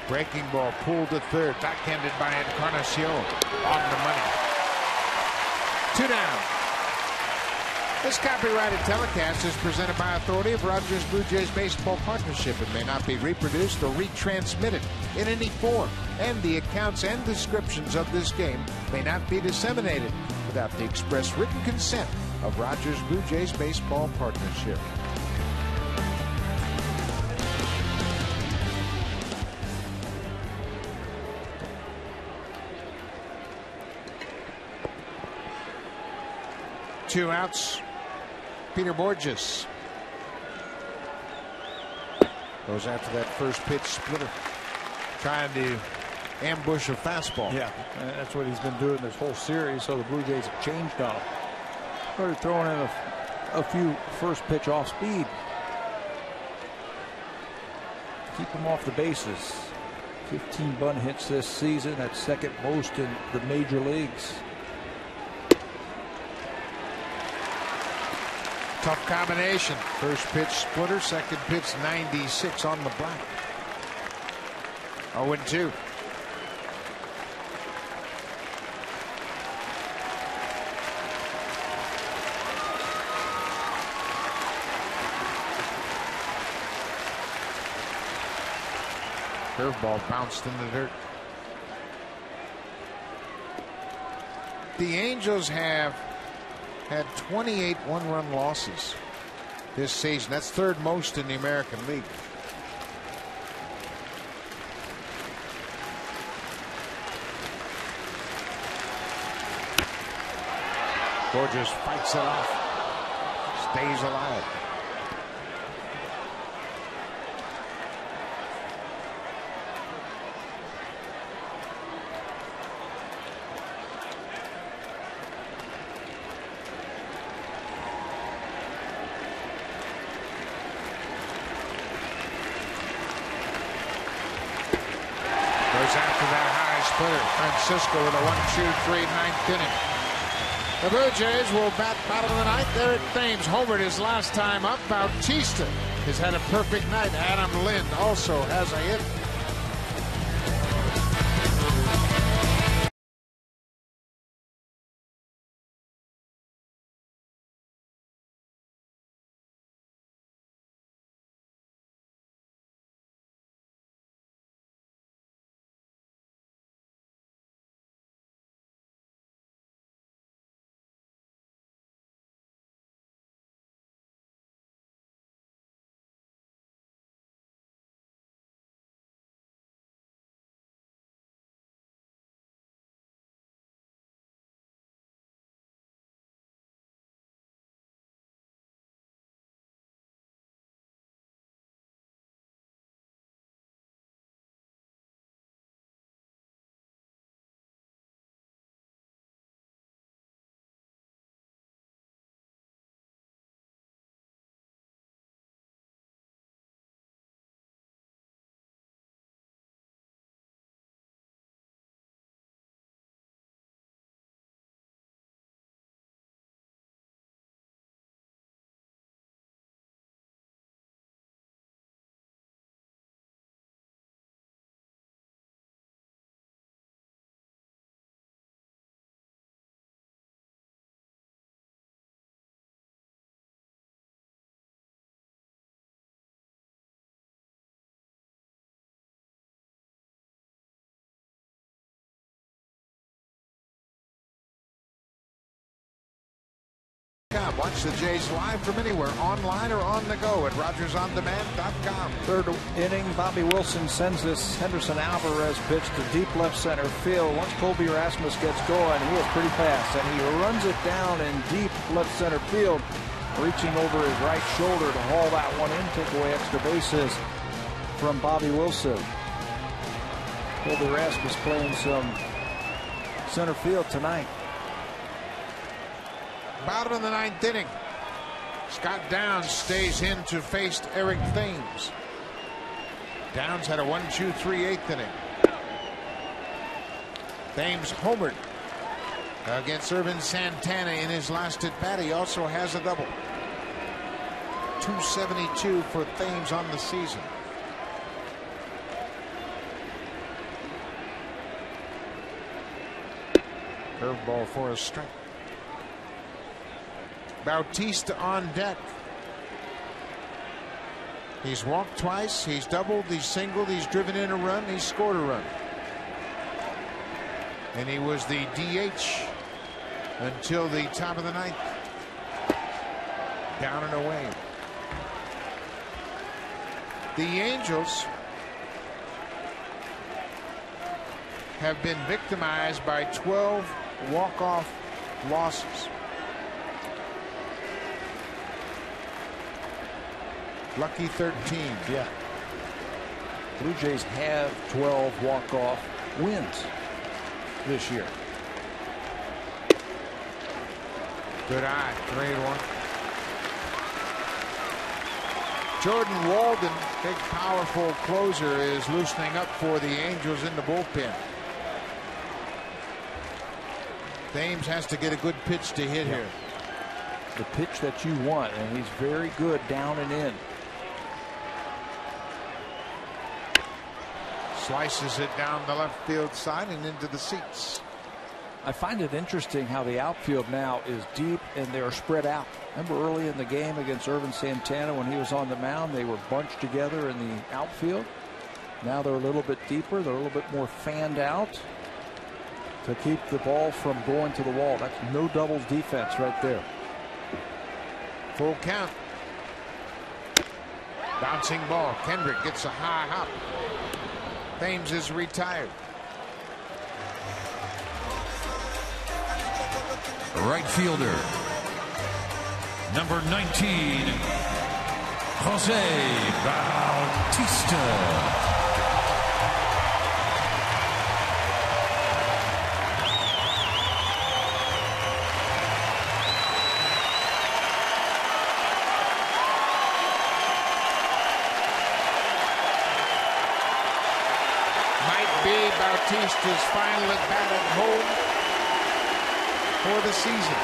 Breaking ball pulled to third, backhanded by Encarnacion on the money. 2 down. This copyrighted telecast is presented by authority of Rogers Blue Jays Baseball Partnership. It may not be reproduced or retransmitted in any form, and the accounts and descriptions of this game may not be disseminated without the express written consent of Rogers Blue Jays Baseball Partnership. Two outs. Peter Borges goes after that first pitch splitter, trying to ambush a fastball. Yeah, that's what he's been doing this whole series. So the Blue Jays have changed on him. Started throwing in a few first pitch off speed. Keep him off the bases. 15 bunt hits this season. That's second most in the major leagues. Tough combination. First pitch splitter, second pitch 96 on the black. 0-2. Curveball bounced in the dirt. The Angels have had 28 one-run losses this season. That's third most in the American League. Borges fights it off, stays alive. After that high splitter, Francisco with a 1-2-3 ninth inning. The Blue Jays will bat bottom of the ninth. There at Thames, homered his last time up. Bautista has had a perfect night. Adam Lind also has a hit. RogersOnDemand.com. Watch the Jays live from anywhere, online or on the go at RogersOnDemand.com. Third inning, Bobby Wilson sends this Henderson Alvarez pitch to deep left center field. Once Colby Erasmus gets going, he is pretty fast, and he runs it down in deep left center field, reaching over his right shoulder to haul that one in, take away extra bases from Bobby Wilson. Colby Erasmus playing some center field tonight. Bottom of the ninth inning. Scott Downs stays in to face Eric Thames. Downs had a 1-2-3/8 inning. Thames homered against Irvin Santana in his last at bat. He also has a double. 272 for Thames on the season. Curveball for a strike. Bautista on deck. He's walked twice, he's doubled, he's singled, he's driven in a run, he's scored a run. And he was the DH until the top of the ninth. Down and away. The Angels have been victimized by 12 walk-off losses. Lucky 13. Yeah. Blue Jays have 12 walk-off wins this year. Good eye. 3-1. Jordan Walden, big powerful closer, is loosening up for the Angels in the bullpen. Thames has to get a good pitch to hit here. The pitch that you want, and he's very good down and in. Slices it down the left field side and into the seats. I find it interesting how the outfield now is deep and they're spread out. Remember early in the game against Irvin Santana when he was on the mound, they were bunched together in the outfield. Now they're a little bit deeper. They're a little bit more fanned out to keep the ball from going to the wall. That's no doubles defense right there. Full count. Bouncing ball. Kendrick gets a high hop. Thames is retired. Right fielder, number 19, Jose Bautista. Bautista's final at bat at home for the season.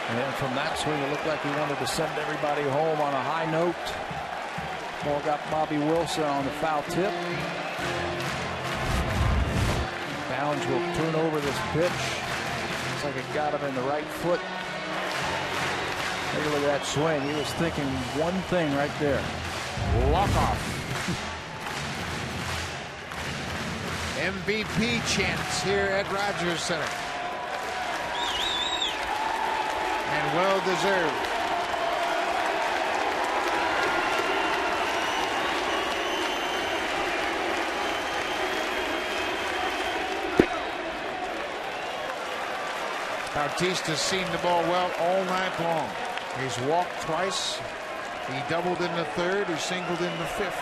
And from that swing, it looked like he wanted to send everybody home on a high note. Ball got Bobby Wilson on the foul tip. Downs will turn over this pitch. Looks like it got him in the right foot. Take a look at that swing. He was thinking one thing right there. Walk off. MVP chants here at Rogers Center. And well deserved. Bautista's seen the ball well all night long. He's walked twice. He doubled in the third. He singled in the fifth.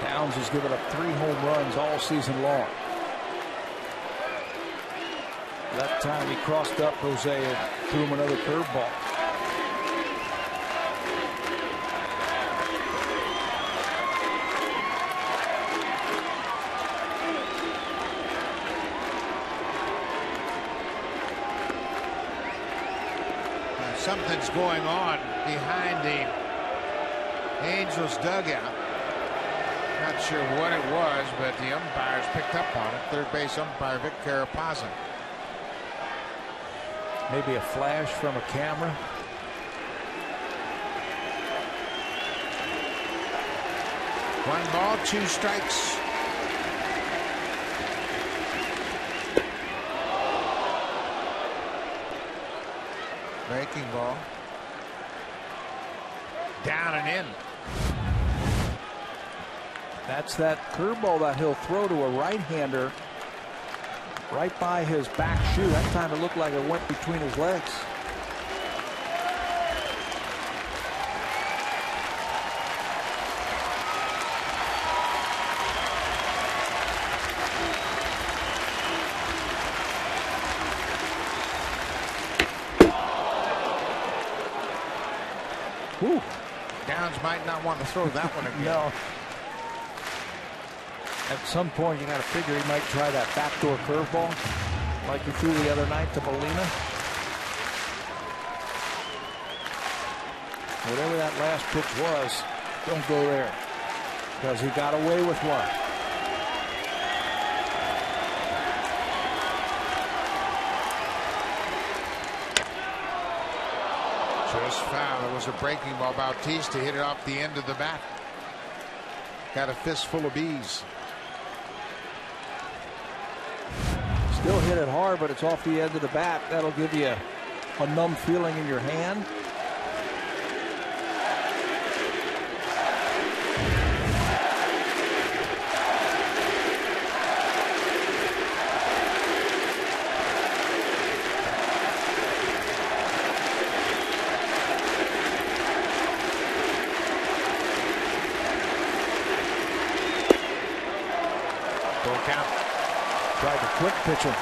Downs has given up 3 home runs all season long. That time he crossed up Jose and threw him another curveball. Something's going on behind the Angels dugout. Not sure what it was, but the umpires picked up on it. Third base umpire Vic Carapazza. Maybe a flash from a camera. One ball, 2 strikes. Breaking ball. Down and in. That's that curveball that he'll throw to a right-hander right by his back shoe. That time it looked like it went between his legs. Whew. Downs might not want to throw that one again. No. At some point, you got to figure he might try that backdoor curveball like he threw the other night to Molina. Whatever that last pitch was, don't go there because he got away with one. Just foul. It was a breaking ball. Bautista hit it off the end of the bat. Got a fistful of bees. Still hit it hard, but it's off the end of the bat. That'll give you a numb feeling in your hand. Tried to quick pitch him.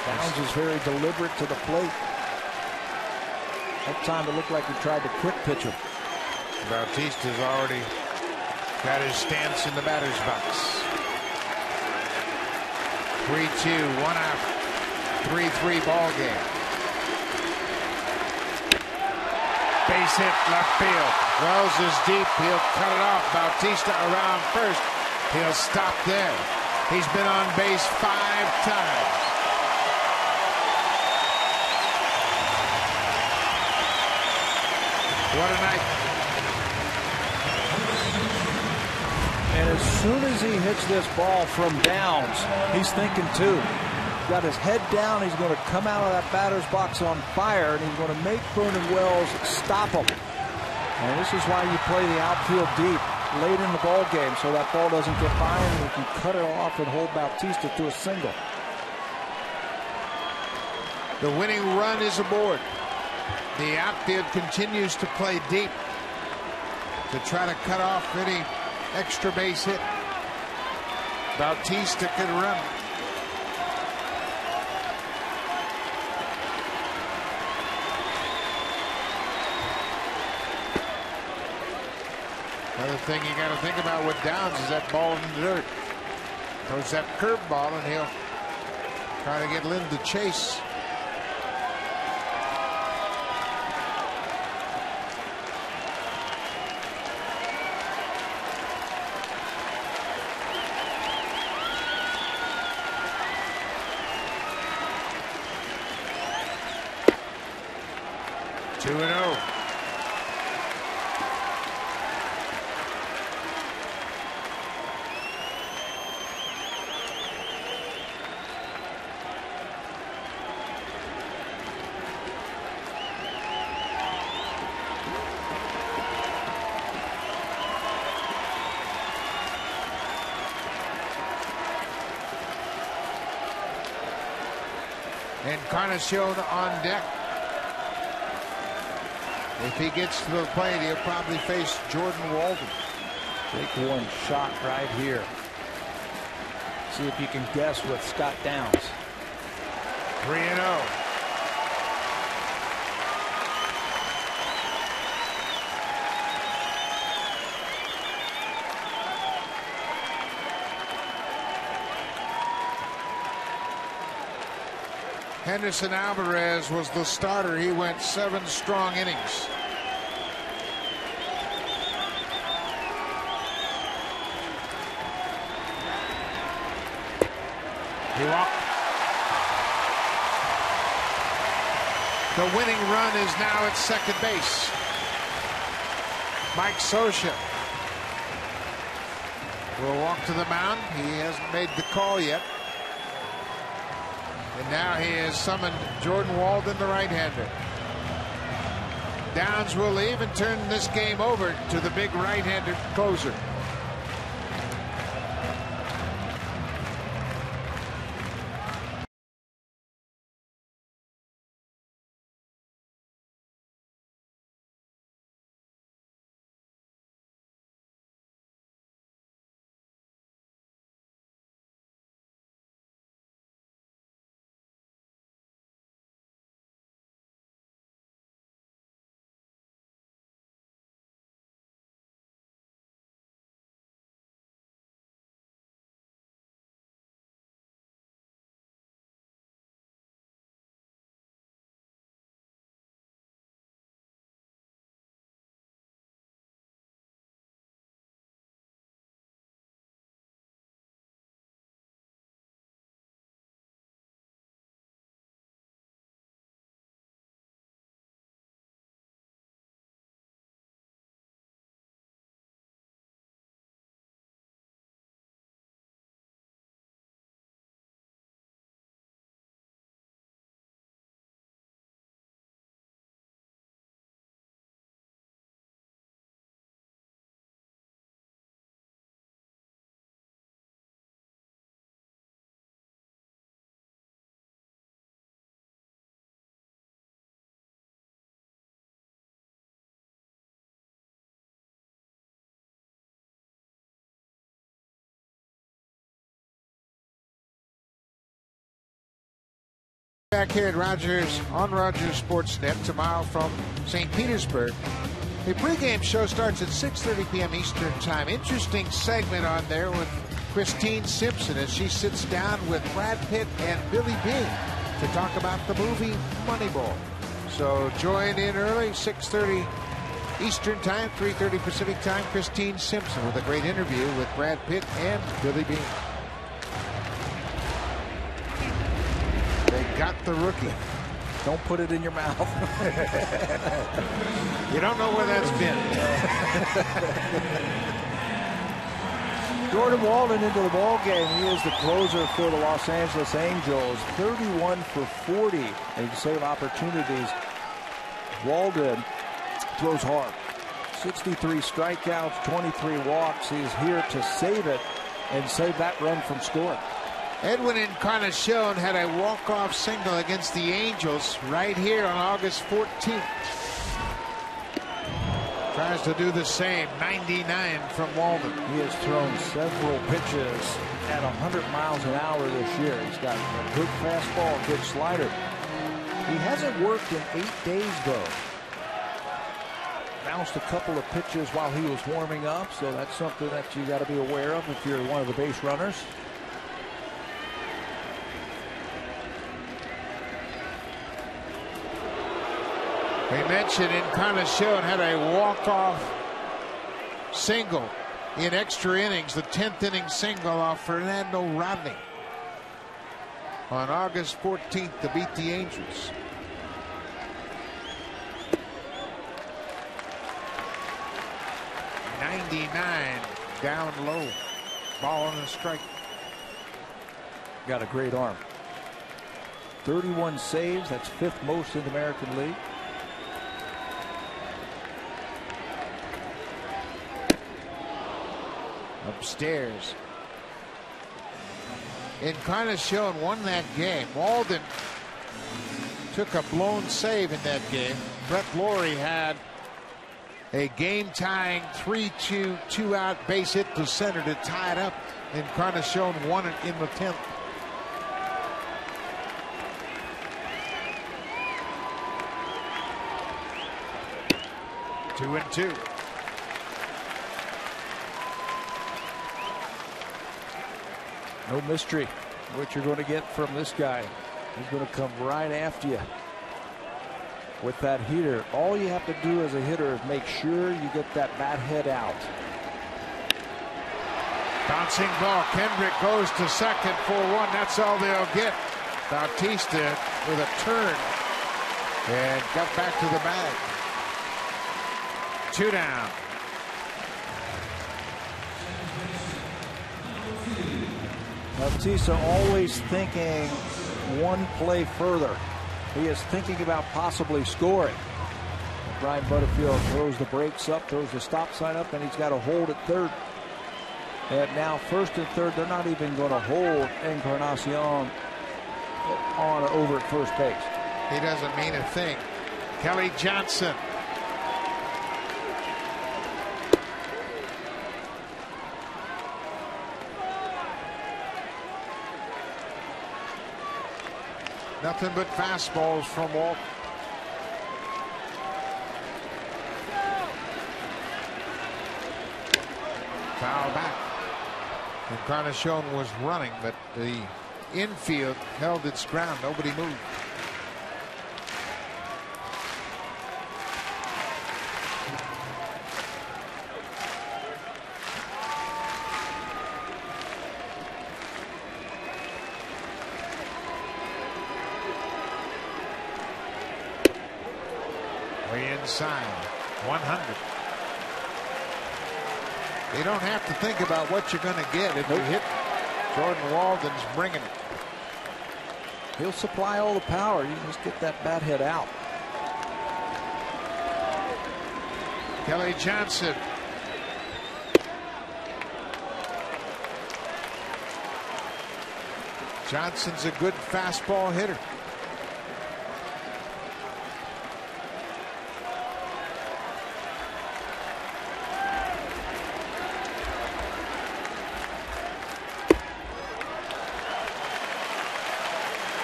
Downs is very deliberate to the plate. That time it looked like he tried to quick pitch him. Bautista's already got his stance in the batter's box. 3-2, 1 out, 3-3 ball game. Base hit left field. Wells is deep. He'll cut it off. Bautista around first. He'll stop there. He's been on base 5 times. What a night. And as soon as he hits this ball from Downs, he's thinking too. Got his head down. He's going to come out of that batter's box on fire, and he's going to make Vernon Wells stop him. And this is why you play the outfield deep late in the ball game, so that ball doesn't get by and you can cut it off and hold Bautista to a single. The winning run is aboard. The outfield continues to play deep to try to cut off any extra base hit. Bautista could run. Another thing you got to think about with Downs is that ball in the dirt. Throws that curveball and he'll try to get Lynn to chase. Two and 0. Encarnacion on deck. If he gets to the plate, he'll probably face Jordan Walden. Take one shot right here. See if you can guess with Scott Downs. 3-0. Henderson Alvarez was the starter. He went 7 strong innings. He walked. The winning run is now at second base. Mike Scioscia will walk to the mound. He hasn't made the call yet. And now he has summoned Jordan Walden, the right-hander. Downs will leave and turn this game over to the big right-handed closer. Back here at Rogers on Rogers Sportsnet tomorrow from St. Petersburg. The pregame show starts at 6:30 p.m. Eastern Time. Interesting segment on there with Christine Simpson as she sits down with Brad Pitt and Billy Beane to talk about the movie Moneyball. So join in early, 6:30 Eastern Time, 3:30 Pacific Time. Christine Simpson with a great interview with Brad Pitt and Billy Beane. They got the rookie. Don't put it in your mouth. You don't know where that's been. Jordan Walden into the ball game. He is the closer for the Los Angeles Angels. 31 for 40. And he can save opportunities. Walden throws hard. 63 strikeouts, 23 walks. He's here to save it and save that run from scoring. Edwin Encarnacion had a walk-off single against the Angels right here on August 14th. Tries to do the same. 99 from Walden. He has thrown several pitches at 100 miles an hour this year. He's got a good fastball, a good slider. He hasn't worked in 8 days, though. Bounced a couple of pitches while he was warming up, so that's something that you got to be aware of if you're one of the base runners. We mentioned Encarnacion had a walk-off single in extra innings, the 10th inning single off Fernando Rodney on August 14th to beat the Angels. .99 down low, ball on a strike. Got a great arm. 31 saves, that's 5th most in the American League. Upstairs. Encarnacion won that game. Walden took a blown save in that game. Brett Lawrie had a game-tying 3-2 two-out base hit to center to tie it up. Encarnacion won it in the 10th. Two and two. No mystery what you're going to get from this guy. He's going to come right after you with that heater. All you have to do as a hitter is make sure you get that bat head out. Bouncing ball. Kendrick goes to second for one. That's all they'll get. Bautista with a turn and got back to the bag. 2 down. Bautista always thinking one play further. He is thinking about possibly scoring. Brian Butterfield throws the brakes up, throws the stop sign up, and he's got a hold at third. And now first and third, they're not even going to hold Encarnacion on or over at first base. He doesn't mean a thing. Kelly Johnson. Nothing but fastballs from Walt. Foul back. Encarnacion was running, but the infield held its ground. Nobody moved. Way inside. 100. You don't have to think about what you're going to get. If you hit, Jordan Walden's bringing it. He'll supply all the power. You just get that bat head out. Kelly Johnson. Johnson's a good fastball hitter.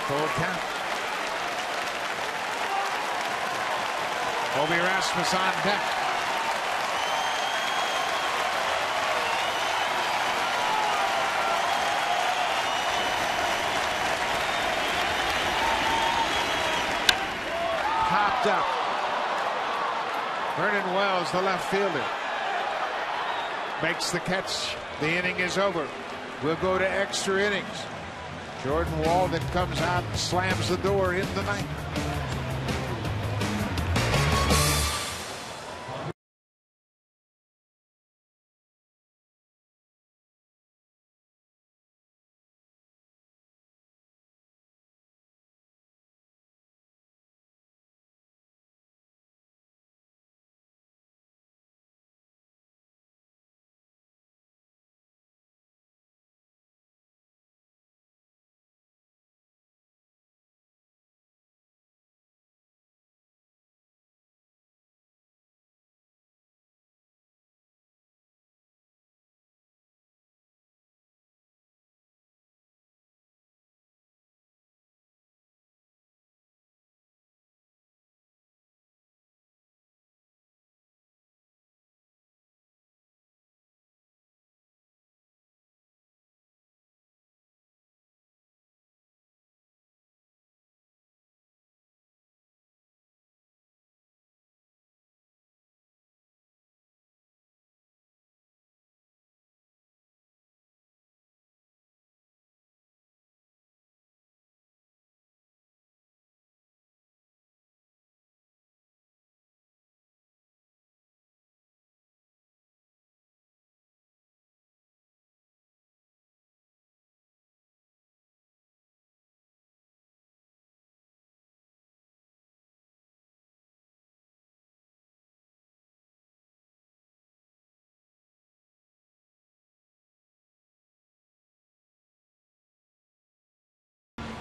Full count. Bobby Rasmus on deck. Popped up. Vernon Wells, the left fielder, makes the catch. The inning is over. We'll go to extra innings. Jordan Walden comes out and slams the door in the ninth.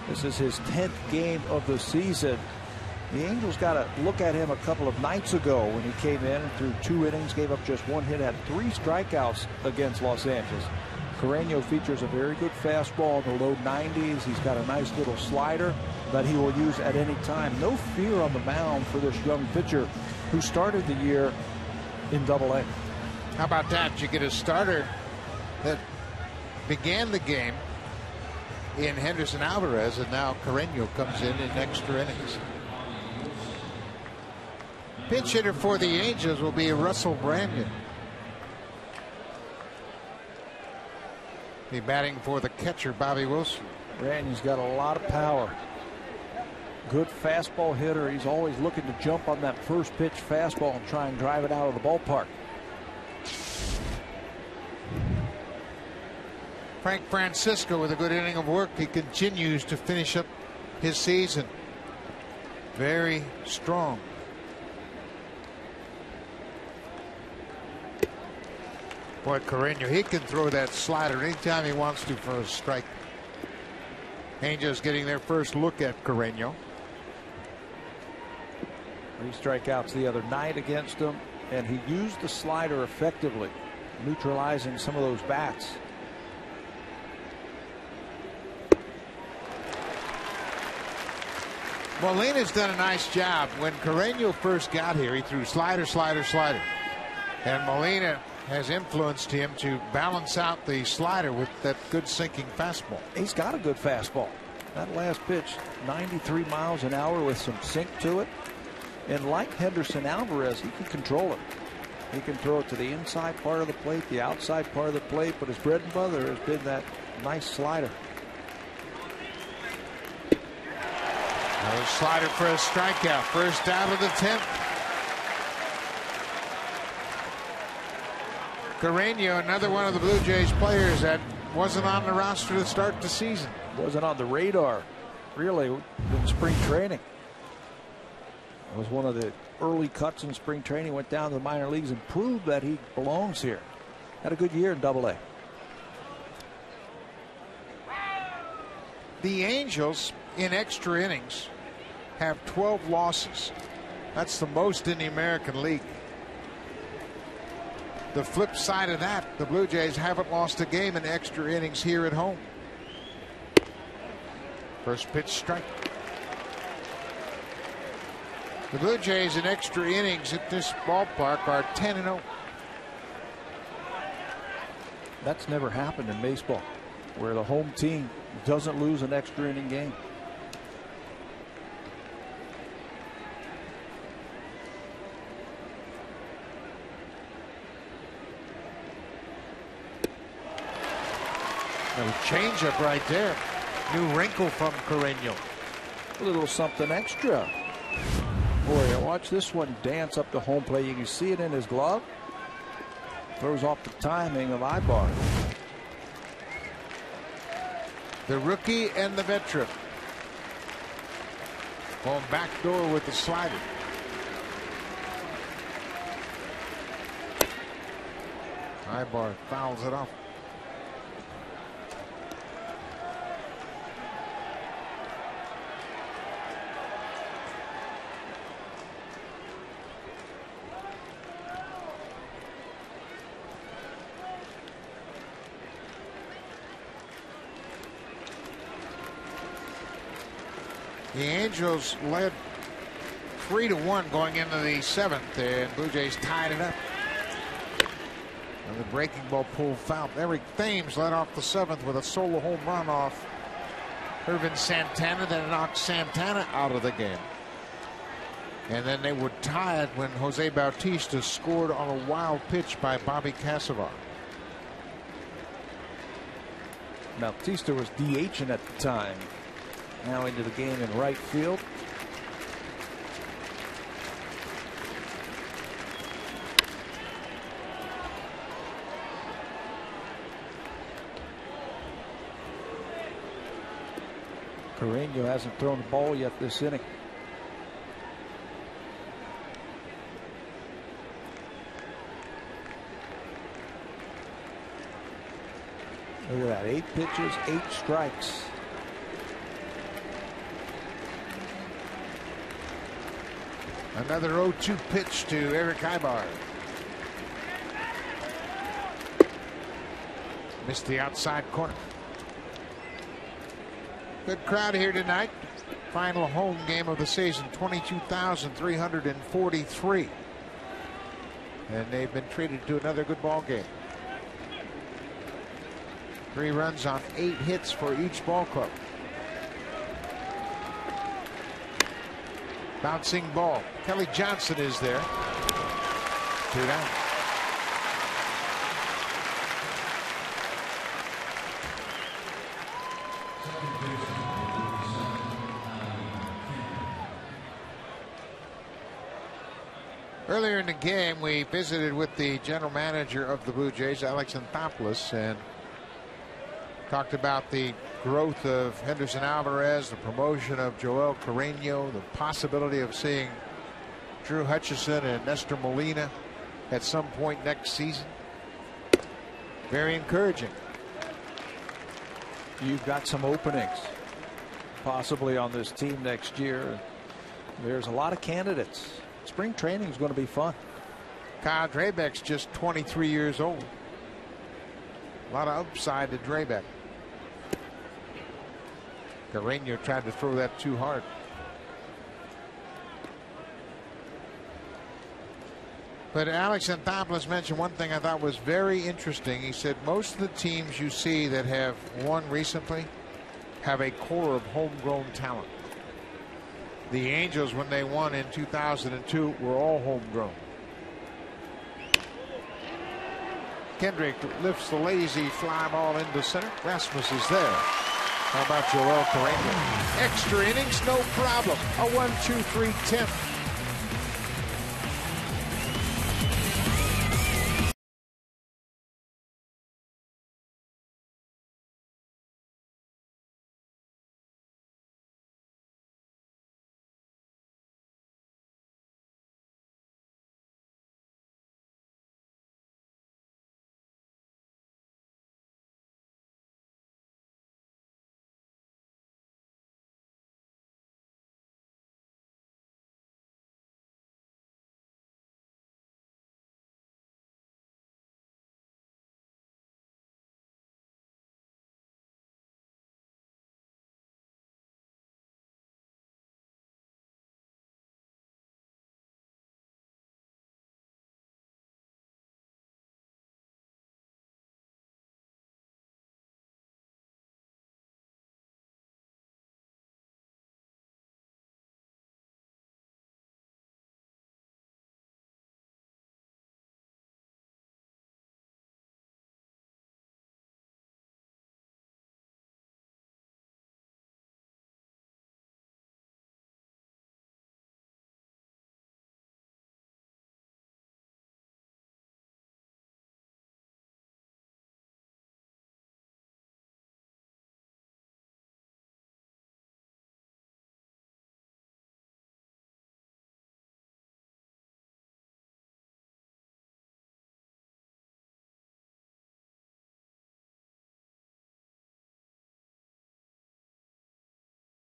This is his 10th game of the season. The Angels got to look at him a couple of nights ago when he came in and threw 2 innings, gave up just 1 hit, had 3 strikeouts against Los Angeles. Carreño features a very good fastball in the low 90s. He's got a nice little slider that he will use at any time. No fear on the mound for this young pitcher who started the year in Double-A. How about that? You get a starter that began the game in Henderson Alvarez, and now Carreño comes in extra innings. Pinch hitter for the Angels will be Russell Brandon. The batting for the catcher, Bobby Wilson. Randy's got a lot of power. Good fastball hitter. He's always looking to jump on that first pitch fastball and try and drive it out of the ballpark. Frank Francisco with a good inning of work. He continues to finish up his season very strong. Boy, Carreño, he can throw that slider anytime he wants to for a strike. Angels getting their first look at Carreño. 3 strikeouts the other night against him, and he used the slider effectively, neutralizing some of those bats. Molina's done a nice job. When Carreño first got here, he threw slider, slider, slider. And Molina has influenced him to balance out the slider with that good sinking fastball. He's got a good fastball. That last pitch, 93 miles an hour with some sink to it. And like Henderson Alvarez, he can control it. He can throw it to the inside part of the plate, the outside part of the plate, but his bread and butter has been that nice slider. Another slider for a strikeout. First out of the 10th. Carreño, another one of the Blue Jays players that wasn't on the roster to start the season. Wasn't on the radar, really, in spring training. It was one of the early cuts in spring training, went down to the minor leagues and proved that he belongs here. Had a good year in Double-A. The Angels, in extra innings, have 12 losses. That's the most in the American League. The flip side of that, the Blue Jays haven't lost a game in extra innings here at home. First pitch strike. The Blue Jays in extra innings at this ballpark are 10-0. That's never happened in baseball, where the home team doesn't lose an extra inning game. No changeup right there. New wrinkle from Carreño. A little something extra. Boy, watch this one dance up to home plate. You can see it in his glove. Throws off the timing of Ibar. The rookie and the veteran. Going back door with the slider. Ibar fouls it off. The Angels led 3-1 going into the 7th, and Blue Jays tied it up. And the breaking ball pulled foul. Eric Thames led off the 7th with a solo home run off Irvin Santana, then knocked Santana out of the game. And then they would tie it when Jose Bautista scored on a wild pitch by Bobby Casavar. Bautista was DHing at the time. Now into the game in right field. Carreño hasn't thrown the ball yet this inning. Look at that, 8 pitches, 8 strikes. Another 0-2 pitch to Eric Ibar. Missed the outside corner. Good crowd here tonight. Final home game of the season, 22,343. And they've been treated to another good ball game. 3 runs on 8 hits for each ball club. Bouncing ball. Kelly Johnson is there. 2 down. Earlier in the game, we visited with the general manager of the Blue Jays, Alex Anthopoulos, and talked about the growth of Henderson Alvarez, the promotion of Joel Carreño, the possibility of seeing Drew Hutchison and Nestor Molina at some point next season. Very encouraging. You've got some openings possibly on this team next year. There's a lot of candidates. Spring training is going to be fun. Kyle Drabek's just 23 years old. A lot of upside to Drabek. Carreño tried to throw that too hard. But Alex Anthopoulos mentioned one thing I thought was very interesting. He said most of the teams you see that have won recently have a core of homegrown talent. The Angels, when they won in 2002, were all homegrown. Kendrick lifts the lazy fly ball into center. Rasmus is there. How about Joel Carreño? Extra innings, no problem. A 1-2-3 10th.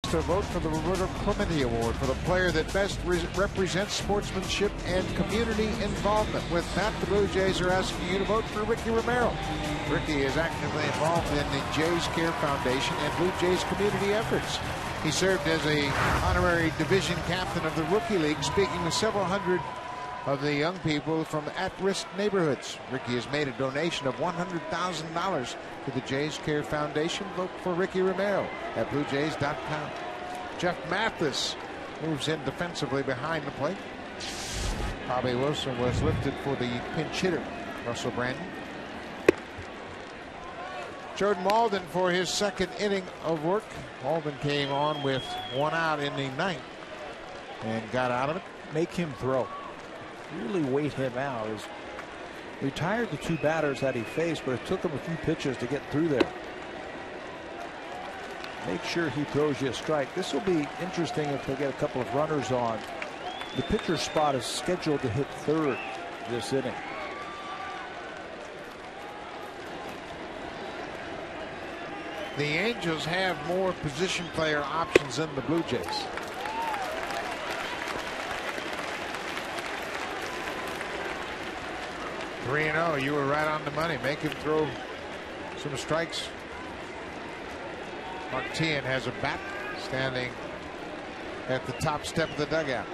To vote for the Roberto Clemente Award for the player that best represents sportsmanship and community involvement. With that, the Blue Jays are asking you to vote for Ricky Romero. Ricky is actively involved in the Jays Care Foundation and Blue Jays community efforts. He served as an honorary division captain of the Rookie League, speaking with several hundred of the young people from at-risk neighborhoods. Ricky has made a donation of $100,000 to the Jays Care Foundation. Vote for Ricky Romero at BlueJays.com. Jeff Mathis moves in defensively behind the plate. Bobby Wilson was lifted for the pinch hitter, Russell Brandon. Jordan Malden for his second inning of work. Malden came on with one out in the ninth and got out of it. Make him throw. Really wait him out. He's retired the two batters that he faced, but it took him a few pitches to get through there. Make sure he throws you a strike. This will be interesting if they get a couple of runners on. The pitcher's spot is scheduled to hit third this inning. The Angels have more position player options than the Blue Jays. (3-0). You were right on the money. Make him throw some strikes. Martian has a bat, standing at the top step of the dugout.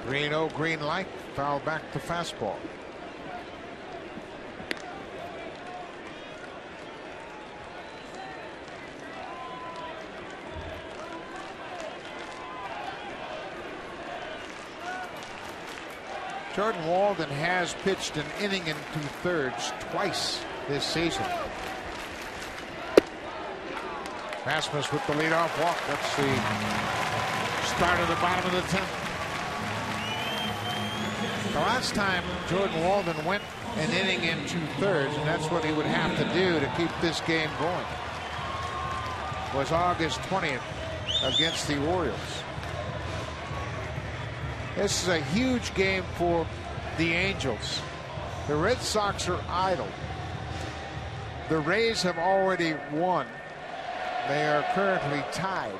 3-0 green light. Foul back to fastball. Jordan Walden has pitched an inning and 2/3 twice this season. Rasmus with the leadoff walk. That's the Start of the bottom of the 10th. The last time Jordan Walden went an inning in 2/3, and that's what he would have to do to keep this game going, was August 20th against the Orioles. This is a huge game for the Angels. The Red Sox are idle. The Rays have already won. They are currently tied.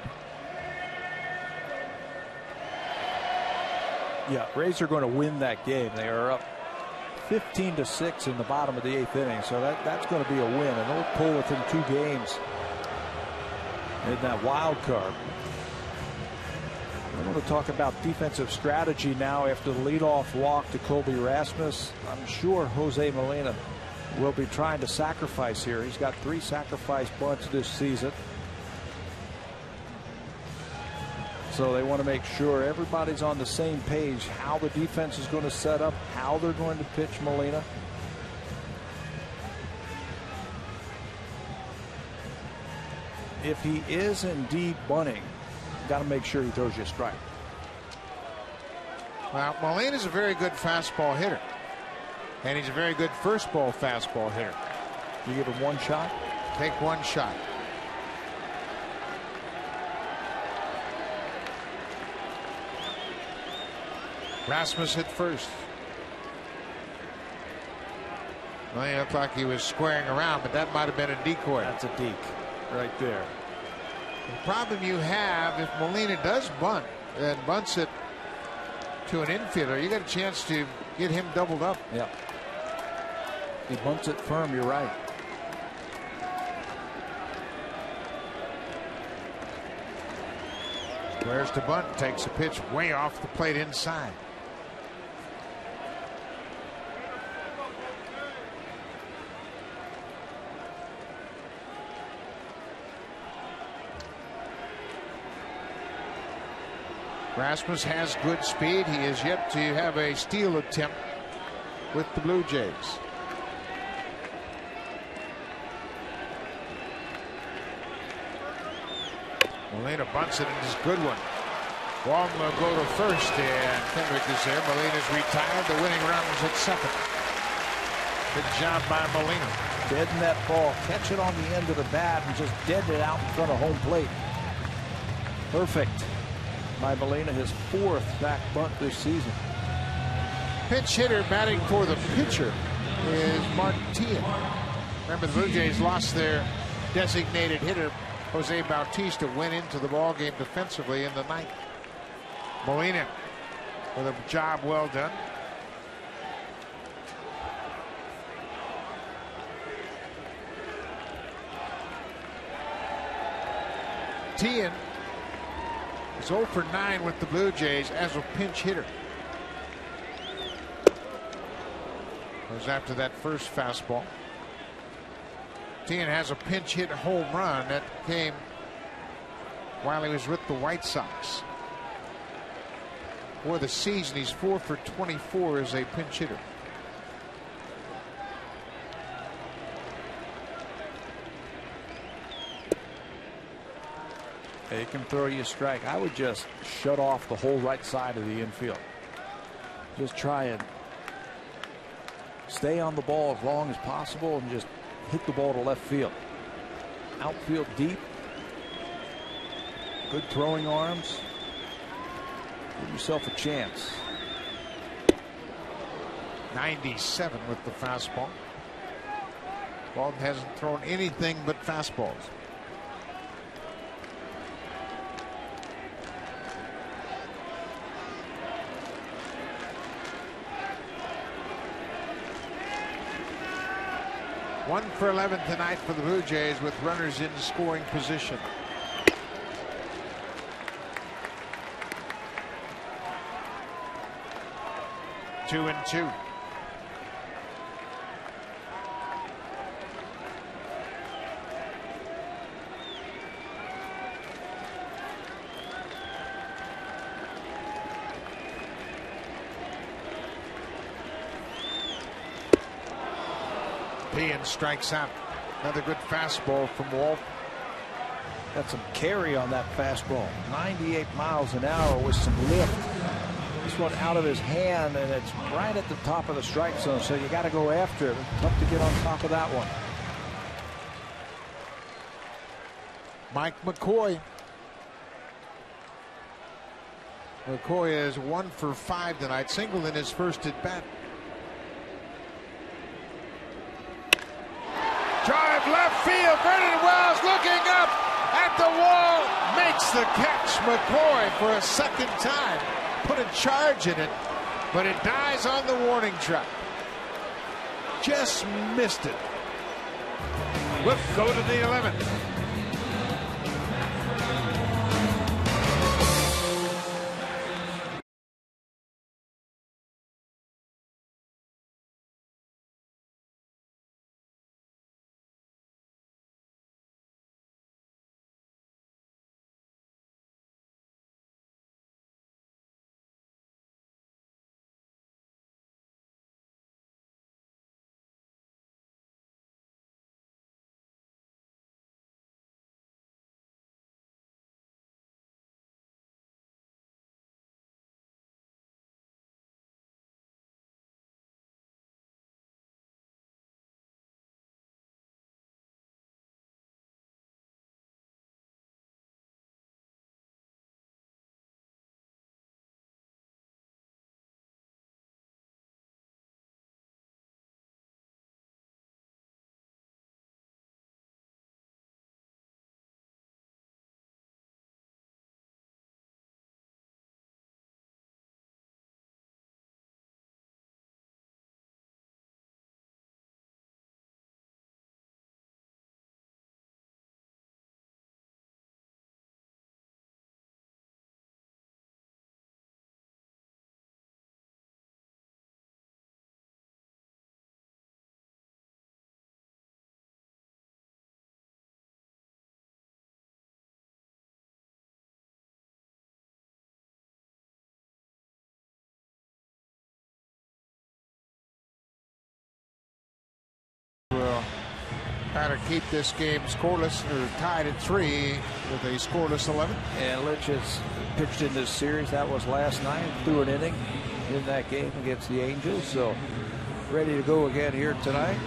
Yeah, Rays are going to win that game. They are up 15-6 in the bottom of the 8th inning, so that's going to be a win, and they'll pull within 2 games in that wild card. I want to talk about defensive strategy now after the leadoff walk to Colby Rasmus. I'm sure Jose Molina will be trying to sacrifice here. He's got 3 sacrifice bunts this season. So they want to make sure everybody's on the same page, how the defense is going to set up, how they're going to pitch Molina. If he is indeed bunting, got to make sure he throws you a strike. Well, Molina's a very good fastball hitter, and he's a very good first ball fastball hitter. You give him 1 shot? Take 1 shot. Rasmus hit first. Well, he looked like he was squaring around, but that might have been a decoy. That's a deke right there. The problem you have, if Molina does bunt and bunts it to an infielder, you got a chance to get him doubled up. Yeah. He bunts it firm, you're right. Squares to bunt, takes a pitch way off the plate inside. Rasmus has good speed. He is yet to have a steal attempt with the Blue Jays. Molina bunts it, and it's a good one. Walden will go to first, and Kendrick is there. Molina's retired. The winning run was at second. Good job by Molina. Deaden that ball, catch it on the end of the bat, and just deaden it out in front of home plate. Perfect by Molina, his 4th back bunt this season. Pinch hitter batting for the pitcher is Martin Tian. Remember, the Blue Jays lost their designated hitter. Jose Bautista went into the ball game defensively in the 9th. Molina with a job well done. Tian is 0 for 9 with the Blue Jays as a pinch hitter. Goes after that first fastball. Tian has a pinch hit home run that came while he was with the White Sox. For the season, he's 4 for 24 as a pinch hitter. He can throw you a strike. I would just shut off the whole right side of the infield. Just try and stay on the ball as long as possible and just hit the ball to left field. Outfield deep. Good throwing arms. Give yourself a chance. 97 with the fastball. Walden hasn't thrown anything but fastballs. One for 11 tonight for the Blue Jays with runners in scoring position. Two and two. Tian strikes out. Another good fastball from Walt. Got some carry on that fastball. 98 miles an hour with some lift. This one out of his hand, and it's right at the top of the strike zone, so you got to go after it. Tough to get on top of that one. Mike McCoy. McCoy is 1 for 5 tonight. Singled in his first at bat. Drive left field. Vernon Wells looking up at the wall. Makes the catch. McCoy for a second time. Put a charge in it, but it dies on the warning track. Just missed it. We'll go to the 11th. Try to keep this game scoreless, or tied at 3 with a scoreless 11. And Litch has pitched in this series. That was last night. Threw an inning in that game against the Angels. So ready to go again here tonight.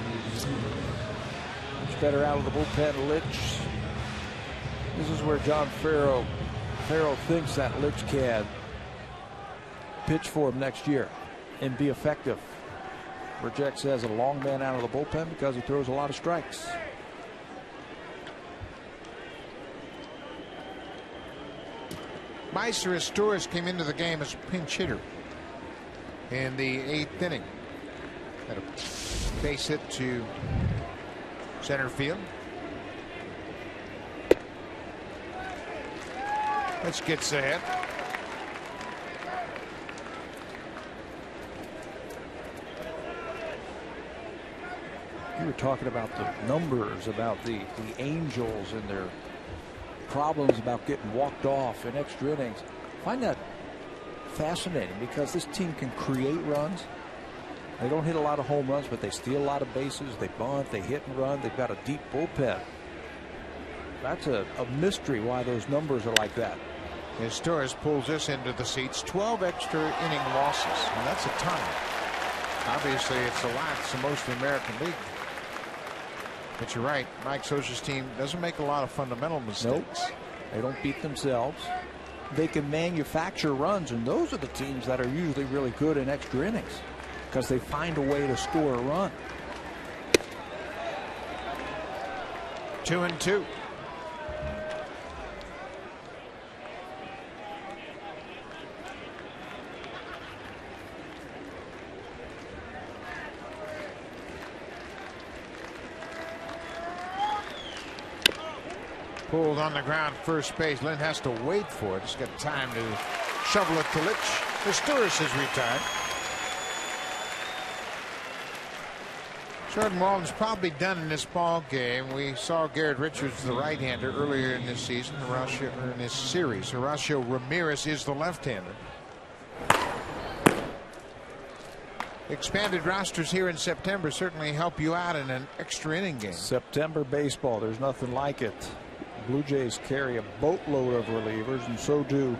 Much better out of the bullpen, Litch. This is where John Farrell thinks that Litch can pitch for him next year and be effective. Projects as a long man out of the bullpen because he throws a lot of strikes. Meister Astores came into the game as a pinch hitter in the 8th inning. Had a base hit to center field. Let's get ahead. You were talking about the numbers, about the Angels and their problems about getting walked off in extra innings. I find that fascinating because this team can create runs. They don't hit a lot of home runs, but they steal a lot of bases. They bunt, they hit and run. They've got a deep bullpen. That's a mystery why those numbers are like that. Astores pulls this into the seats. 12 extra inning losses, and that's a ton. Obviously, it's a lot. It's the most in the American League. But you're right, Mike Scioscia's team doesn't make a lot of fundamental mistakes. Nope. They don't beat themselves. They can manufacture runs, and those are the teams that are usually really good in extra innings because they find a way to score a run. 2-2. Pulled on the ground, first base. Lynn has to wait for it. He's got time to shovel it to Litch. Astores is retired. Jordan Walden's probably done in this ball game. We saw Garrett Richards, the right-hander, earlier in this season. In this series, Horacio Ramirez is the left-hander. Expanded rosters here in September certainly help you out in an extra inning game. September baseball, there's nothing like it. Blue Jays carry a boatload of relievers, and so do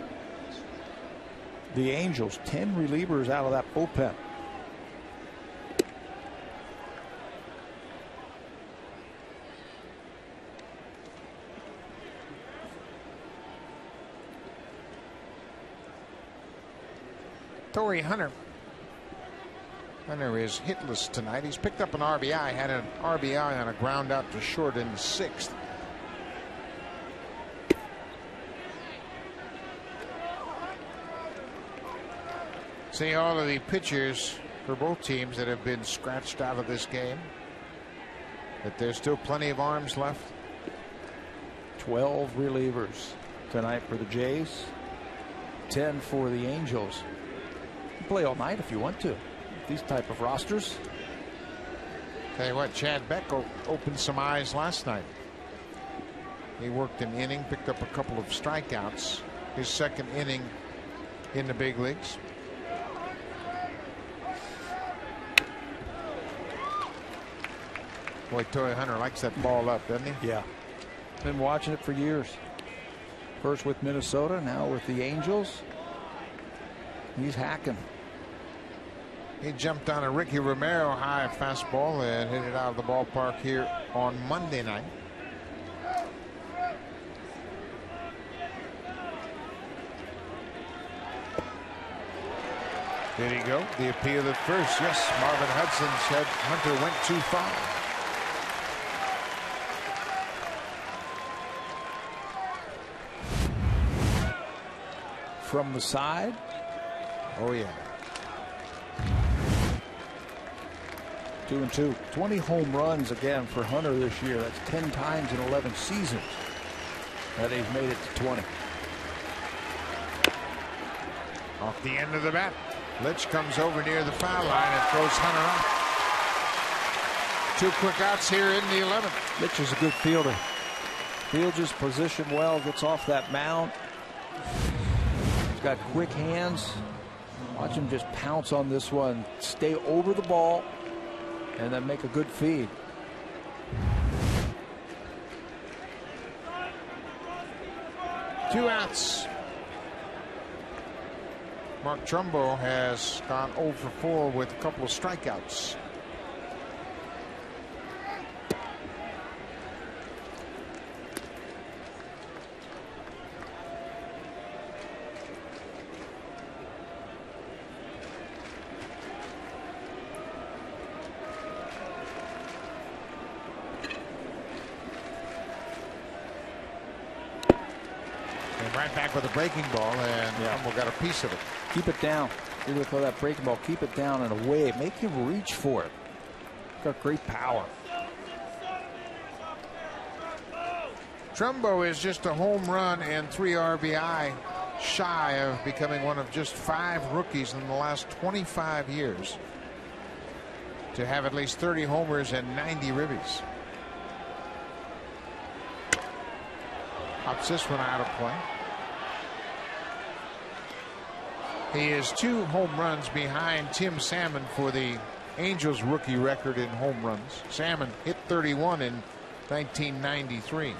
the Angels. 10 relievers out of that bullpen. Torrey Hunter. Hunter is hitless tonight. He's picked up an RBI, had an RBI on a ground out to short in the 6th. See all of the pitchers for both teams that have been scratched out of this game, but there's still plenty of arms left. 12 relievers tonight for the Jays, 10 for the Angels. You can play all night if you want to. These type of rosters. Tell you what, Chad Beck opened some eyes last night. He worked an inning, picked up a couple of strikeouts. His second inning in the big leagues. Boy, Torrey Hunter likes that ball up, doesn't he? Yeah. Been watching it for years. First with Minnesota, now with the Angels. He's hacking. He jumped on a Ricky Romero high fastball and hit it out of the ballpark here on Monday night. Did he go? The appeal at first. Yes, Marvin Hudson said Hunter went too far. From the side. Oh, yeah. 2-2. 20 home runs again for Hunter this year. That's 10 times in 11 seasons that he's made it to 20. Off the end of the bat. Litch comes over near the foul line and throws Hunter out. 2 quick outs here in the 11th. Litch is a good fielder. Fields his position well, gets off that mound. He's got quick hands. Watch him just pounce on this one. Stay over the ball and then make a good feed. Two outs. Mark Trumbo has gone 0 for 4 with a couple of strikeouts. Right back with a breaking ball, and Trumbo got a piece of it. Keep it down. You look for that breaking ball. Keep it down and away. Make him reach for it. Got great power. Trumbo is just a home run and 3 RBI shy of becoming one of just 5 rookies in the last 25 years to have at least 30 homers and 90 ribbies. Pops this one out of play. He is 2 home runs behind Tim Salmon for the Angels rookie record in home runs. Salmon hit 31 in 1993.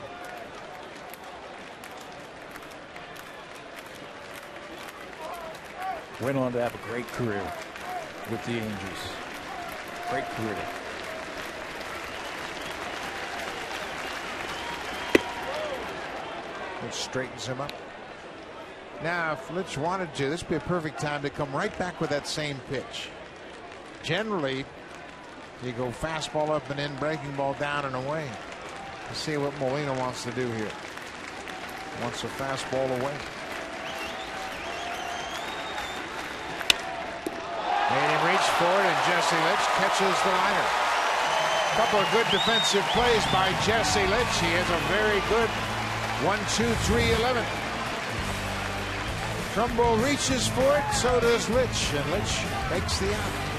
Went on to have a great career with the Angels. Great career. It straightens him up. Now, if Litch wanted to, this would be a perfect time to come right back with that same pitch. Generally, you go fastball up and in, breaking ball down and away. Let's see what Molina wants to do here. Wants a fastball away. Made him reach for it, and Jesse Litch catches the liner. A couple of good defensive plays by Jesse Litch. He has a very good 1-2-3-11. Trumbo reaches for it, so does Litch, and Litch makes the out.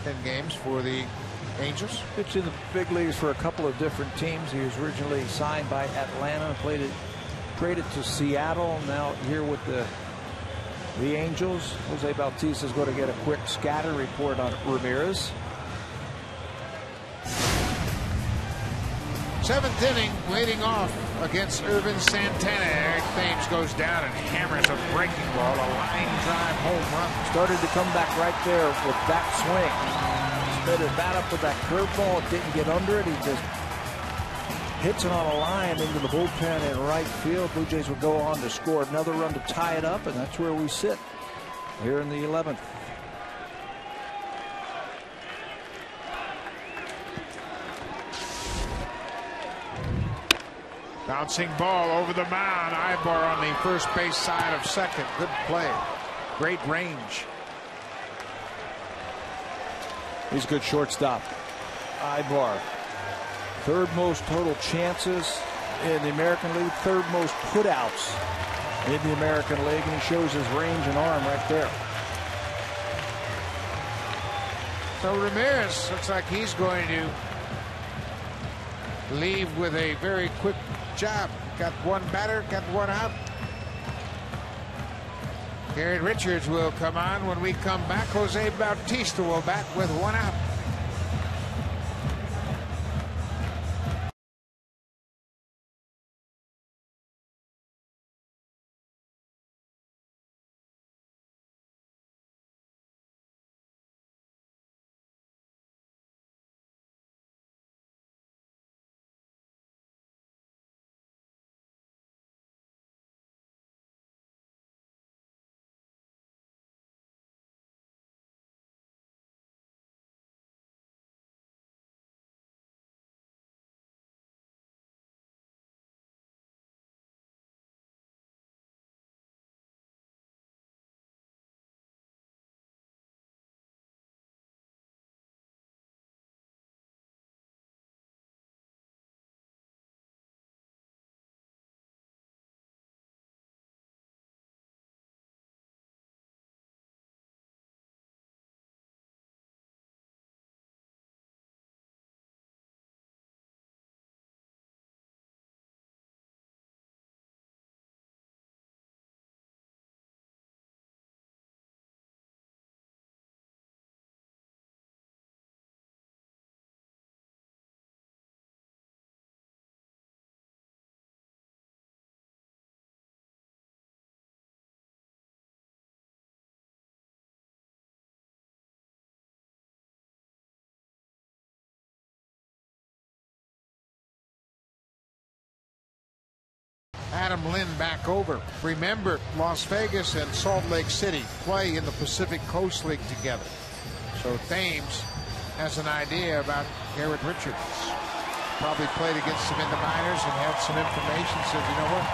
10 games for the Angels. Pitched in the big leagues for a couple of different teams. He was originally signed by Atlanta, traded to Seattle, now here with the Angels. Jose Bautista is going to get a quick scatter report on Ramirez. 7th inning, leading off against Irvin Santana. Eric Thames goes down and hammers a breaking ball, a line drive home run. Started to come back right there with that swing. Sped his bat up with that curveball. It didn't get under it. He just hits it on a line into the bullpen in right field. Blue Jays would go on to score another run to tie it up, and that's where we sit here in the 11th. Bouncing ball over the mound. Ibar on the first base side of second. Good play. Great range. He's a good shortstop. Ibar. Third most total chances in the American League. Third most putouts in the American League. And he shows his range and arm right there. So Ramirez looks like he's going to leave with a very quick job. Got one batter, got one out. Garrett Richards will come on when we come back. Jose Bautista will bat with one out. Adam Lynn back over. Remember, Las Vegas and Salt Lake City play in the Pacific Coast League together. So Thames has an idea about Garrett Richards. Probably played against him in the minors and had some information. Said, you know what?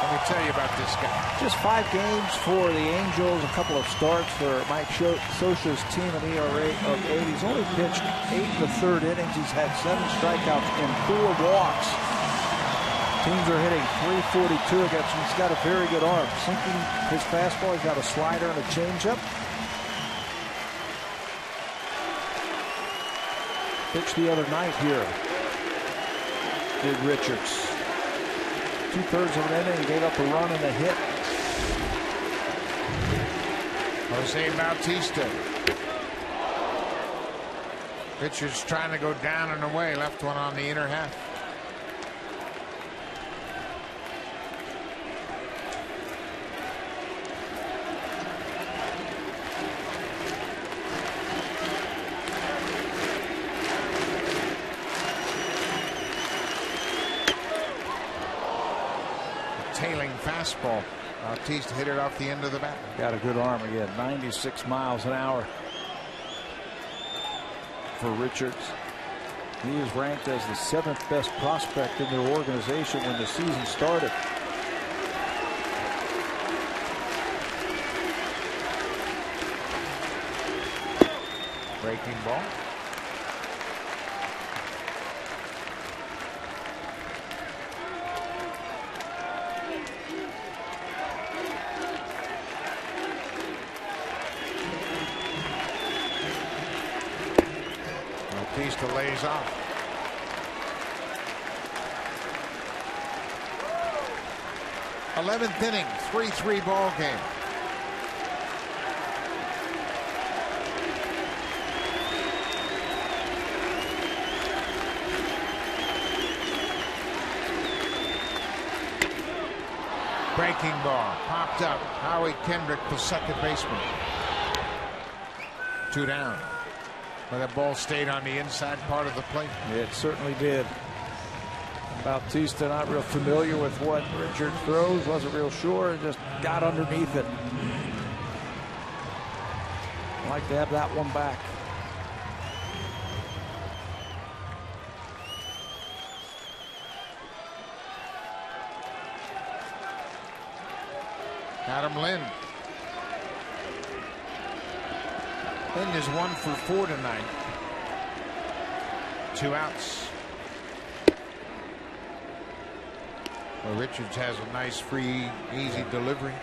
Let me tell you about this guy. Just 5 games for the Angels, a couple of starts for Mike Scioscia's team, an ERA of 8. He's only pitched 8 in the 3rd innings. He's had 7 strikeouts and 4 walks. Teams are hitting .342 against him. He's got a very good arm. Sinking his fastball. He's got a slider and a changeup. Pitched the other night here. Did Richards. 2/3 of an inning. Gave up a run and a hit. Jose Bautista. Richards trying to go down and away. Left one on the inner half. Tailing fastball. Bautista hit it off the end of the bat. Got a good arm again. 96 miles an hour for Richards. He is ranked as the 7th best prospect in their organization when the season started. Breaking ball. Bautista lays off. Eleventh inning, 3-3 ball game. Breaking ball popped up. Howie Kendrick, the second baseman. 2 down. But that ball stayed on the inside part of the plate. It certainly did. Bautista not real familiar with what Richard throws, wasn't real sure, just got underneath it. I'd like to have that one back. Adam Lynn. Lynn is 1 for 4 tonight. 2 outs. Well, Richards has a nice, free, easy delivery.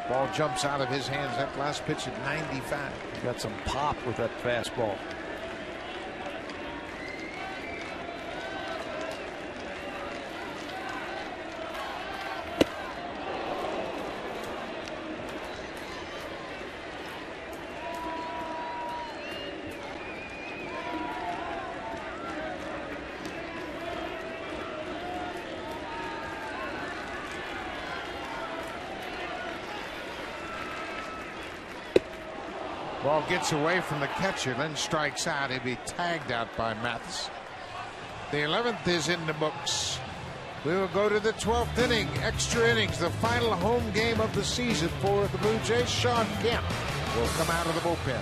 Ball jumps out of his hands. That last pitch at 95. Got some pop with that fastball. Ball gets away from the catcher, then strikes out. He'll be tagged out by Mathis. The 11th is in the books. We will go to the 12th inning, extra innings, the final home game of the season for the Blue Jays. Sean Kemp will come out of the bullpen.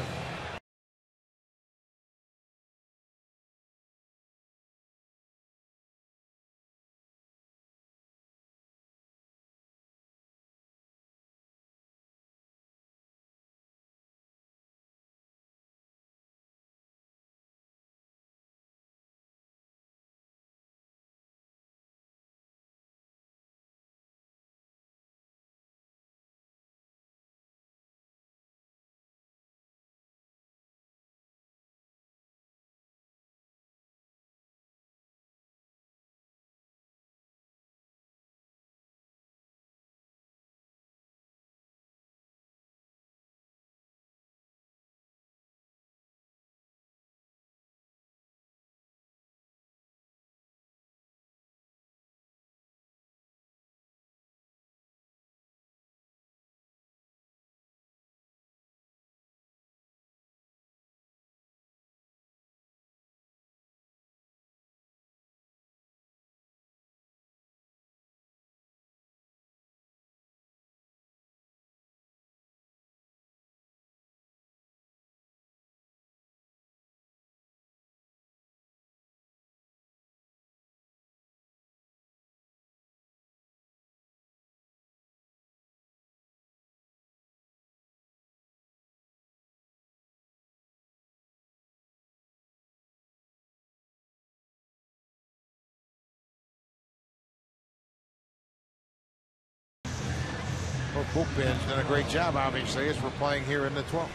Well, bullpen's done a great job, obviously, as we're playing here in the 12th.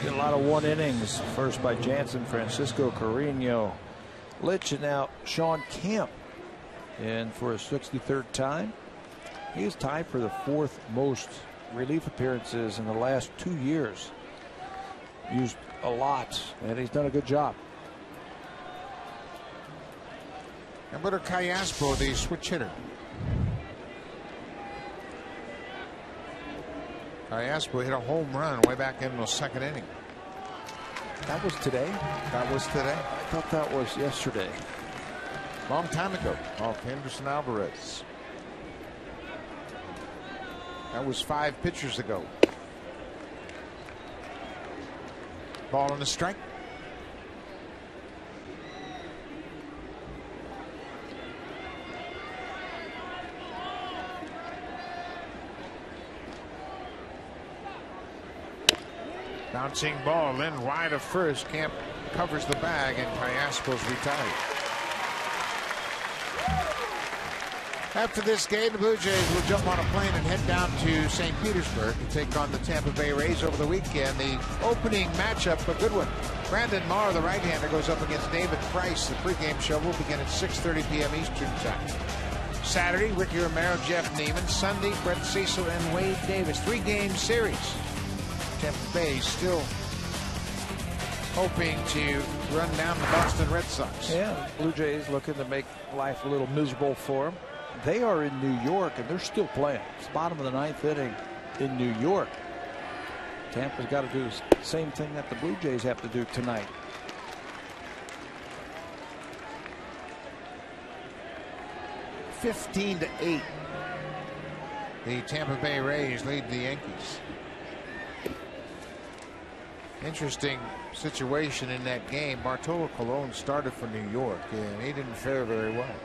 Did a lot of 1 innings. First by Jansen, Francisco Carreño, Litch, and now Sean Kemp in for his 63rd time. He is tied for the 4th most relief appearances in the last 2 years. Used a lot, and he's done a good job. Alberto Callaspo, the switch hitter. Callaspo hit a home run way back in the 2nd inning. That was today? That was today. I thought that was yesterday. Long time ago, off Henderson Alvarez. That was 5 pitchers ago. Ball on the strike. Bouncing ball, then wide of first. Kemp covers the bag, and Callaspo's retired. After this game, the Blue Jays will jump on a plane and head down to St. Petersburg to take on the Tampa Bay Rays over the weekend. The opening matchup, a good one. Brandon Marr, the right-hander, goes up against David Price. The pregame show will begin at 6:30 p.m. Eastern Time. Saturday, Ricky Romero, Jeff Neiman. Sunday, Brett Cecil and Wade Davis. 3-game series. Tampa Bay still hoping to run down the Boston Red Sox. Yeah, Blue Jays looking to make life a little miserable for them. They are in New York, and they're still playing. It's the bottom of the 9th inning in New York. Tampa's got to do the same thing that the Blue Jays have to do tonight. (15-8). The Tampa Bay Rays lead the Yankees. Interesting situation in that game. Bartolo Colon started for New York, and he didn't fare very well.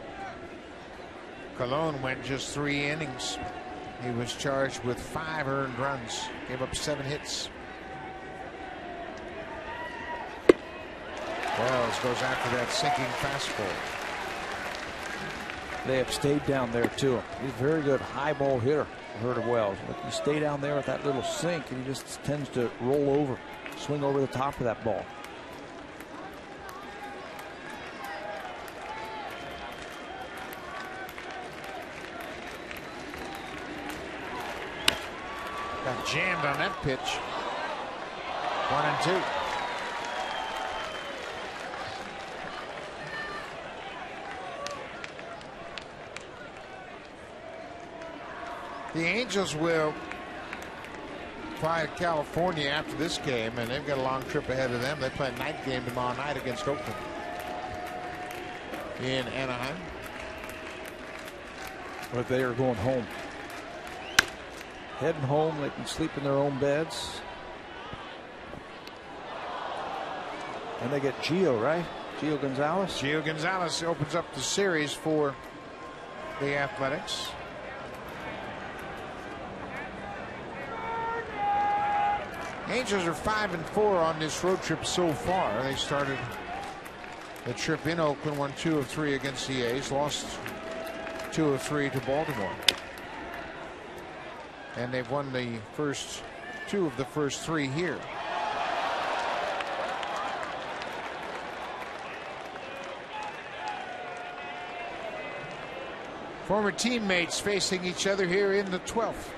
Colon went just 3 innings. He was charged with 5 earned runs, gave up 7 hits. Wells goes after that sinking fastball. They have stayed down there to him. He's a very good high ball hitter, Herder Wells. But you stay down there with that little sink, and he just tends to roll over, swing over the top of that ball. Got jammed on that pitch. 1-2. The Angels will fly to California after this game, and they've got a long trip ahead of them. They play a night game tomorrow night against Oakland in Anaheim. But they are going home. Heading home, they can sleep in their own beds. And they get Gio, right? Gio Gonzalez. Gio Gonzalez opens up the series for the Athletics. Angels are 5-4 on this road trip so far. They started the trip in Oakland, won 2 of 3 against the A's, lost 2 of 3 to Baltimore. And they've won the first 2 of the first 3 here. Former teammates facing each other here in the 12th.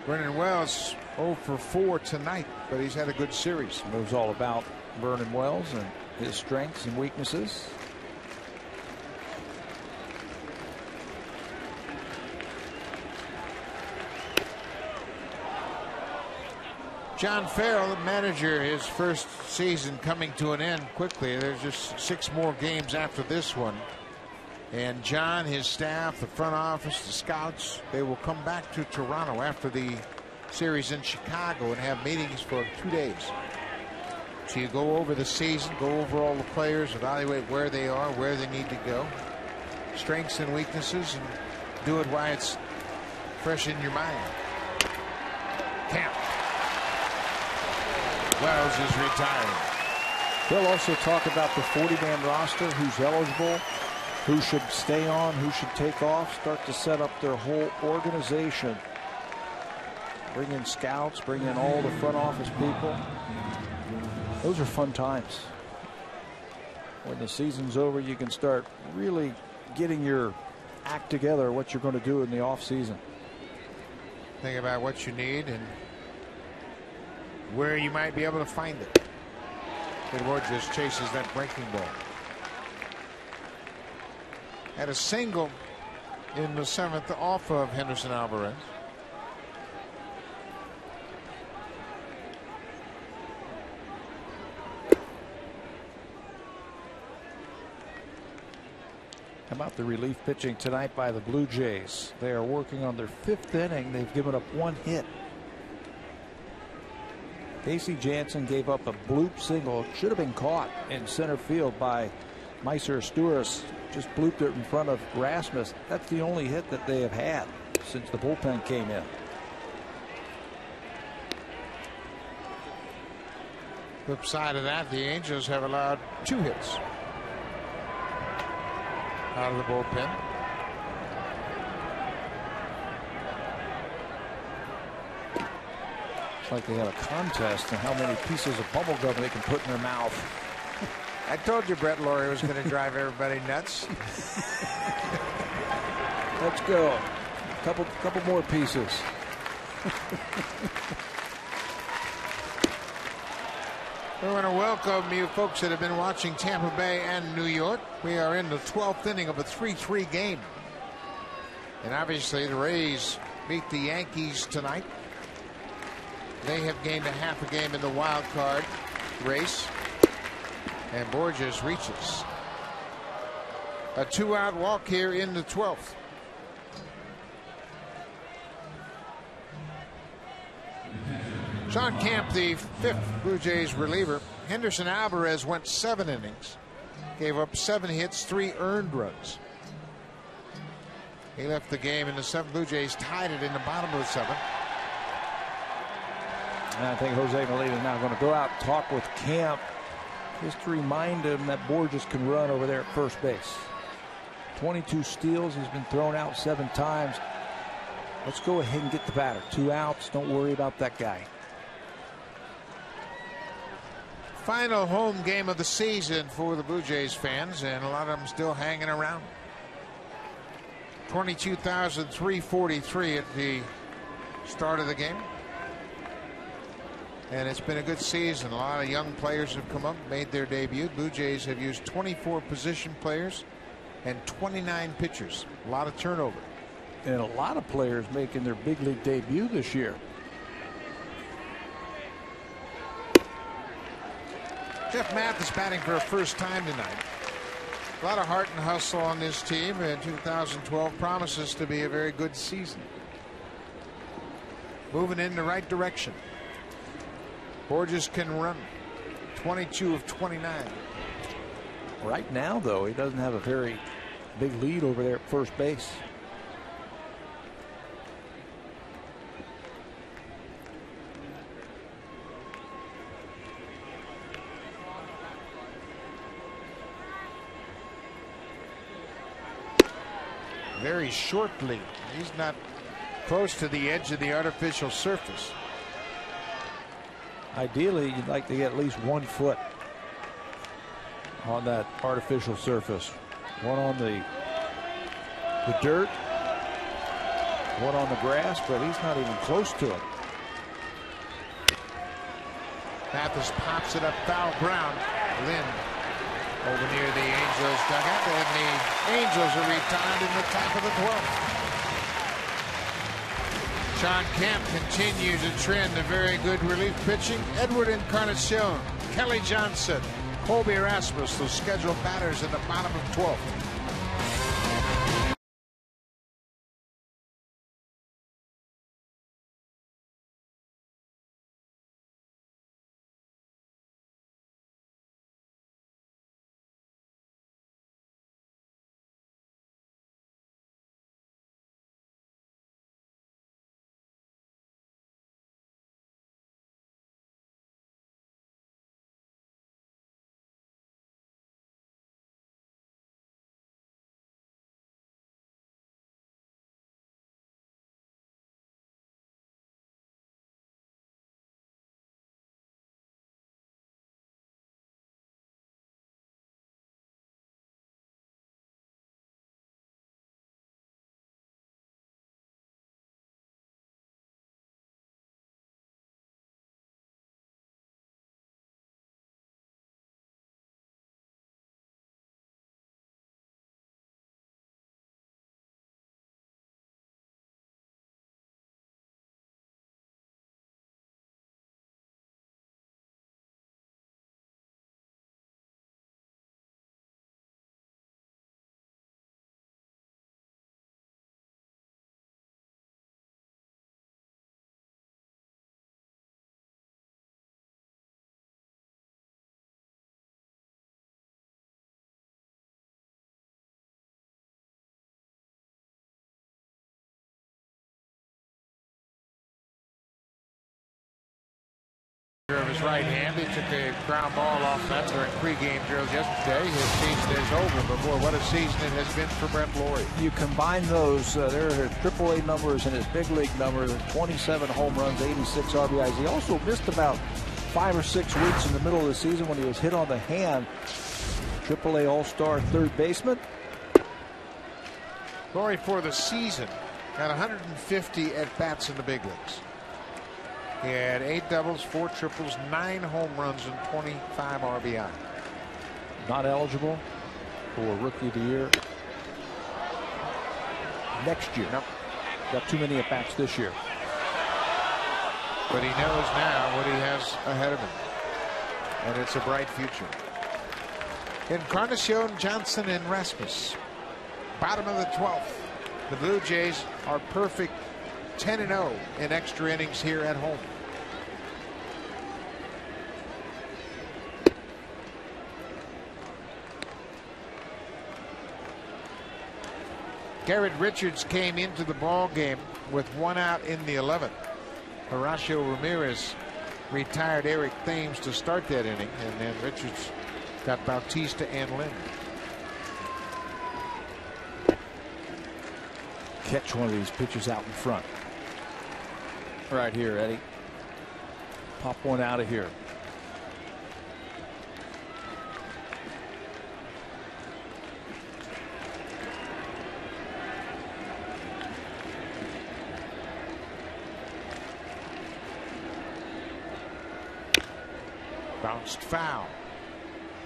Brennan Wells 0 for 4 tonight, but he's had a good series. It was all about Vernon Wells and his strengths and weaknesses. John Farrell, the manager, his first season coming to an end quickly. There's just 6 more games after this one. And John, his staff, the front office, the scouts, they will come back to Toronto after the series in Chicago and have meetings for 2 days. So you go over the season, go over all the players, evaluate where they are, where they need to go, strengths and weaknesses, and do it while it's fresh in your mind. Camp. Wells is retiring. They'll also talk about the 40-man roster, who's eligible, who should stay on, who should take off, start to set up their whole organization. Bring in scouts, bring in all the front office people. Those are fun times. When the season's over, you can start really getting your act together, what you're going to do in the off season. Think about what you need and where you might be able to find it. Edward just chases that breaking ball. Had a single in the 7th off of Henderson Alvarez. How about the relief pitching tonight by the Blue Jays? They are working on their 5th inning. They've given up 1 hit. Casey Jansen gave up a bloop single. It should have been caught in center field by Meiser Sturis. Just blooped it in front of Rasmus. That's the only hit that they have had since the bullpen came in. Flip side of that, the Angels have allowed 2 hits out of the bullpen. Like they have a contest on how many pieces of bubble gum they can put in their mouth. I told you Brett Laurie was going to drive everybody nuts. Let's go. Couple more pieces. We want to welcome you folks that have been watching Tampa Bay and New York. We are in the 12th inning of a 3-3 game. And obviously the Rays beat the Yankees tonight. They have gained a half a game in the wild card race. And Borges reaches a 2-out walk here in the 12th. Sean Camp, the 5th Blue Jays reliever. Henderson Alvarez went 7 innings, gave up 7 hits, 3 earned runs. He left the game in the 7th. Blue Jays tied it in the bottom of the 7th. And I think Jose Molina is now going to go out and talk with Camp just to remind him that Borges can run over there at first base. 22 steals. He's been thrown out 7 times. Let's go ahead and get the batter. 2 outs. Don't worry about that guy. Final home game of the season for the Blue Jays fans, and a lot of them still hanging around. 22,343 at the start of the game. And it's been a good season. A lot of young players have come up, made their debut. Blue Jays have used 24 position players and 29 pitchers. A lot of turnover. And a lot of players making their big league debut this year. Jeff Mathis batting for a first time tonight. A lot of heart and hustle on this team, and 2012 promises to be a very good season. Moving in the right direction. Borges can run. 22 of 29. Right now, though, he doesn't have a very big lead over there at first base. Very short lead. He's not close to the edge of the artificial surface. Ideally, you'd like to get at least 1 foot on that artificial surface. One on the dirt, one on the grass, but he's not even close to it. Mathis pops it up, foul ground. Lynn over near the Angels dugout, and the Angels are retired in the top of the 12th. Sean Camp continues to trend a very good relief pitching. Edward Encarnacion, Kelly Johnson, Colby Erasmus, those scheduled batters in the bottom of 12th. his right hand. He took a ground ball off that during pregame drills yesterday. His season is over, but boy, what a season it has been for Brent Laurie. You combine those, there are AAA numbers and his big league numbers, 27 home runs, 86 RBIs. He also missed about 5 or 6 weeks in the middle of the season when he was hit on the hand. AAA All-Star third baseman. Laurie for the season got 150 at-bats in the big leagues. He had 8 doubles, 4 triples, 9 home runs, and 25 RBI. Not eligible for Rookie of the Year next year. Nope. Got too many at-bats this year. But he knows now what he has ahead of him. And it's a bright future. Encarnacion, Johnson, and Rasmus. Bottom of the 12th. The Blue Jays are perfect 10-0 in extra innings here at home. Garrett Richards came into the ball game with 1 out in the 11th. Horacio Ramirez retired Eric Thames to start that inning, and then Richards got Bautista and Lynn. Catch one of these pitches out in front. Right here, Eddie. Pop one out of here. Bounced foul.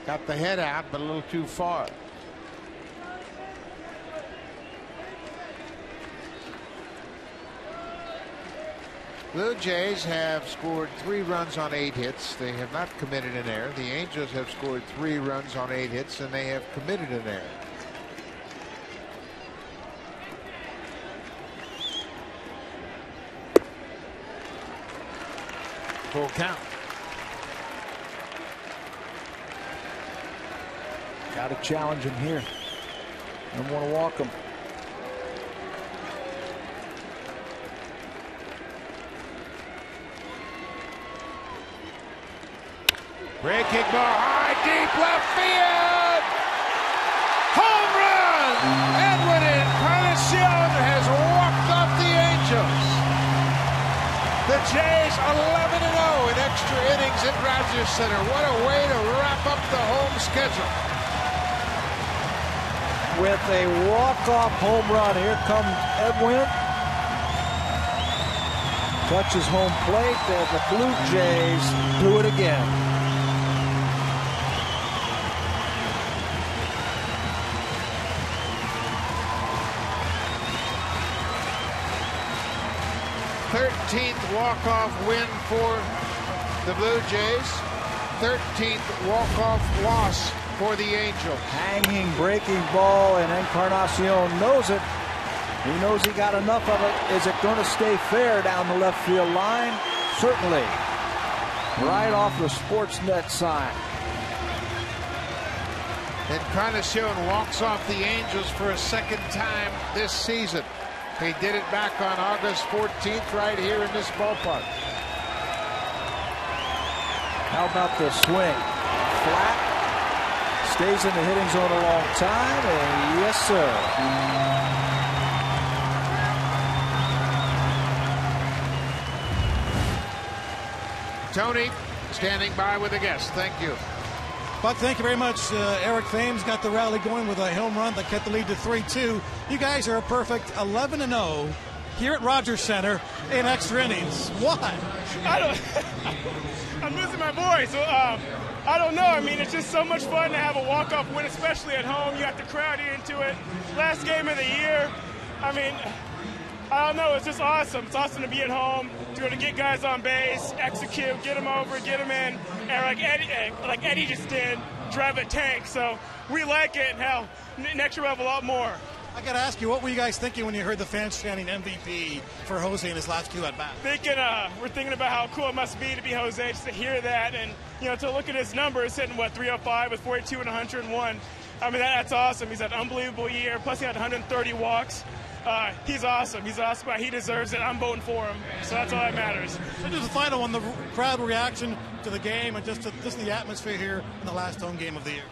Got the head out, but a little too far. Blue Jays have scored 3 runs on 8 hits. They have not committed an error. The Angels have scored 3 runs on 8 hits, and they have committed an error. Full count. Got to challenge him here. Don't want to walk him. Breaking ball, high, deep left field. Home run! Edwin Encarnacion has walked off the Angels. The Jays 11-0 in extra innings at Rogers Center. What a way to wrap up the home schedule. With a walk-off home run, here comes Edwin. Touches home plate, and the Blue Jays do it again. Walk-off win for the Blue Jays. 13th walk-off loss for the Angels. Hanging breaking ball, and Encarnacion knows it. He knows he got enough of it. Is it going to stay fair down the left field line? Certainly. Right off the Sportsnet sign. Encarnacion walks off the Angels for a second time this season. He did it back on August 14th right here in this ballpark. How about the swing? Flat. Stays in the hitting zone a long time, and yes, sir. Tony standing by with a guest. Thank you. Buck, thank you very much. Eric Thames got the rally going with a home run that cut the lead to 3-2. You guys are a perfect 11-0 here at Rogers Center in extra innings. Why? I'm losing my voice. So, I don't know. I mean, it's just so much fun to have a walk-off win, especially at home. You got the crowd into it. Last game of the year. I mean, I don't know. It's just awesome. It's awesome to be at home, to be able to get guys on base, execute, get them over, get them in, and like Eddie just did, drive a tank. So we like it. And hell, next year we'll have a lot more. I got to ask you, what were you guys thinking when you heard the fans chanting MVP for Jose in his last 2 at-bats? We're thinking about how cool it must be to be Jose, just to hear that, and to look at his numbers, hitting 305 with 42 and 101. I mean, that's awesome. He's had an unbelievable year. Plus, he had 130 walks. He's awesome. He's awesome. He deserves it. I'm voting for him. So that's all that matters. So just the final one, the crowd reaction to the game and just the atmosphere here in the last home game of the year.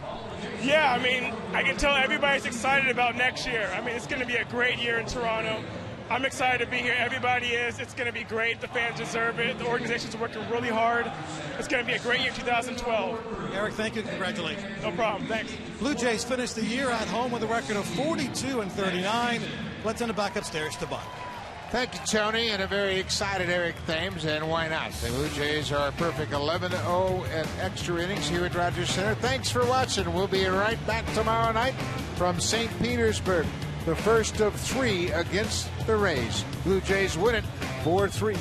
Yeah, I mean, I can tell everybody's excited about next year. I mean, it's going to be a great year in Toronto. I'm excited to be here. Everybody is. It's going to be great. The fans deserve it. The organization's working really hard. It's going to be a great year 2012. Eric, thank you. Congratulations. No problem. Thanks. Blue Jays finished the year at home with a record of 42-39. Let's send it back upstairs to Buck. Thank you, Tony, and a very excited Eric Thames, and why not? The Blue Jays are a perfect 11-0 at extra innings here at Rogers Center. Thanks for watching. We'll be right back tomorrow night from St. Petersburg. The first of 3 against the Rays. Blue Jays win it 4-3.